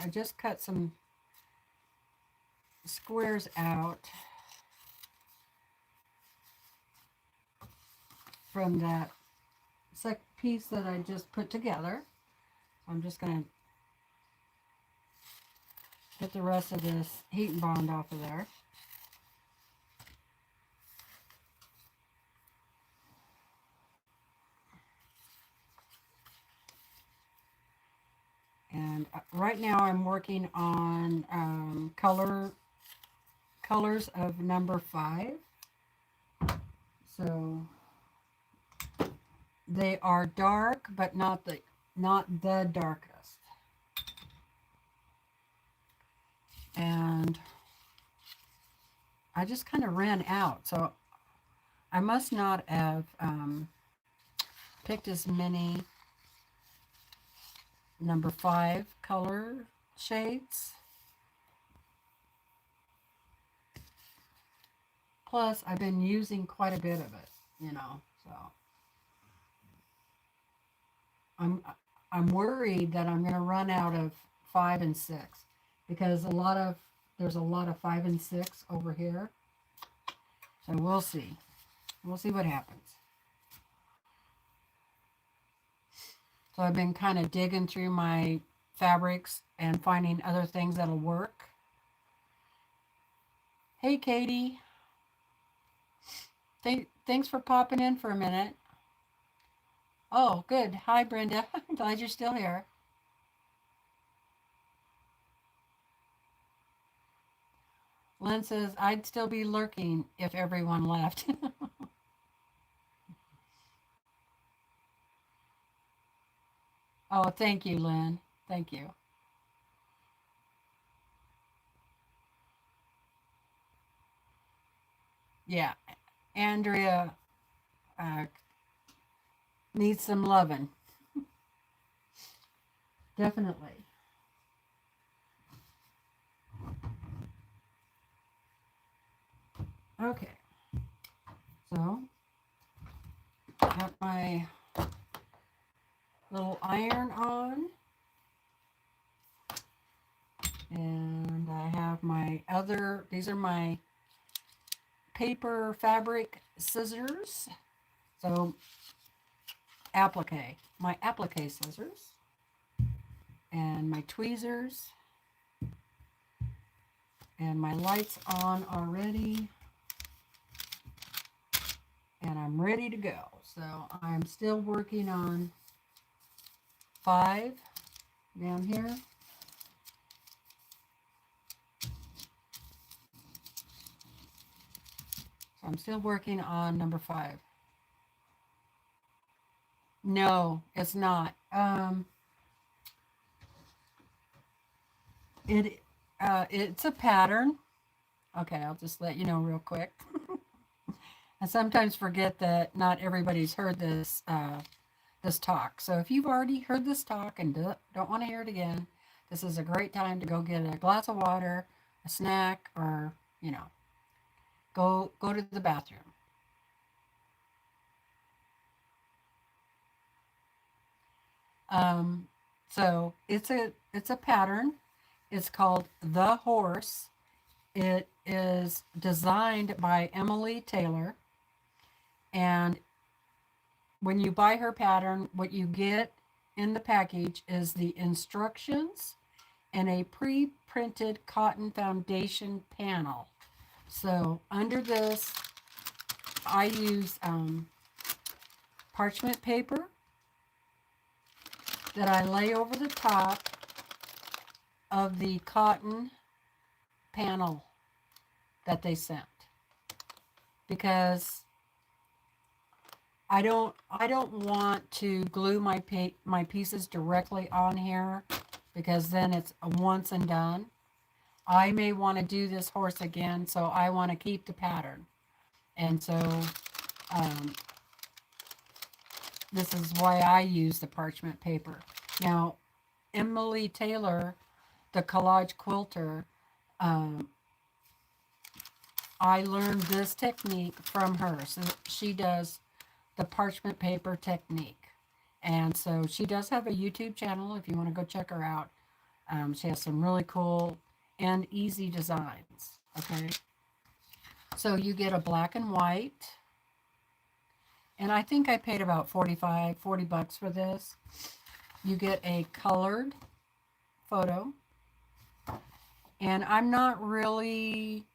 I just cut some squares out from that piece that I just put together. I'm just going to get the rest of this heat and bond off of there. And right now I'm working on colors of number 5. So they are dark, but not the darkest. And I just kind of ran out, so I must not have picked as many number 5 color shades. Plus, I've been using quite a bit of it, you know, so I'm worried that I'm going to run out of 5 and 6 because there's a lot of 5 and 6 over here. So we'll see. We'll see what happens. So I've been kind of digging through my fabrics and finding other things that'll work. Hey, Katie. Thanks for popping in for a minute. Oh, good. Hi, Brenda. I'm glad you're still here. Lynn says, I'd still be lurking if everyone left. Oh, thank you, Lynn. Thank you. Yeah, Andrea needs some loving. Definitely. Okay. So, got my little iron on. And I have my these are my paper fabric scissors. So, my applique scissors. And my tweezers. And my light's on already. And I'm ready to go. So I'm still working on 5 down here. So I'm still working on number 5. No, it's not. It's a pattern. Okay, I'll just let you know real quick. I sometimes forget that not everybody's heard this this talk. So if you've already heard this talk and don't want to hear it again, this is a great time to go get a glass of water, a snack, or, you know, go to the bathroom. So it's a pattern. It's called The Horse. It is designed by Emily Taylor. And when you buy her pattern, what you get in the package is the instructions and a pre-printed cotton foundation panel. So under this, I use parchment paper that I lay over the top of the cotton panel that they sent, because I don't want to glue my pieces directly on here, because then it's a once and done. I may want to do this horse again, so I want to keep the pattern. And so this is why I use the parchment paper. Now, Emily Taylor, the Collage quilter, I learned this technique from her. So she does the parchment paper technique. And so she does have a YouTube channel if you want to go check her out. She has some really cool and easy designs. Okay, so you get a black and white, and I think I paid about 40 bucks for this. You get a colored photo, and I'm not really,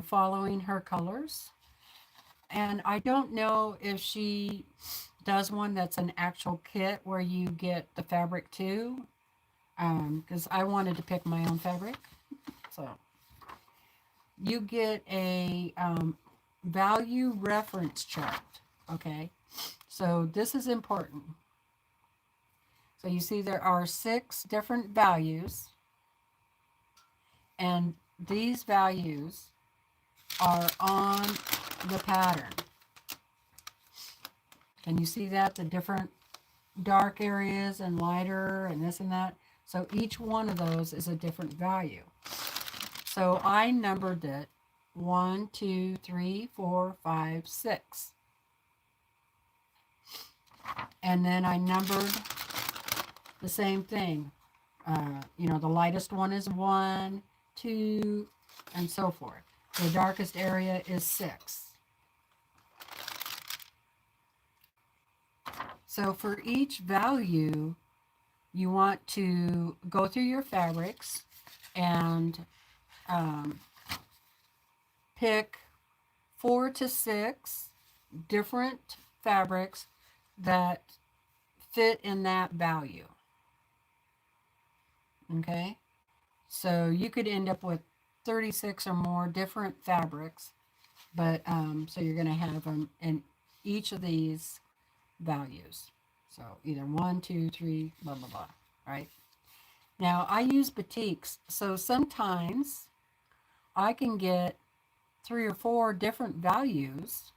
following her colors. And I don't know if she does one that's an actual kit where you get the fabric too, because I wanted to pick my own fabric. So you get a value reference chart. Okay, so this is important. So you see there are 6 different values, and these values are on the pattern. Can you see that? The different dark areas and lighter and this and that. So each one of those is a different value. So I numbered it 1, 2, 3, 4, 5, 6. And then I numbered the same thing. The lightest one is 1, 2, and so forth. The darkest area is 6. So for each value, you want to go through your fabrics and pick 4 to 6 different fabrics that fit in that value. Okay, so you could end up with 36 or more different fabrics, but so you're going to have them in each of these values. So either 1, 2, 3, blah, blah, blah, right? Now I use batiks, so sometimes I can get 3 or 4 different values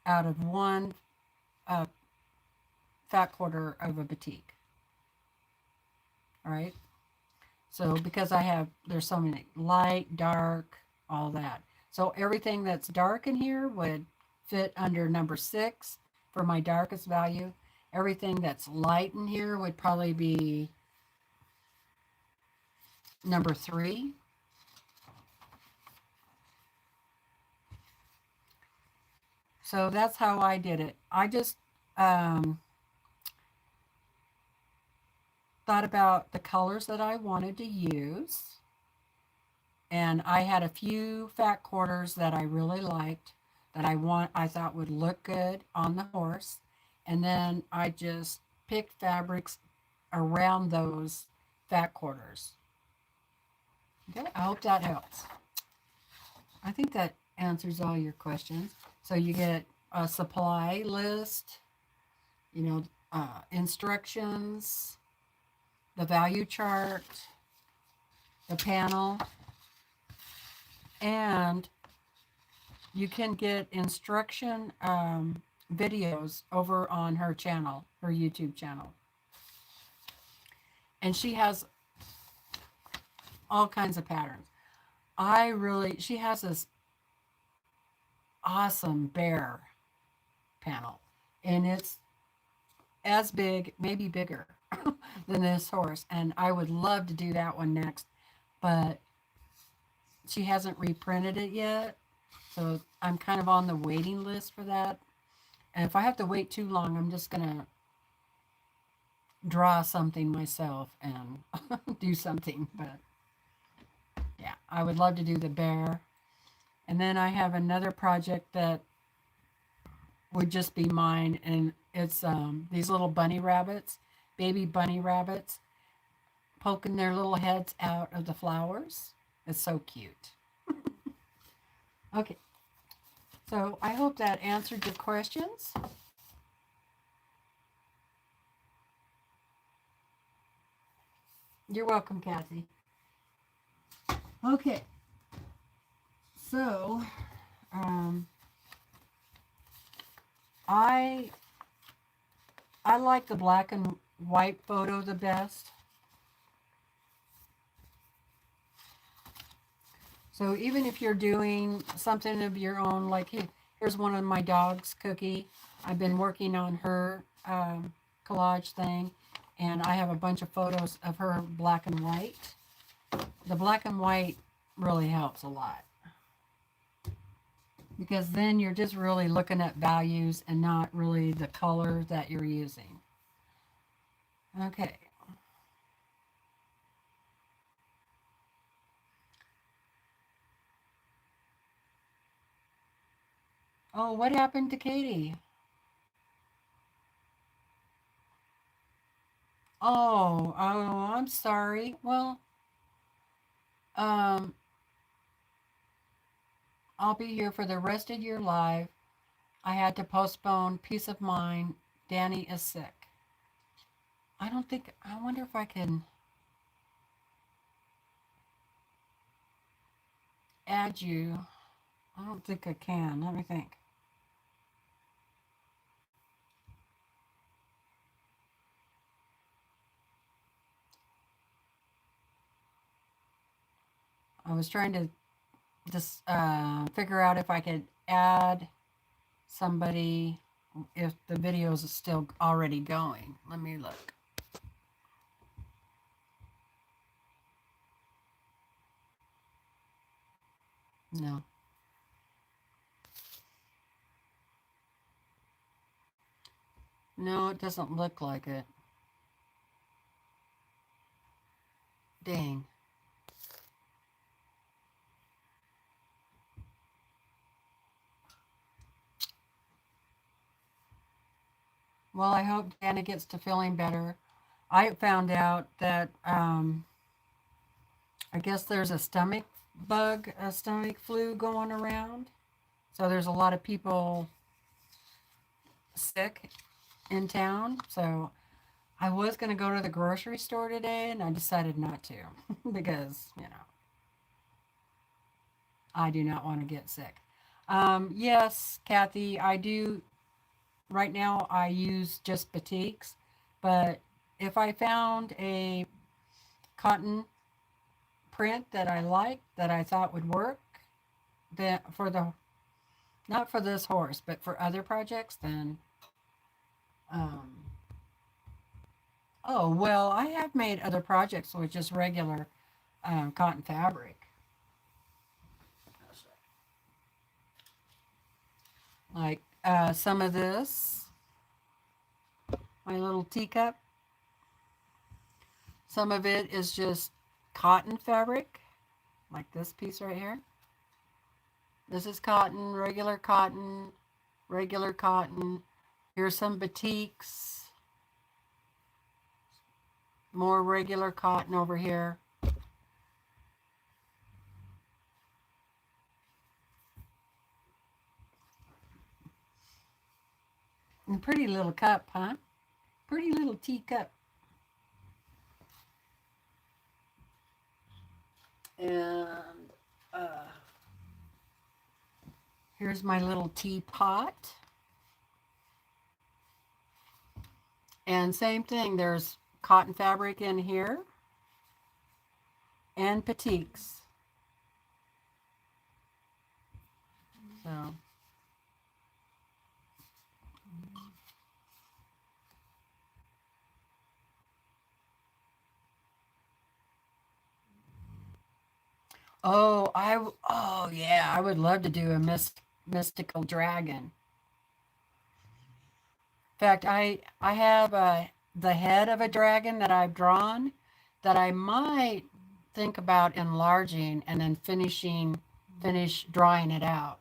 out of one fat quarter of a batik. All right. So because there's so many light, dark, all that. So everything that's dark in here would fit under number 6 for my darkest value. Everything that's light in here would probably be number 3. So that's how I did it. I just thought about the colors that I wanted to use, and I had a few fat quarters that I really liked that I thought would look good on the horse, and then I just picked fabrics around those fat quarters. Okay, I hope that helps. I think that answers all your questions. So you get a supply list, instructions, the value chart, the panel, and you can get instruction videos over on her channel, her YouTube channel. And she has all kinds of patterns. She has this awesome bear panel, and it's as big, maybe bigger than this horse, and I would love to do that one next, but she hasn't reprinted it yet, so I'm kind of on the waiting list for that. And if I have to wait too long, I'm just gonna draw something myself and do something. But yeah, I would love to do the bear. And then I have another project that would just be mine, and it's these little bunny rabbits, baby bunny rabbits, poking their little heads out of the flowers. It's so cute. Okay, so I hope that answered your questions. You're welcome, Kathy. Okay, so I like the black and white photo the best. So even if you're doing something of your own, like here's one of my dogs, Cookie. I've been working on her collage thing, And I have a bunch of photos of her black and white. The black and white really helps a lot, because then you're just really looking at values and not really the color that you're using. Okay. Oh, what happened to Katie? Oh, I'm sorry. Well, um, I'll be here for the rest of your live. I had to postpone peace of mind. Danny is sick. I don't think, I wonder if I can add you. I don't think I can. Let me think. I was trying to just figure out if I could add somebody if the videos are still already going. Let me look. No. No, it doesn't look like it. Dang. Well, I hope Dana gets to feeling better. I found out that I guess there's a stomach bug, a stomach flu going around. So there's a lot of people sick in town. So I was going to go to the grocery store today and I decided not to because, you know, I do not want to get sick. Yes, Kathy, I do. Right now, I use just batiks, but if I found a cotton print that I liked, that I thought would work, that for the, not for this horse, but for other projects, then, um, oh, well, I have made other projects with just regular cotton fabric. Like some of this, my little teacup. Some of it is just cotton fabric, like this piece right here. This is cotton, regular cotton, regular cotton. Here's some batiks. More regular cotton over here. And pretty little cup, huh? Pretty little teacup. And here's my little teapot. And same thing, there's cotton fabric in here and batiks. So oh yeah, I would love to do a mystical dragon. In fact, I have the head of a dragon that I've drawn that I might think about enlarging and then finish drawing it out.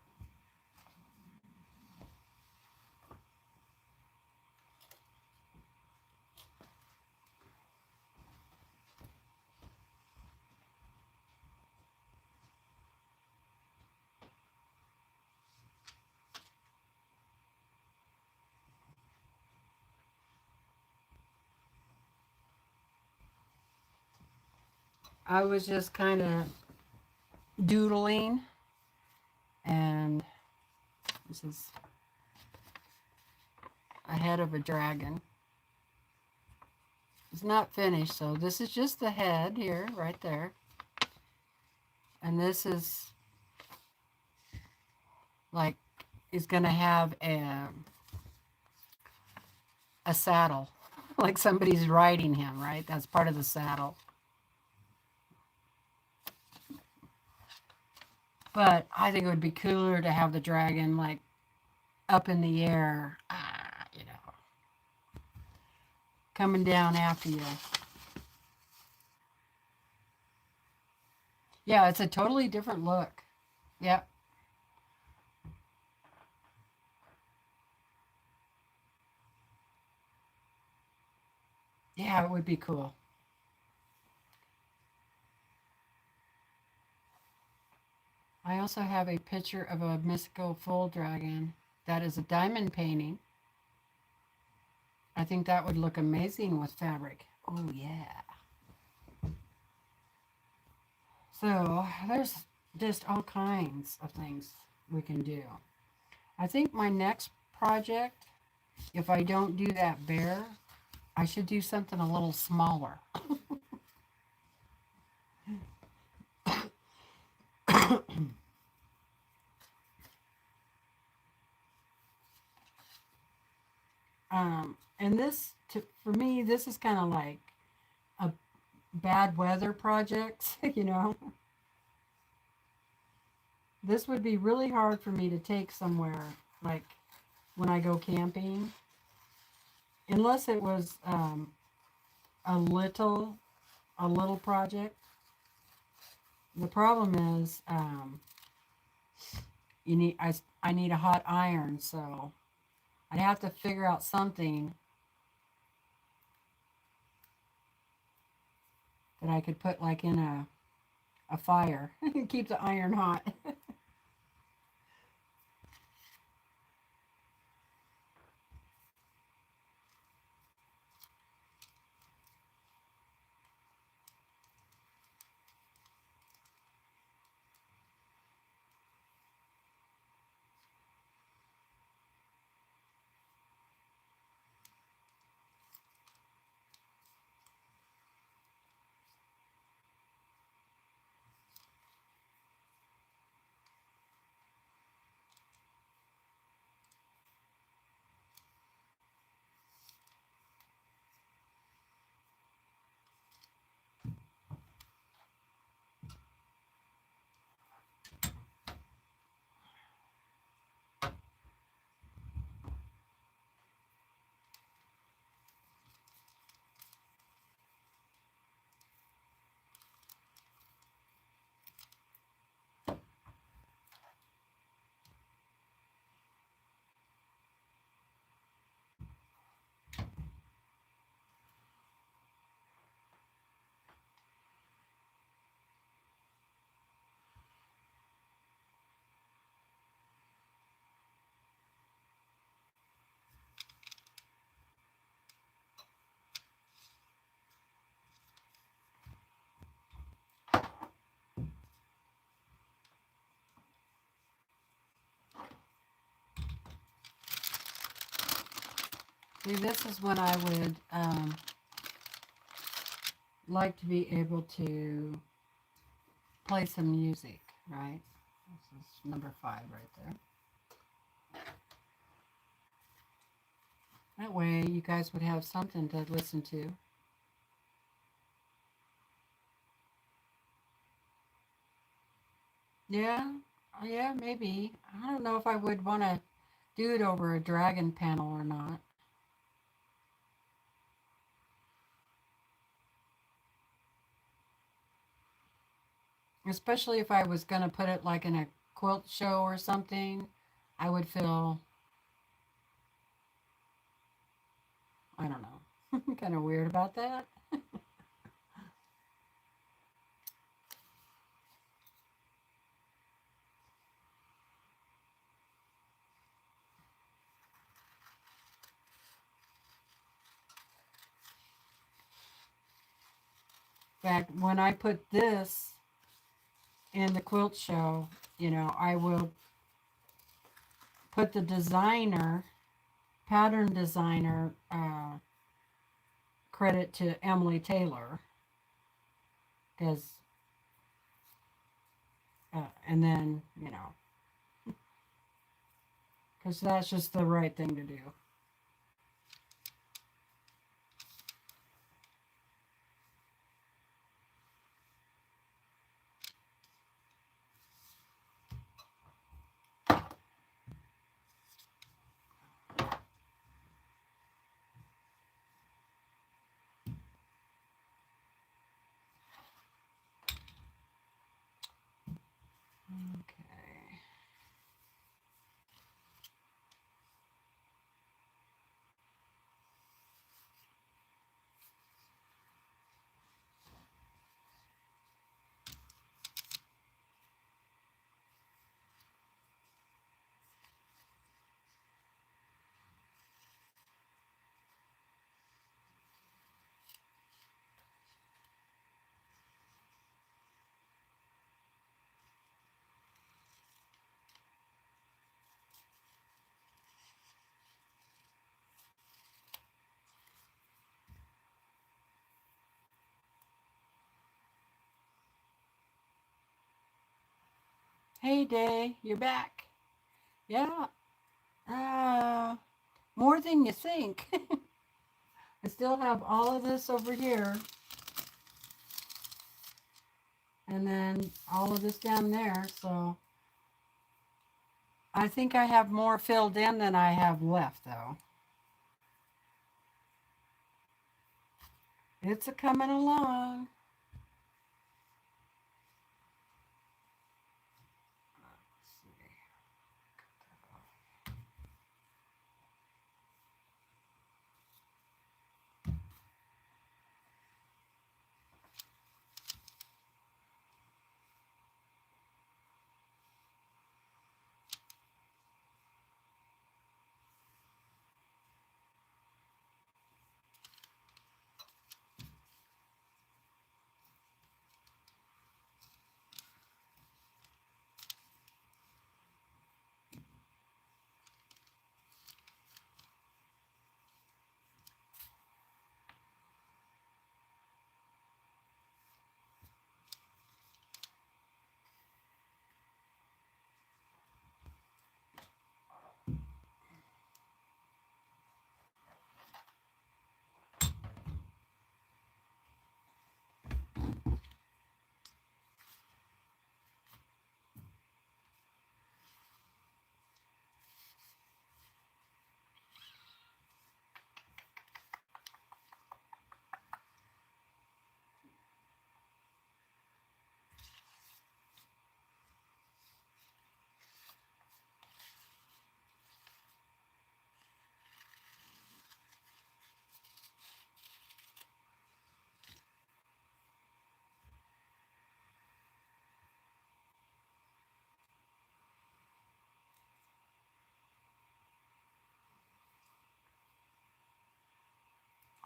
I was just kind of doodling, and this is a head of a dragon. It's not finished, so this is just the head here, right there. And this is like, is going to have a saddle. like somebody's riding him, right? That's part of the saddle. But I think it would be cooler to have the dragon like up in the air, you know, coming down after you. Yeah, it's a totally different look. Yep. Yeah, it would be cool. I also have a picture of a mystical full dragon that is a diamond painting. I think that would look amazing with fabric. Oh, yeah. So there's just all kinds of things we can do. I think my next project, if I don't do that bear, I should do something a little smaller. And this, for me, this is kind of like a bad weather project, you know. This would be really hard for me to take somewhere, like when I go camping, unless it was a little project. The problem is, I need a hot iron, so I'd have to figure out something that I could put like in a fire and keep the iron hot. See, this is when I would like to be able to play some music, right? This is number 5 right there. That way you guys would have something to listen to. Yeah, yeah, maybe. I don't know if I would want to do it over a dragon panel or not. Especially if I was going to put it like in a quilt show or something, I would feel, I don't know, kind of weird about that. In fact, when I put this in the quilt show, you know, I will put the designer, pattern designer, credit to Emily Taylor, because, and then, you know, because that's just the right thing to do. Okay. Hey, Day, you're back. Yeah, more than you think. I still have all of this over here, and then all of this down there, so I think I have more filled in than I have left, though. It's a coming along.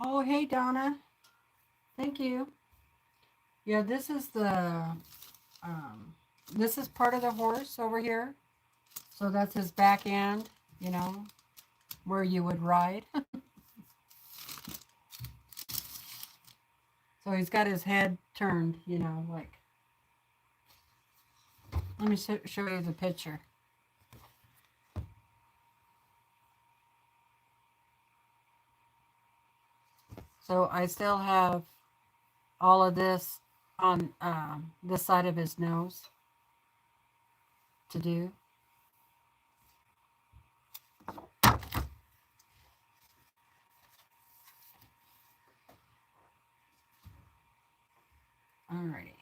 Oh, hey, Donna. Thank you. Yeah, this is um, this is part of the horse over here. So that's his back end, you know, where you would ride. So he's got his head turned, you know, like, let me show you the picture. So I still have all of this on this side of his nose to do. Alrighty.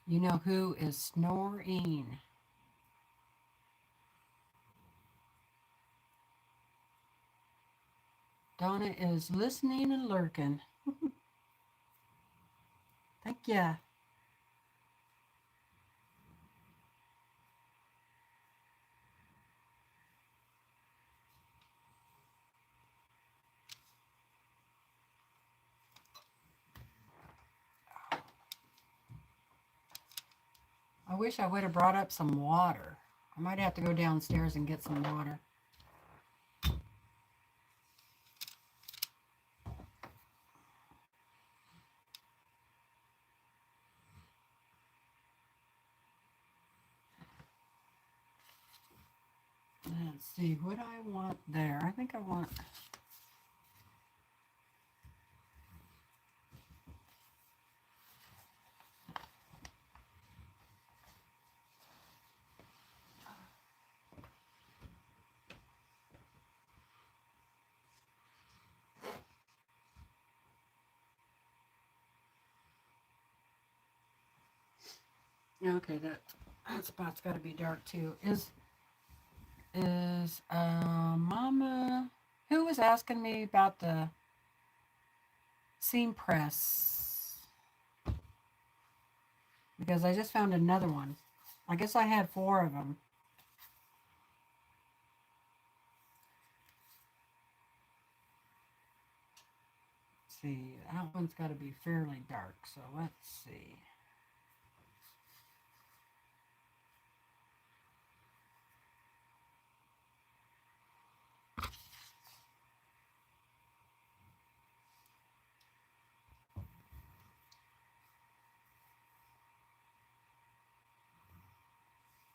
You know who is snoring? Donna is listening and lurking. Thank ya. I wish I would have brought up some water. I might have to go downstairs and get some water. Let's see what I want there. I think I want... Okay, that spot's got to be dark too. Is Mama, who was asking me about the seam press? Because I just found another one. I guess I had 4 of them. Let's see, that one's got to be fairly dark, so let's see.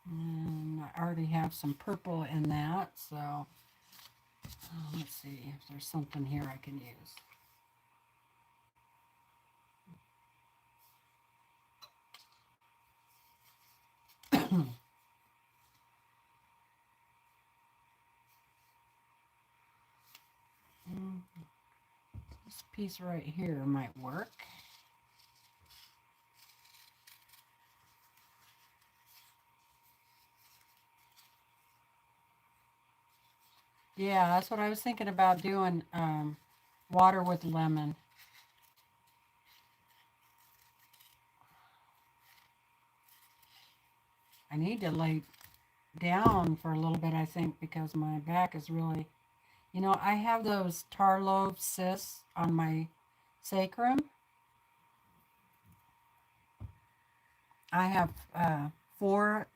And I already have some purple in that, so let's see if there's something here I can use. This piece right here might work. Yeah, that's what I was thinking about doing, water with lemon. I need to lay down for a little bit, I think, because my back is really, you know, I have those tarlobe cysts on my sacrum. I have 4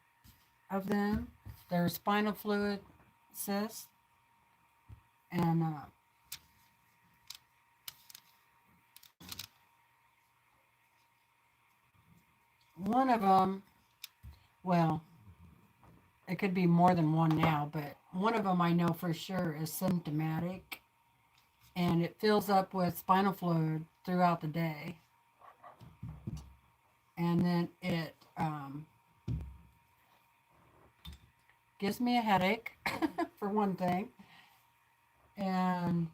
of them. They're spinal fluid cysts. And one of them, well, it could be more than one now, but one of them I know for sure is symptomatic, and it fills up with spinal fluid throughout the day. And then it gives me a headache, for one thing, and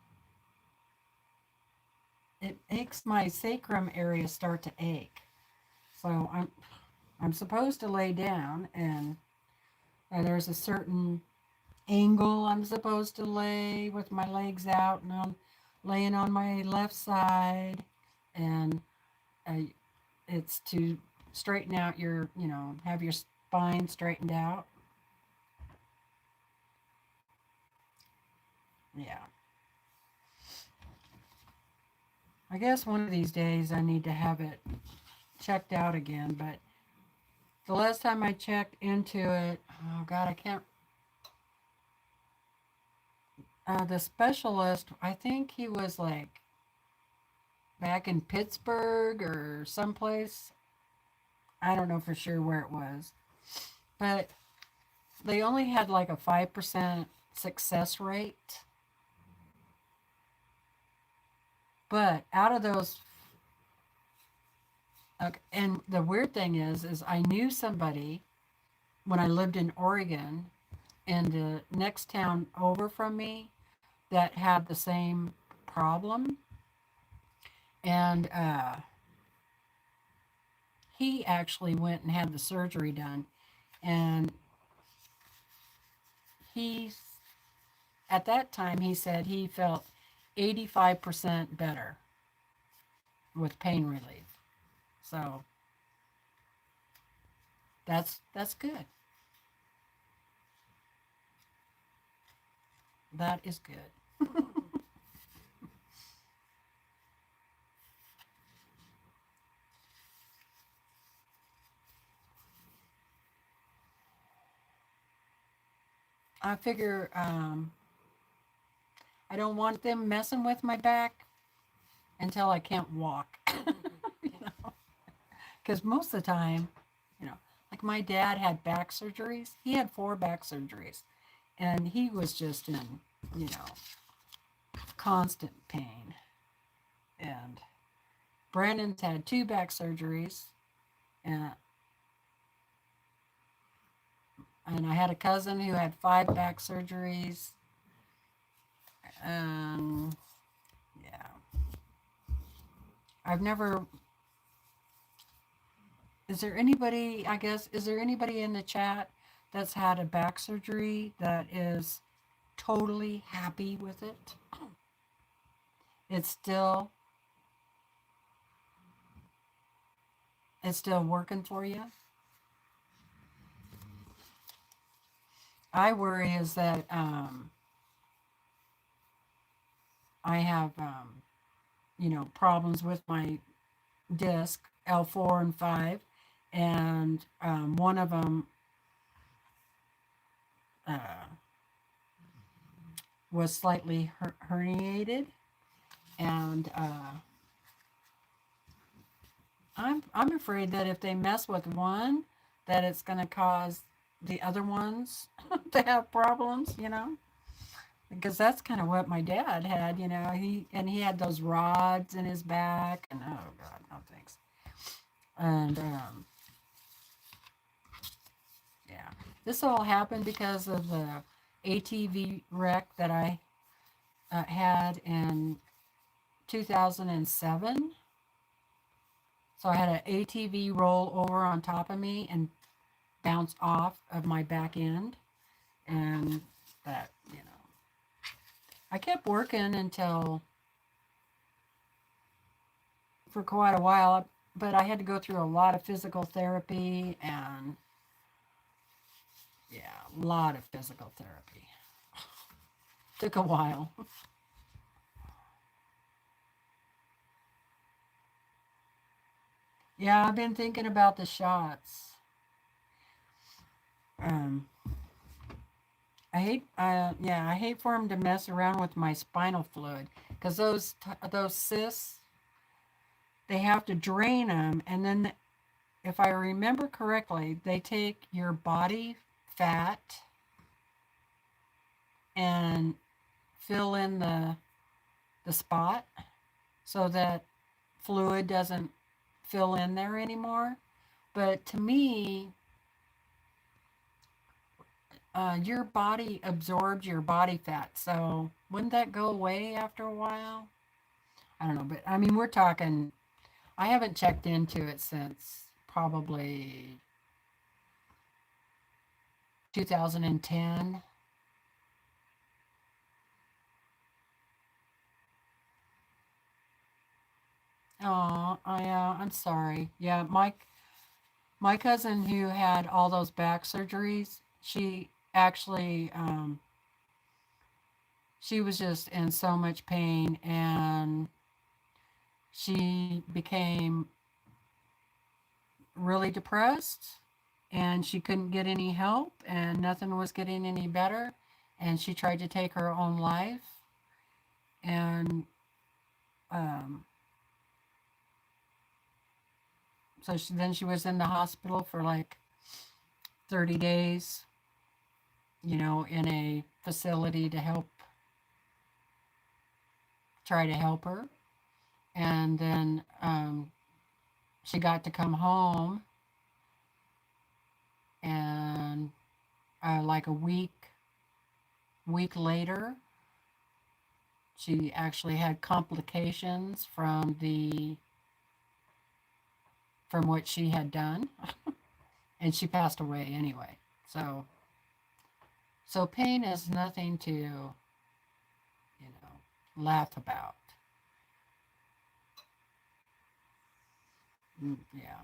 it makes my sacrum area start to ache. So I'm supposed to lay down, and there's a certain angle I'm supposed to lay with my legs out, and I'm laying on my left side, and it's to straighten out your, you know, have your spine straightened out. Yeah. I guess one of these days I need to have it checked out again, but the last time I checked into it, oh God, I can't. The specialist, I think he was like back in Pittsburgh or someplace. I don't know for sure where it was, but they only had like a 5% success rate. But out of those, okay, and the weird thing is I knew somebody when I lived in Oregon, in the next town over from me, that had the same problem, and he actually went and had the surgery done, and he, at that time, he said he felt 85% better with pain relief. So that's good. That is good. I figure I don't want them messing with my back until I can't walk. You know, because most of the time, you know, like my dad had back surgeries. He had 4 back surgeries, and he was just in, you know, constant pain. And Brandon's had 2 back surgeries, and I had a cousin who had 5 back surgeries. Yeah, I've never. Is there anybody? I guess is there anybody in the chat that's had a back surgery that is totally happy with it? It's still working for you. I worry is that I have you know, problems with my disc L4 and 5, and one of them was slightly herniated, and I'm afraid that if they mess with one, that it's going to cause the other ones to have problems, you know, because that's kind of what my dad had, you know. He had those rods in his back, and oh god, no thanks. And yeah, this all happened because of the ATV wreck that I had in 2007. So I had an ATV roll over on top of me and bounce off of my back end, and that, you know, I kept working until for quite a while, but I had to go through a lot of physical therapy, and yeah, a lot of physical therapy. Took a while. Yeah, I've been thinking about the shots. Um, I hate for them to mess around with my spinal fluid, because those cysts, they have to drain them, and then if I remember correctly, they take your body fat and fill in the spot so that fluid doesn't fill in there anymore. But to me, your body absorbs your body fat, so wouldn't that go away after a while? I don't know, but I mean, we're talking. I haven't checked into it since probably 2010. Oh, I'm sorry. Yeah, my cousin who had all those back surgeries, she actually she was just in so much pain, and she became really depressed, and she couldn't get any help, and nothing was getting any better, and she tried to take her own life, and um, then she was in the hospital for like 30 days, you know, in a facility to try to help her. And then she got to come home, and like a week later, she actually had complications from what she had done, and she passed away anyway. So pain is nothing to, you know, laugh about. Yeah.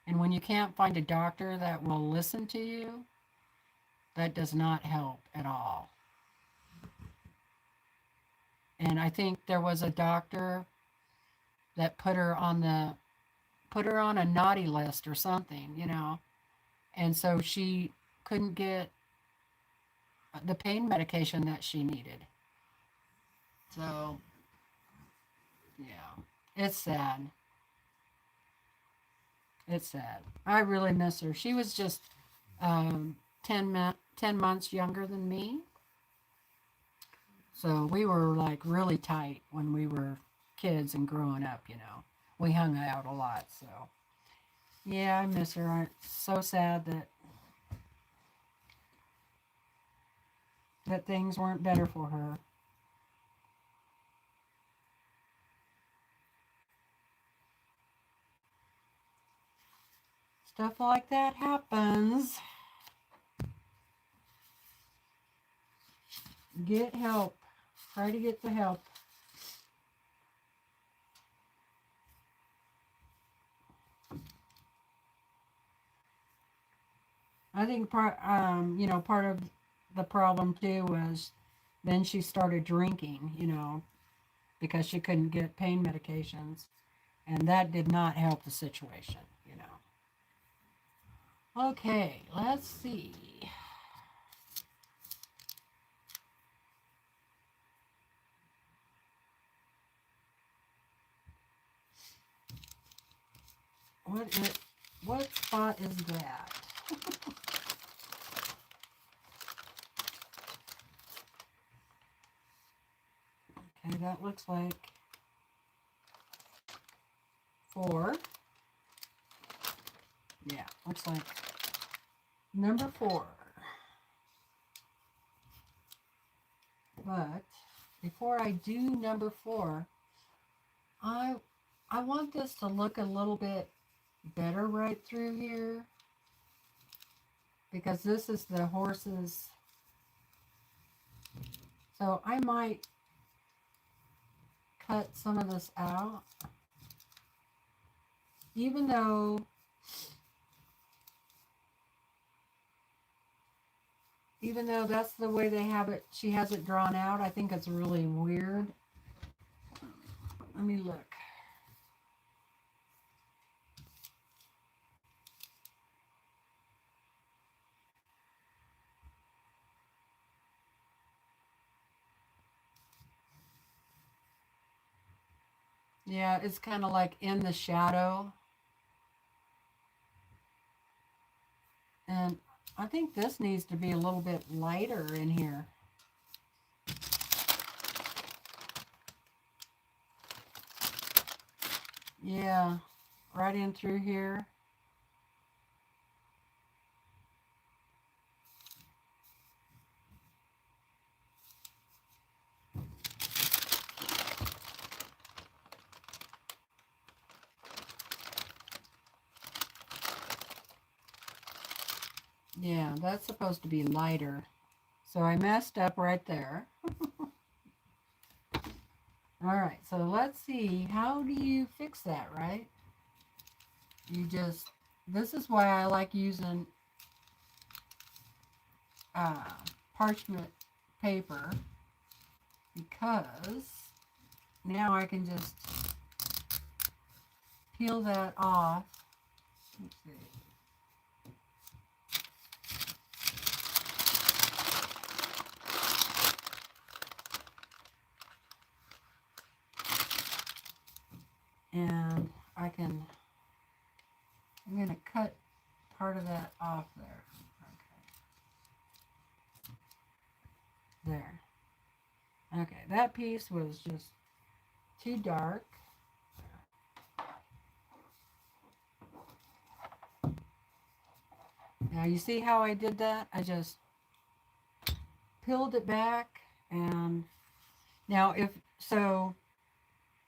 And when you can't find a doctor that will listen to you, that does not help at all. And I think there was a doctor that put her on a naughty list or something, you know. And so she couldn't get the pain medication that she needed. So, yeah, it's sad. It's sad. I really miss her. She was just 10 months younger than me. So we were like really tight when we were kids and growing up, you know. We hung out a lot, so. Yeah, I miss her. I'm so sad that things weren't better for her. Stuff like that happens. Get help. Try to get the help. I think part of the problem too was then she started drinking, you know, because she couldn't get pain medications, and that did not help the situation, you know. Okay, let's see. What spot is that? Okay, that looks like 4. Yeah, looks like number 4. But before I do number 4, I want this to look a little bit better right through here, because this is the horses. So I might cut some of this out, even though that's the way they have it, she has it drawn out. I think it's really weird. Let me look. Yeah, it's kind of like in the shadow. And I think this needs to be a little bit lighter in here. Yeah, right in through here. Yeah, that's supposed to be lighter. So I messed up right there. All right, so let's see. How do you fix that, right? You just, this is why I like using parchment paper, because now I can just peel that off. Let's see. And I'm going to cut part of that off there. Okay. There. Okay, that piece was just too dark. Now you see how I did that? I just peeled it back, and now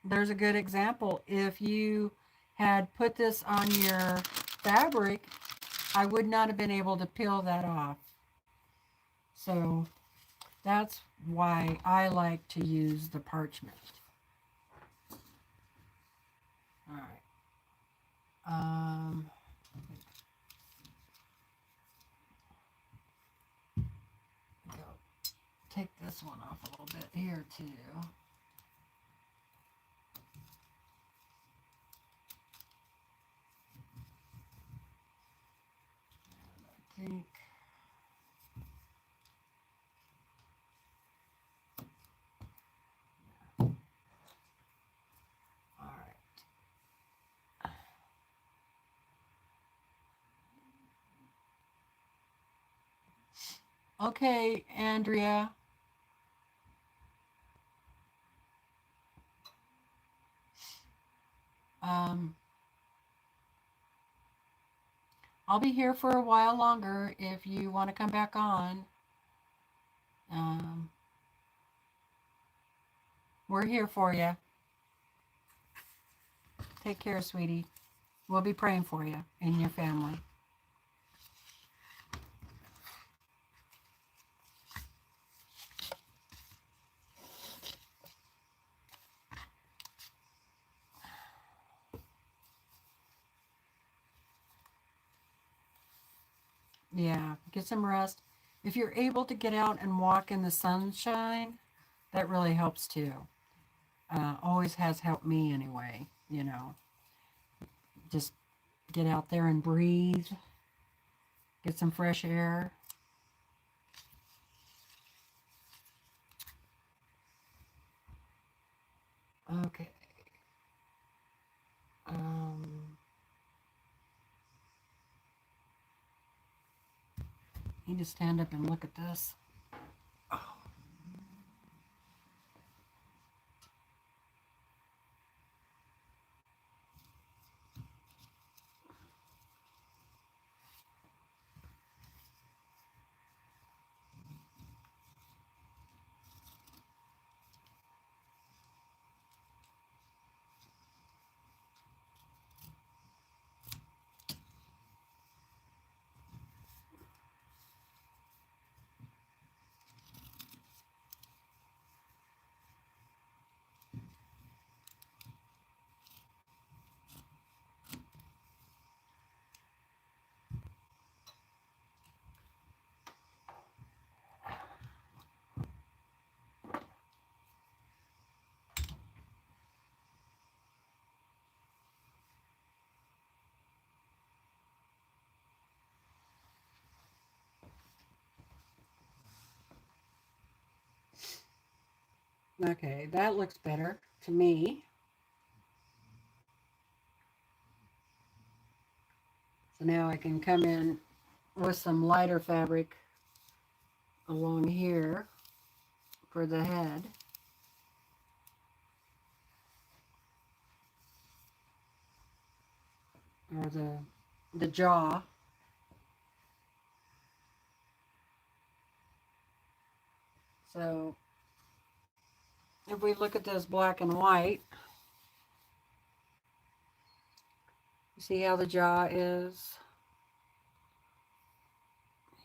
there's a good example. If you had put this on your fabric, I would not have been able to peel that off. So That's why I like to use the parchment. All right. Go. Take this one off a little bit here too. I think. All right. Okay, Andrea. I'll be here for a while longer if you want to come back on. We're here for you. Take care, sweetie. We'll be praying for you and your family. Yeah, get some rest. If you're able to get out and walk in the sunshine, that really helps too. Always has helped me anyway, you know. Just get out there and breathe. Get some fresh air. Okay. You need to stand up and look at this. Oh. Okay, that looks better to me. So now I can come in with some lighter fabric along here for the head. Or the jaw. So if we look at this black and white, you see how the jaw is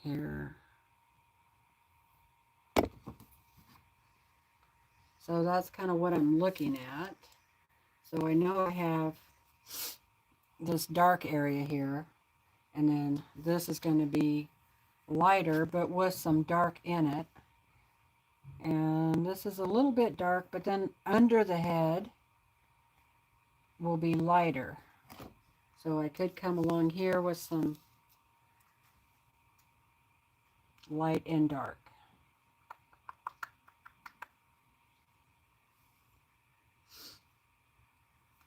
here. So that's kind of what I'm looking at. So I know I have this dark area here, and then this is going to be lighter but with some dark in it. And this is a little bit dark, but then under the head will be lighter. So I could come along here with some light and dark.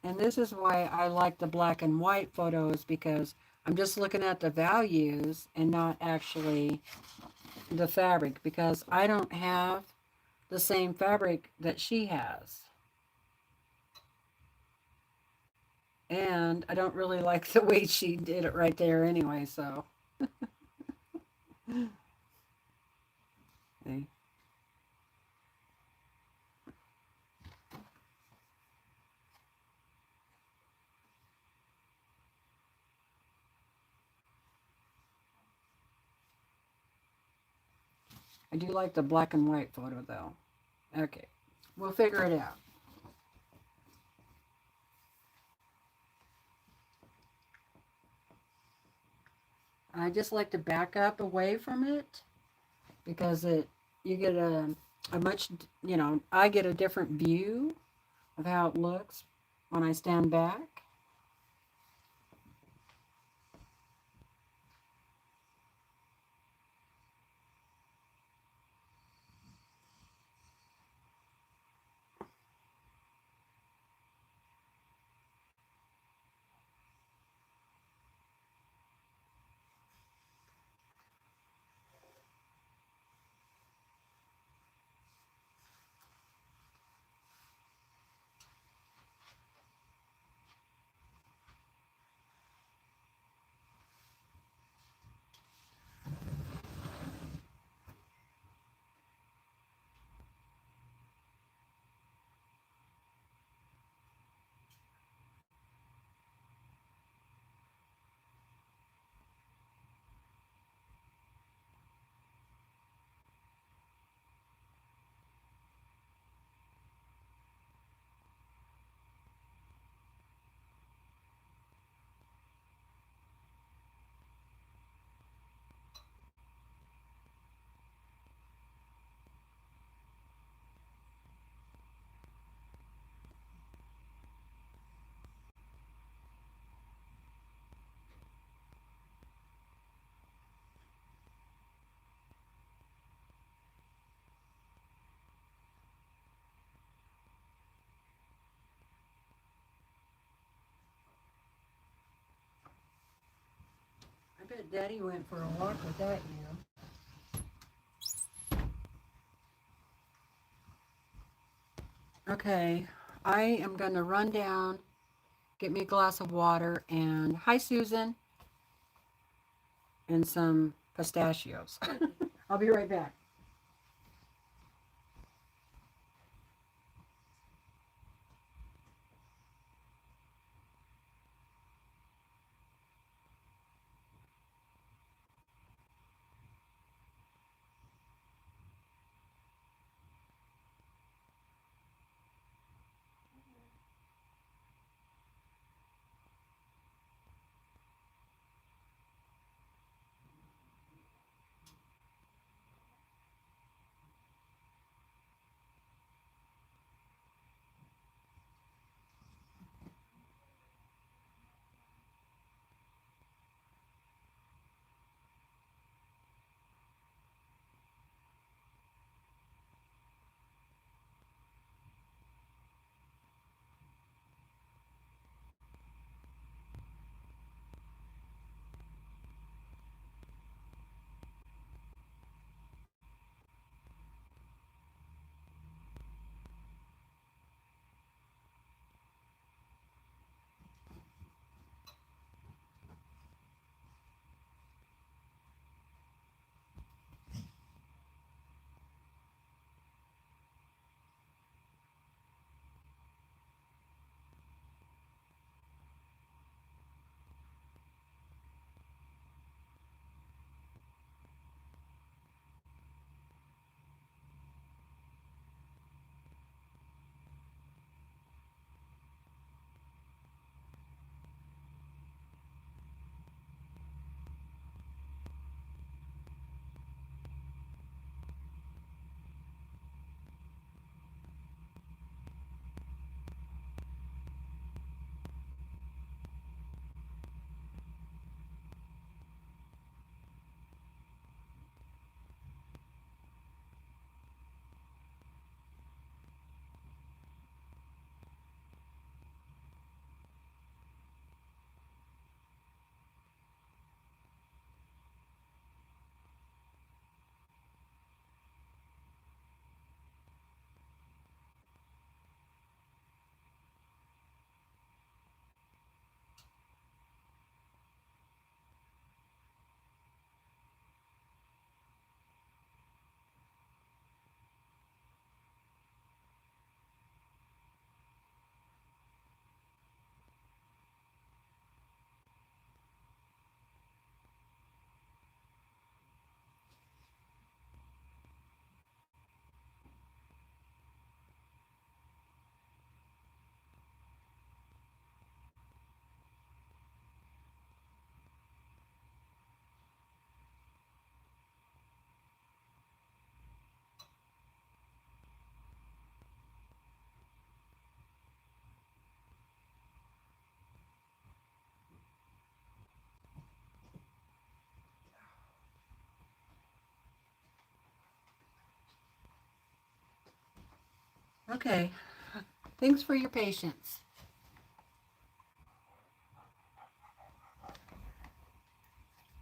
And this is why I like the black and white photos, because I'm just looking at the values and not actually the fabric, because I don't have the same fabric that she has. And I don't really like the way she did it right there anyway, so. Okay. I do like the black and white photo though. Okay, we'll figure it out. I just like to back up away from it because you get a much, I get a different view of how it looks when I stand back. I bet Daddy went for a walk with that, Okay, I am going to run down, get me a glass of water, and hi, Susan, and some pistachios. I'll be right back. Okay. Thanks for your patience.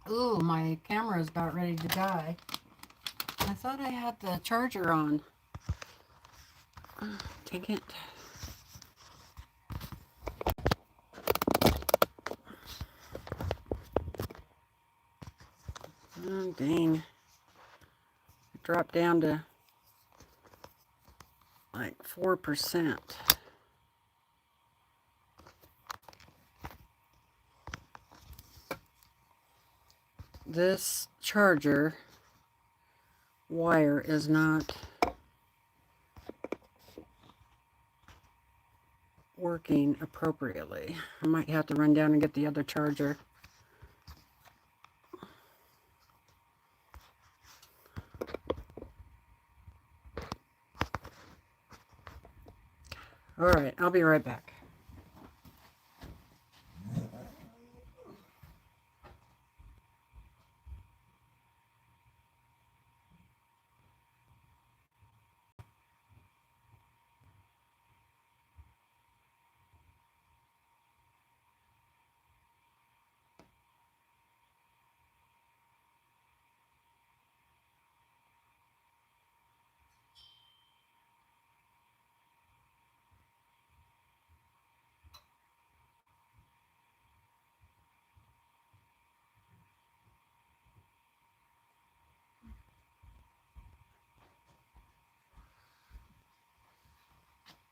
Ooh, my camera is about ready to die. I thought I had the charger on. Dang it. Oh, dang. It dropped down to like 4%. This charger wire is not working appropriately. I might have to run down and get the other charger. All right, I'll be right back.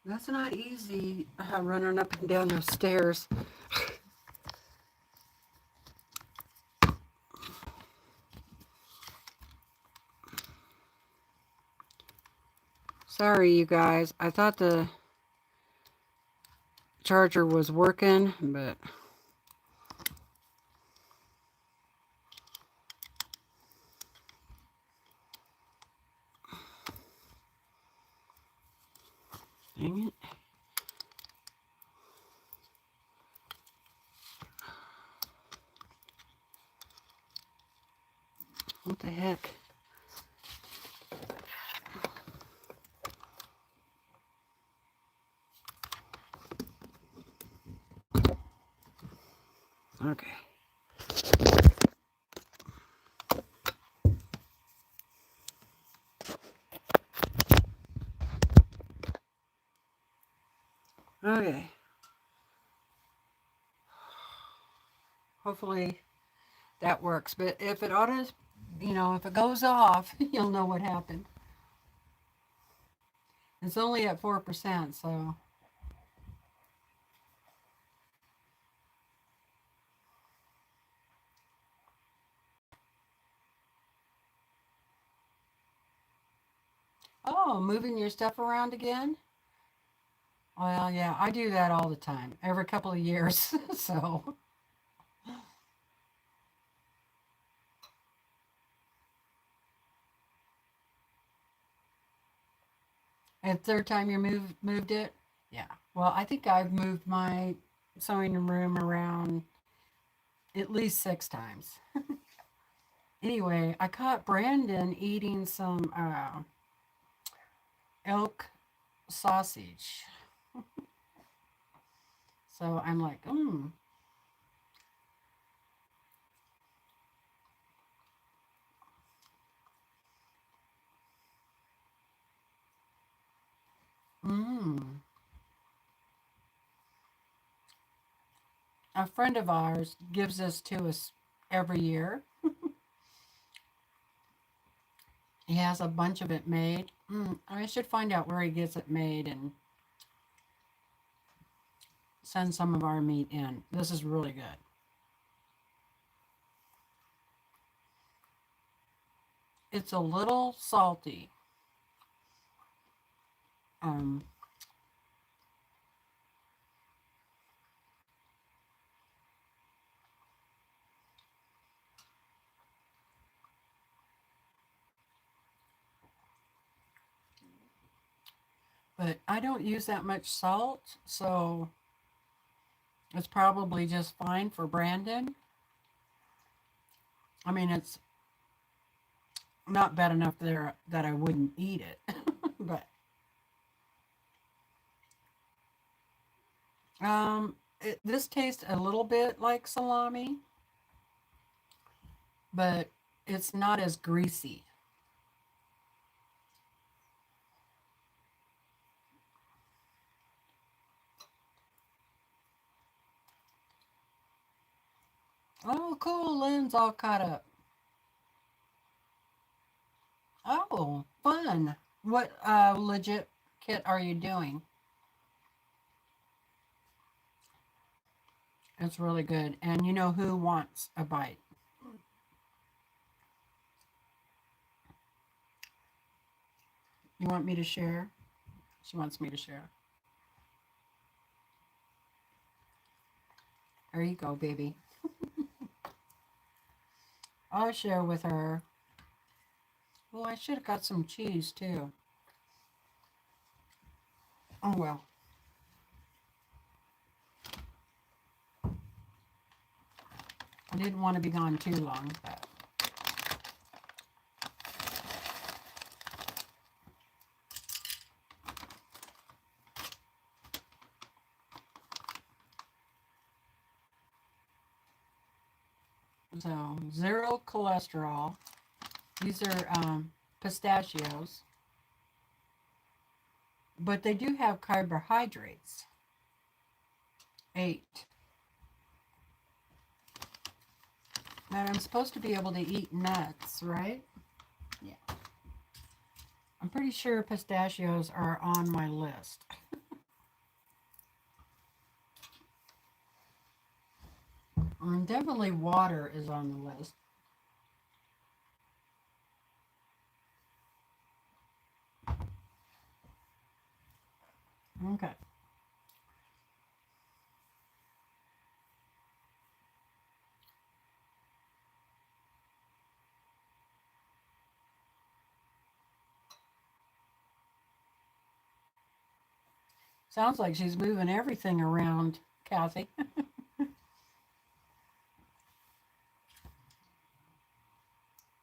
That's not easy, running up and down those stairs. Sorry, you guys. I thought the charger was working, but dang it. What the heck? Okay. Okay. Hopefully that works. But if it if it goes off, you'll know what happened. It's only at 4%, so. Oh, moving your stuff around again? Well, yeah, I do that all the time, every couple of years. So, and third time you moved it? Yeah. Well, I think I've moved my sewing room around at least 6 times. Anyway, I caught Brandon eating some elk sausage. So I'm like, mmm. Mmm. A friend of ours gives this to us every year. He has a bunch of it made. I should find out where he gets it made and send some of our meat in. This is really good. It's a little salty. Um, but I don't use that much salt, so it's probably just fine for Brandon. I mean, it's not bad enough there that I wouldn't eat it, but This tastes a little bit like salami, but it's not as greasy. Oh, cool. Lynn's all caught up. Oh, fun. What legit kit are you doing? It's really good. And you know who wants a bite? You want me to share? She wants me to share. There you go, baby. I'll share with her. Well, I should have got some cheese too. Oh well. I didn't want to be gone too long, but so zero cholesterol. These are pistachios, but they do have carbohydrates. 8. Now I'm supposed to be able to eat nuts, right? Yeah. I'm pretty sure pistachios are on my list. And definitely water is on the list. Okay. Sounds like she's moving everything around, Kathy.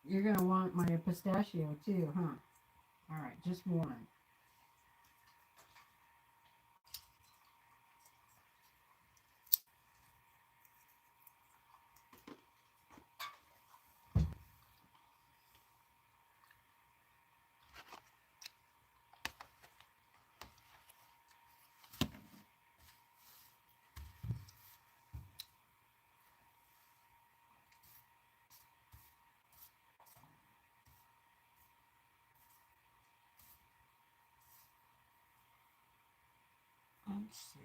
You're going to want my pistachio too, huh? All right, just one. Let's see.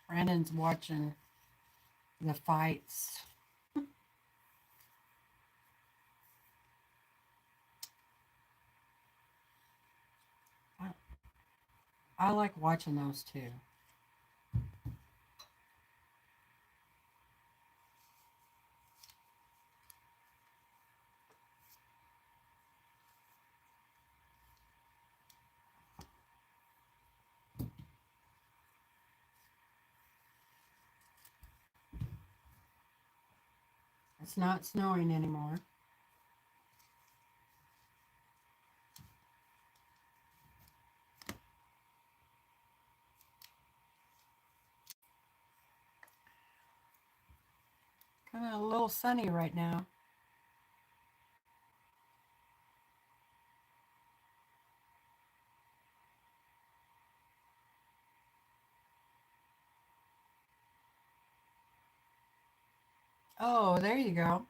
Brandon's watching the fights. I like watching those too. It's not snowing anymore. Kind of a little sunny right now. Oh, there you go.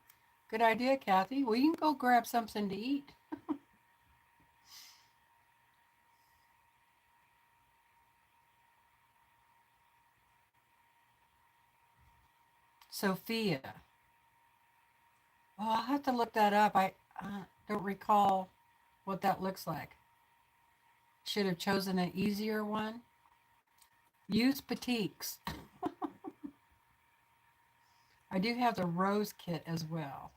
Good idea, Kathy. Well, you can go grab something to eat. Sophia. Oh, I'll have to look that up. I don't recall what that looks like. Should have chosen an easier one. Use batiks. I do have the rose kit as well.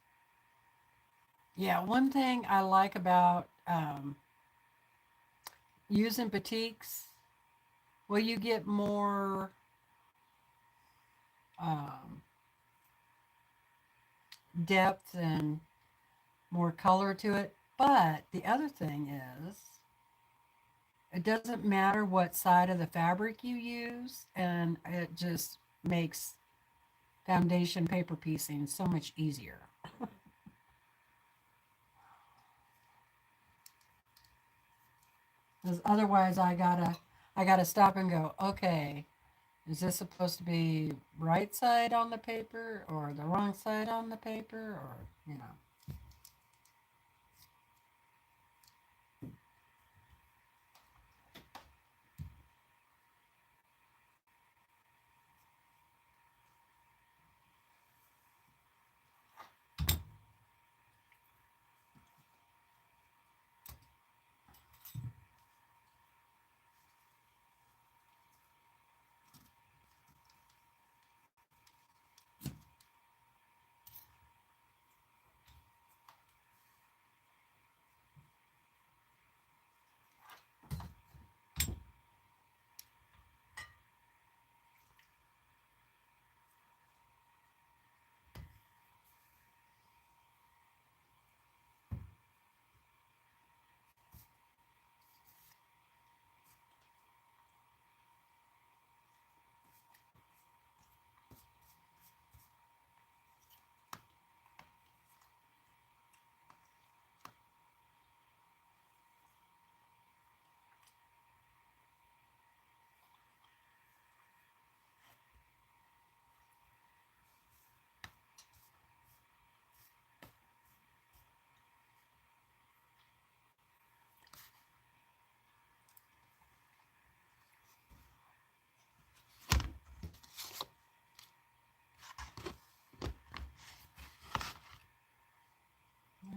Yeah, one thing I like about using batiks, well, you get more depth and more color to it. But the other thing is, it doesn't matter what side of the fabric you use, and it just makes foundation paper piecing so much easier. Because otherwise I gotta stop and go, okay, is this supposed to be right side on the paper or the wrong side on the paper, or you know.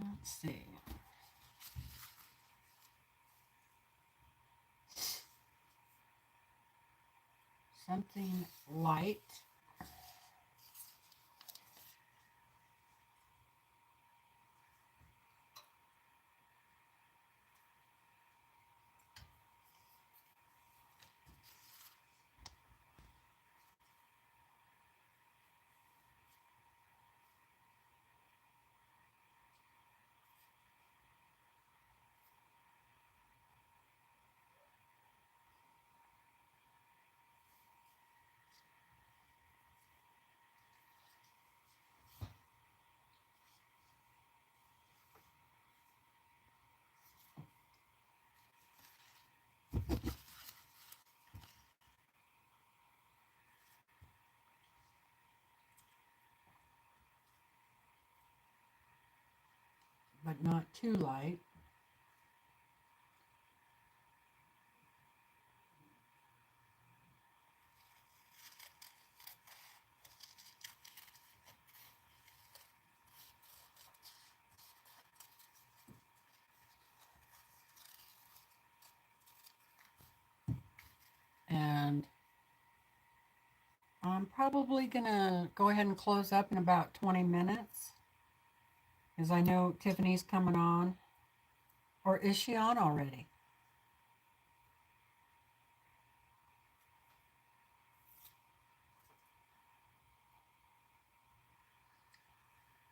Let's see. Something light. But not too light. And I'm probably gonna go ahead and close up in about 20 minutes, because I know Tiffany's coming on. Or is she on already?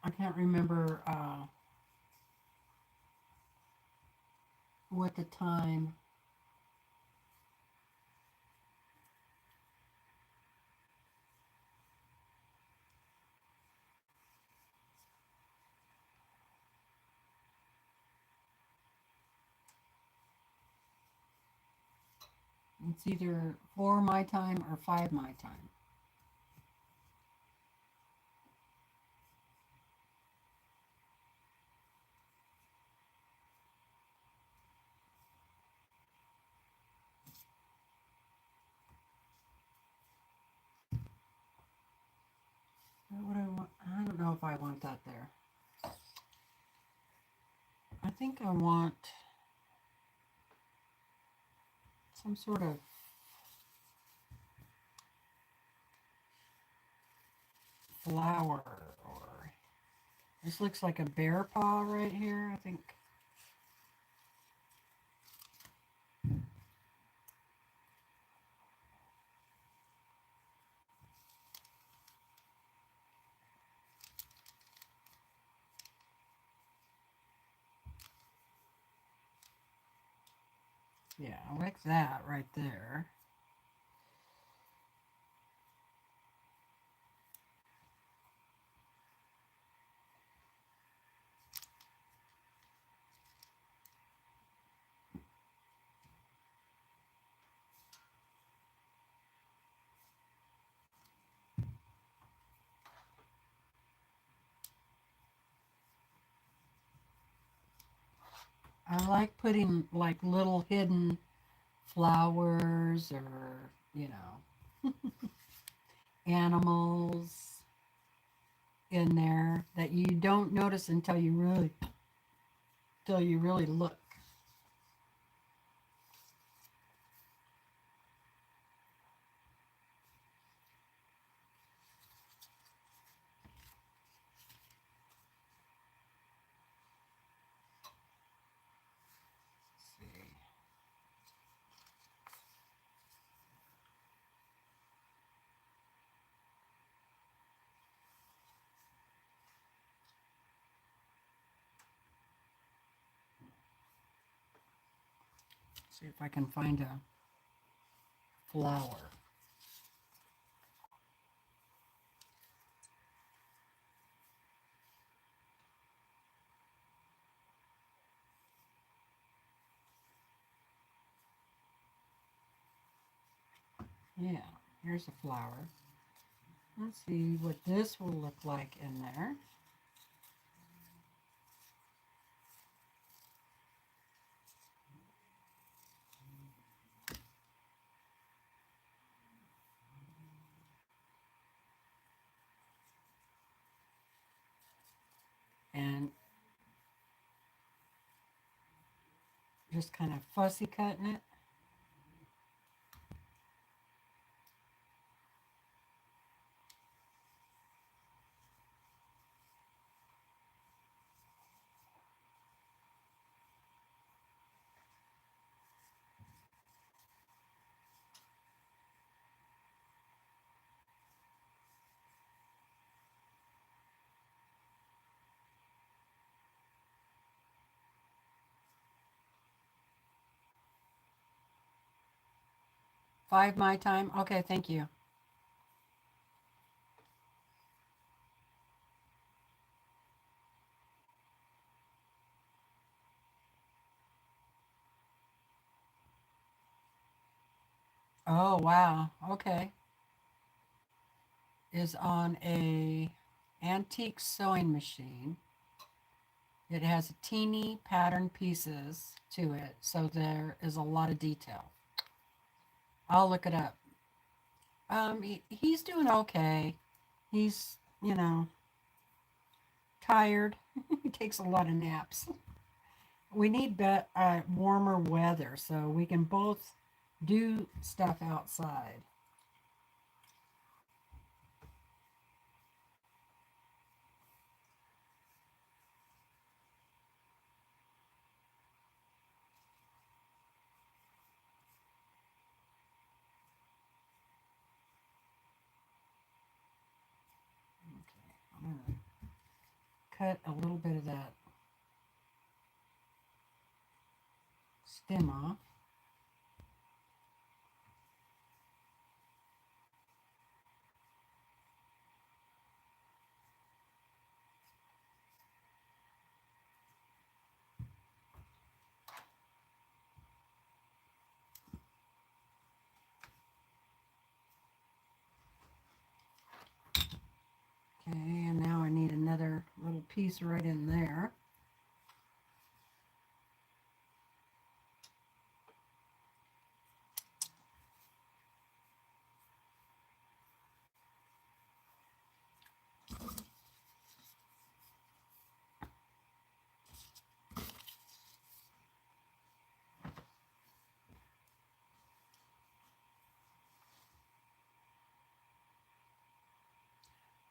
I can't remember what the time. It's either 4 my time or 5 my time. if I want that there. I think I want some sort of flower, or this looks like a bear paw right here, I think. Yeah, I like that right there. I like putting like little hidden flowers or, you know, animals in there that you don't notice until you really look. See if I can find a flower. Yeah, here's a flower. Let's see what this will look like in there. And just kind of fussy cutting it. Five my time? Okay, thank you. Oh, wow. Okay. Is on a antique sewing machine. It has teeny pattern pieces to it, so there is a lot of detail. I'll look it up. He's doing okay. He's, you know, tired. He takes a lot of naps. We need warmer weather so we can both do stuff outside. Okay, I'm going to cut a little bit of that stem off. Okay, and now I need another little piece right in there.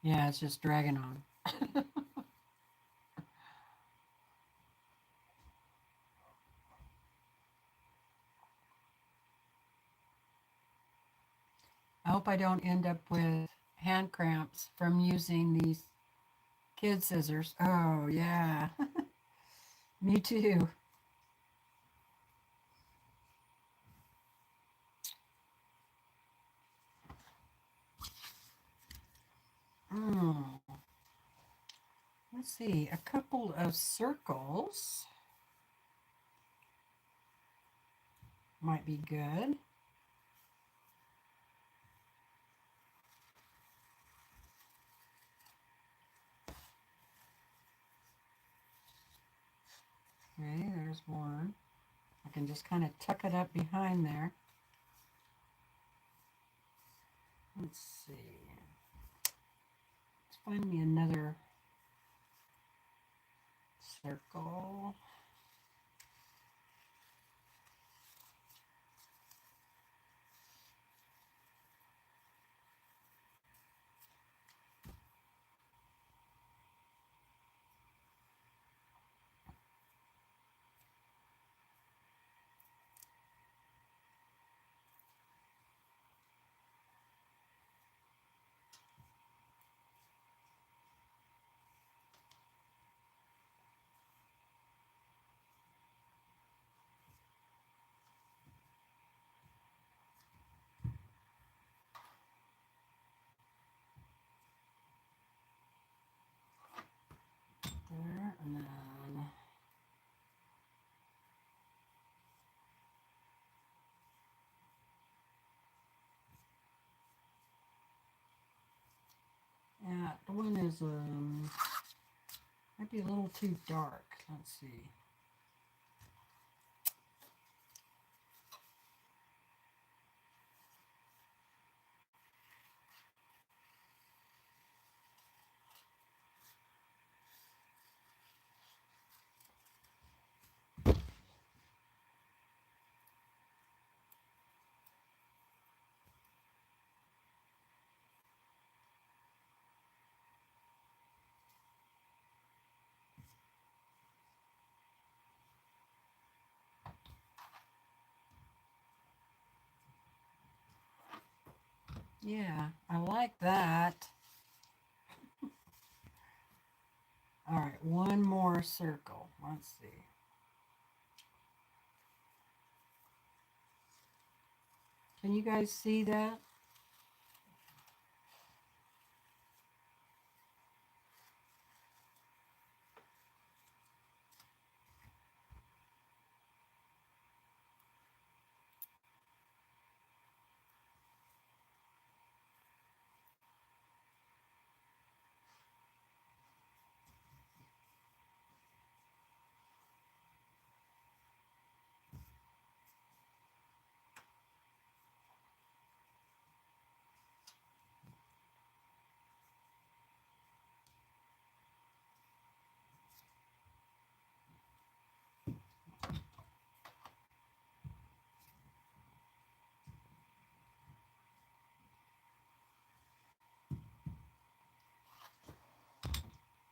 Yeah, it's just dragging on. I hope I don't end up with hand cramps from using these kid scissors. Oh, yeah. Me too. Mm. Let's see, a couple of circles might be good. Okay, there's one. I can just kind of tuck it up behind there. Let's see. Let's find me another circle. There, and then yeah, the one is might be a little too dark. Let's see. Yeah, I like that. All right, one more circle. Let's see. Can you guys see that?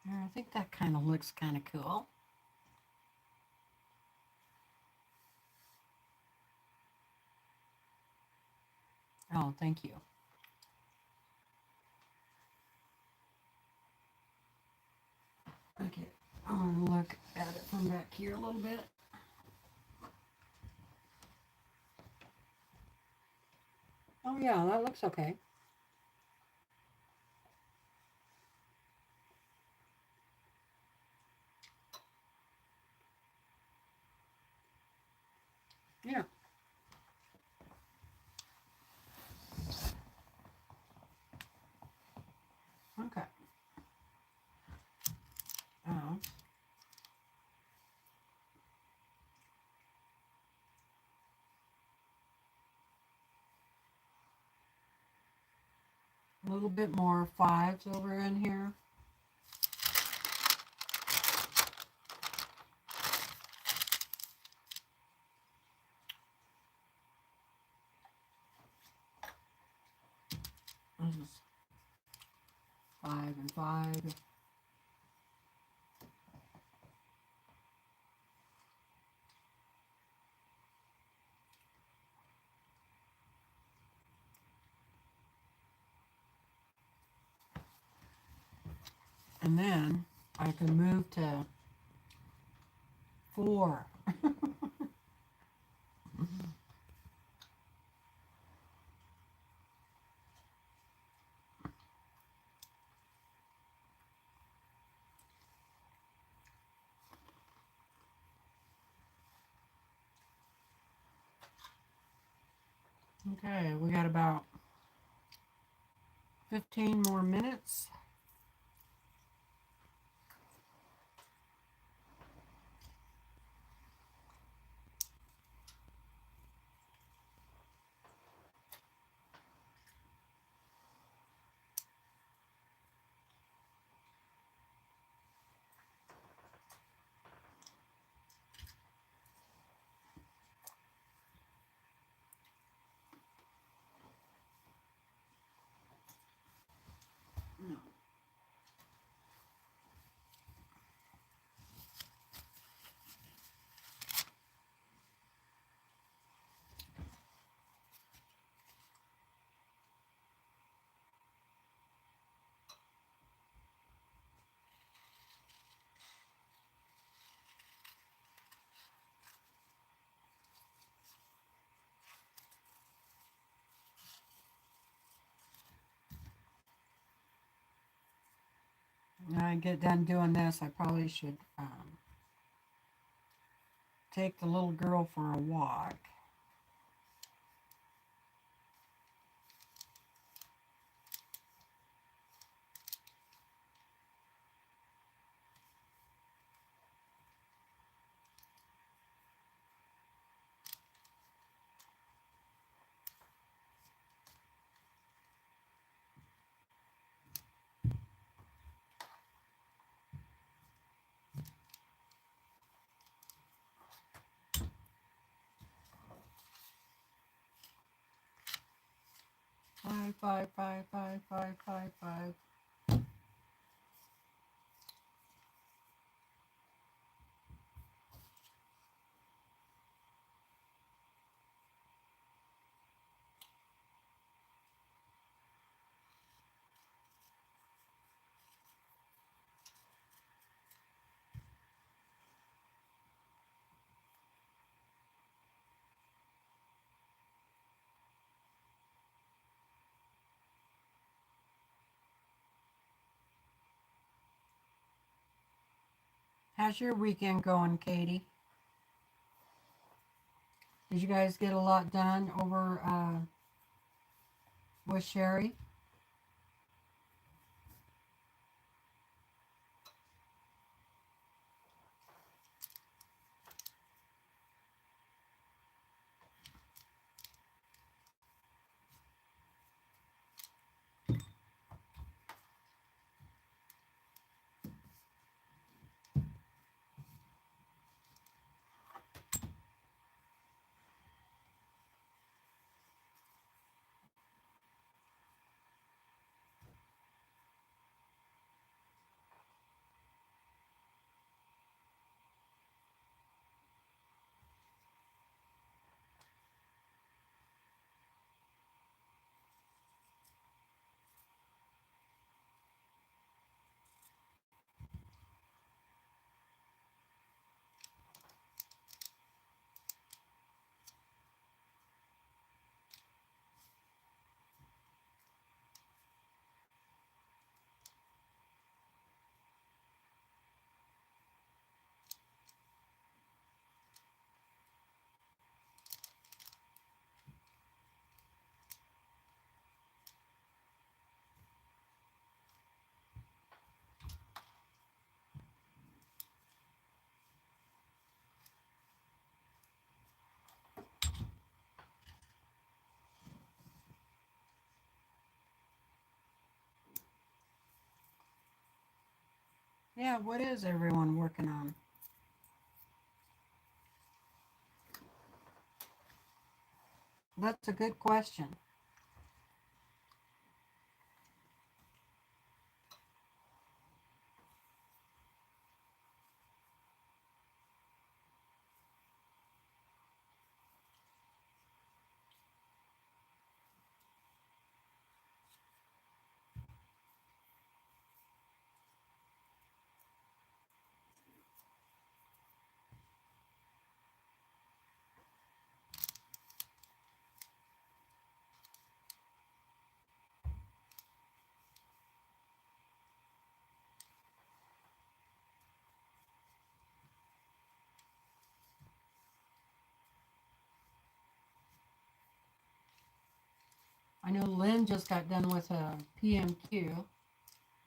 Yeah, I think that kind of looks kind of cool. Oh, thank you. Okay, I'm gonna look at it from back here a little bit. Oh yeah, that looks okay. Yeah. Okay. Oh. A little bit more fives over in here. 5 and 5. And then I can move to 4. Okay, we got about 15 more minutes. When I get done doing this, I probably should take the little girl for a walk. Five, five, five, five, five, five, five. How's your weekend going, Katie? Did you guys get a lot done over with Sherry? Yeah, what is everyone working on? That's a good question. I know Lynn just got done with a PMQ,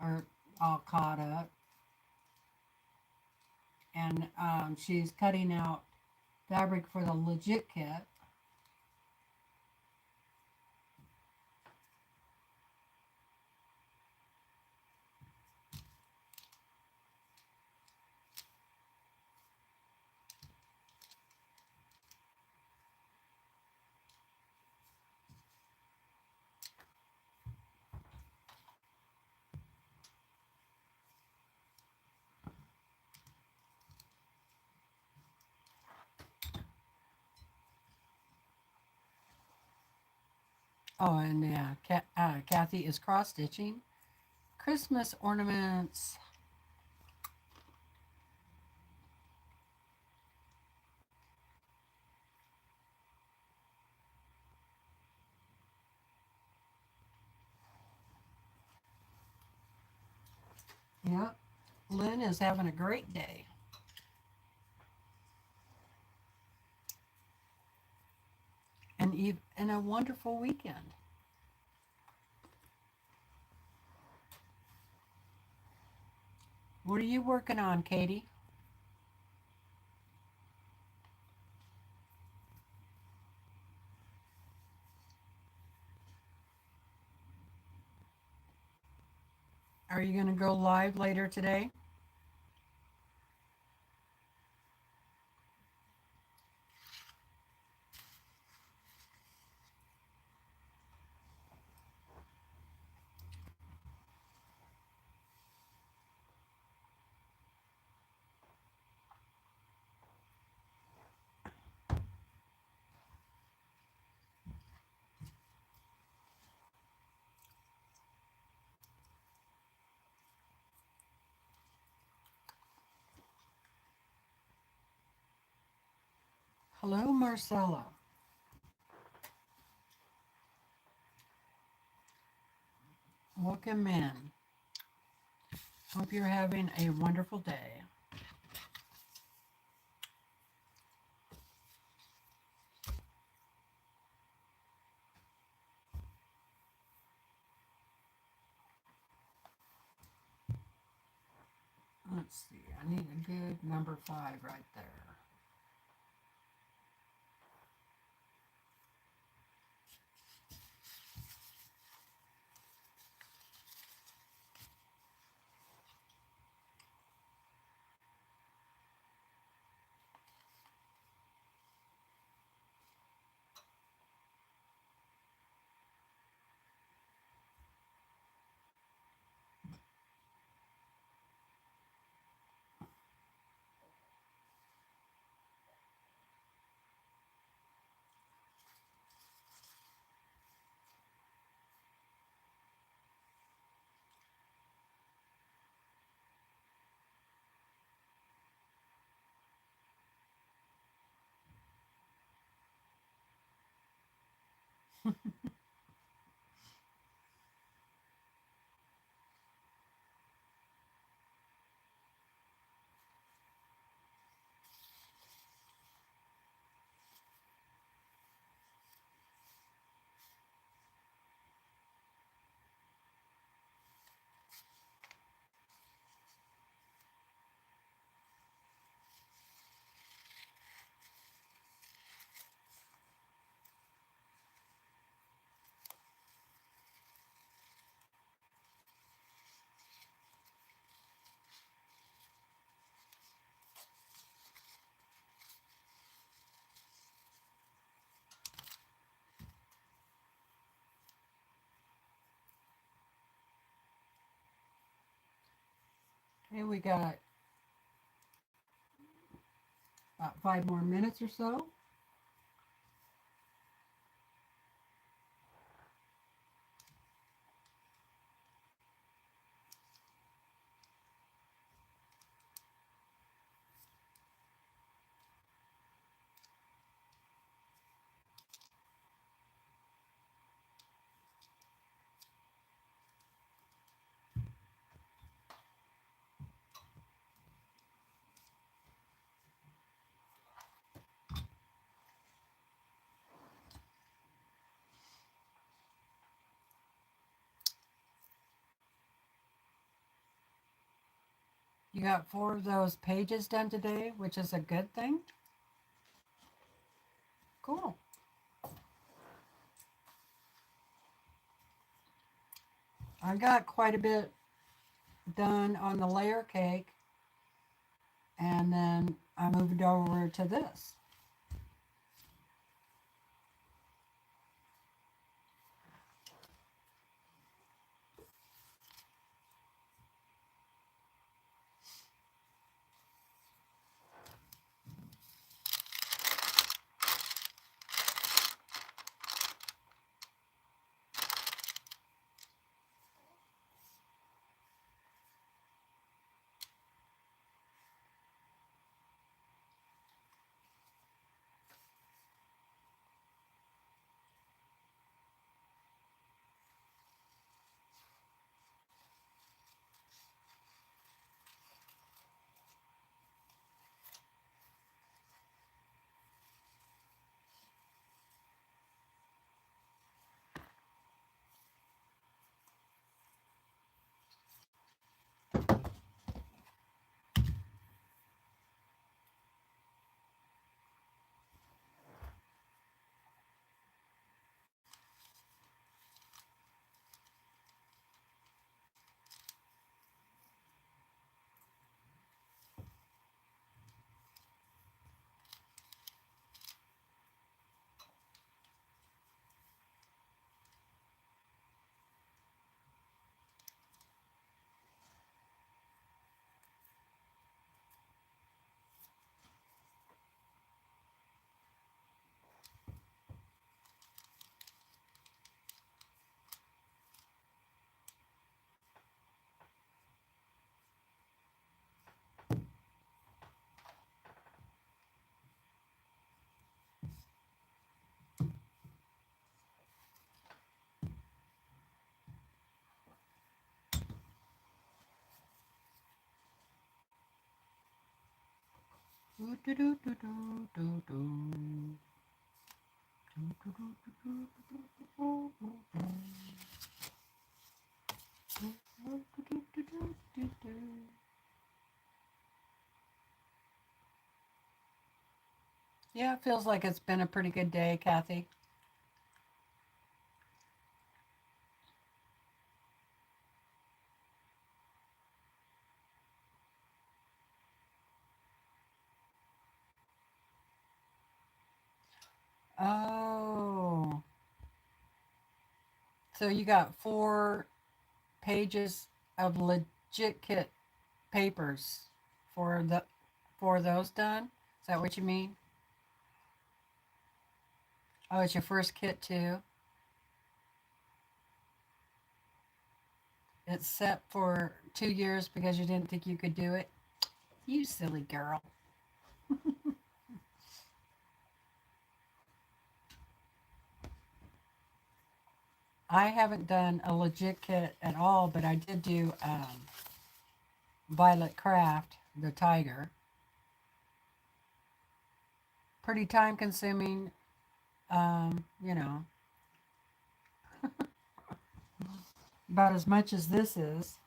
or all caught up, and she's cutting out fabric for the legit kit. Oh, and yeah, Kathy is cross stitching Christmas ornaments. Yep, Lynn is having a great day. And a wonderful weekend. What are you working on, Katie? Are you going to go live later today? Hello, Marcella. Welcome in. Hope you're having a wonderful day. Let's see, I need a good number 5 right there. Okay, we got about 5 more minutes or so. You got 4 of those pages done today, which is a good thing. Cool. I got quite a bit done on the layer cake, and then I moved over to this. Yeah, it feels like it's been a pretty good day, Kathy. Oh, so you got 4 pages of legit kit papers for those done? Is that what you mean? Oh, it's your first kit too. It's set for 2 years because you didn't think you could do it. You silly girl. I haven't done a legit kit at all, but I did do Violet Craft, the tiger. Pretty time consuming, you know, about as much as this is.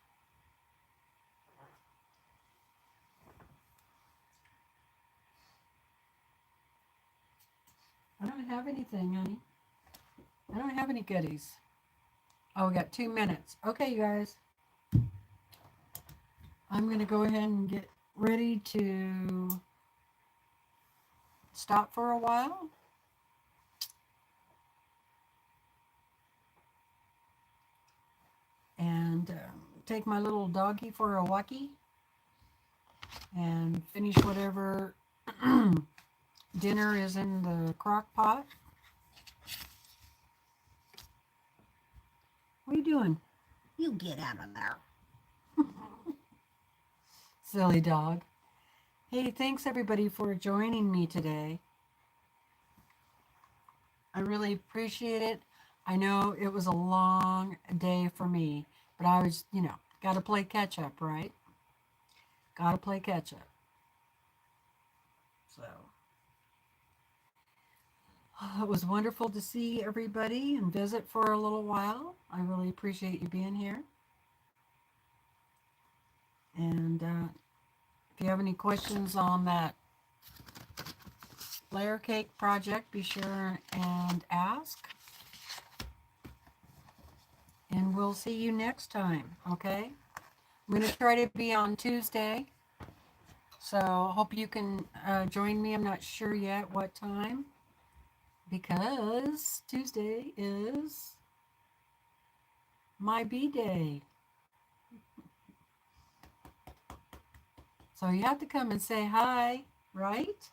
I don't have anything, honey. I don't have any goodies. Oh, we got 2 minutes. Okay, you guys. I'm going to go ahead and get ready to stop for a while. And take my little doggy for a walkie and finish whatever dinner is in the crock pot. What are you doing? You get out of there. Silly dog. Hey, thanks everybody for joining me today. I really appreciate it. I know it was a long day for me, but I was, got to play catch up, right? Got to play catch up. So it was wonderful to see everybody and visit for a little while. I really appreciate you being here. And If you have any questions on that layer cake project, be sure and ask. And we'll see you next time, okay? I'm going to try to be on Tuesday. So hope you can join me. I'm not sure yet what time, because Tuesday is my B-Day. So you have to come and say hi, right?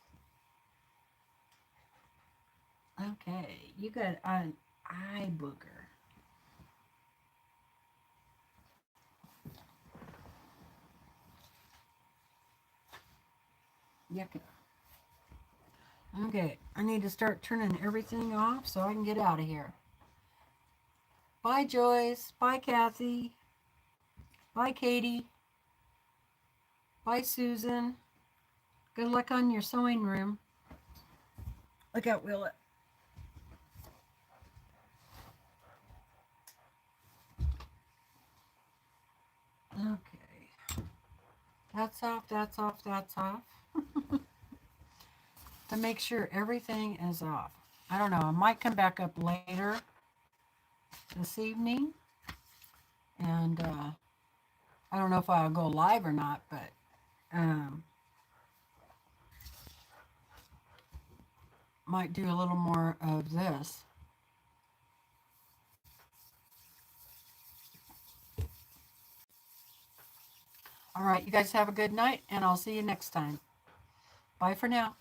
Okay, you got an eye booger. Yuck. Okay, I need to start turning everything off so I can get out of here. Bye, Joyce. Bye, Kathy. Bye, Katie. Bye, Susan. Good luck on your sewing room. Look out, Willet. Okay. That's off, that's off, that's off. To make sure everything is off. I don't know. I might come back up later this evening. And I don't know if I'll go live or not, but might do a little more of this. All right, you guys have a good night, and I'll see you next time. Bye for now.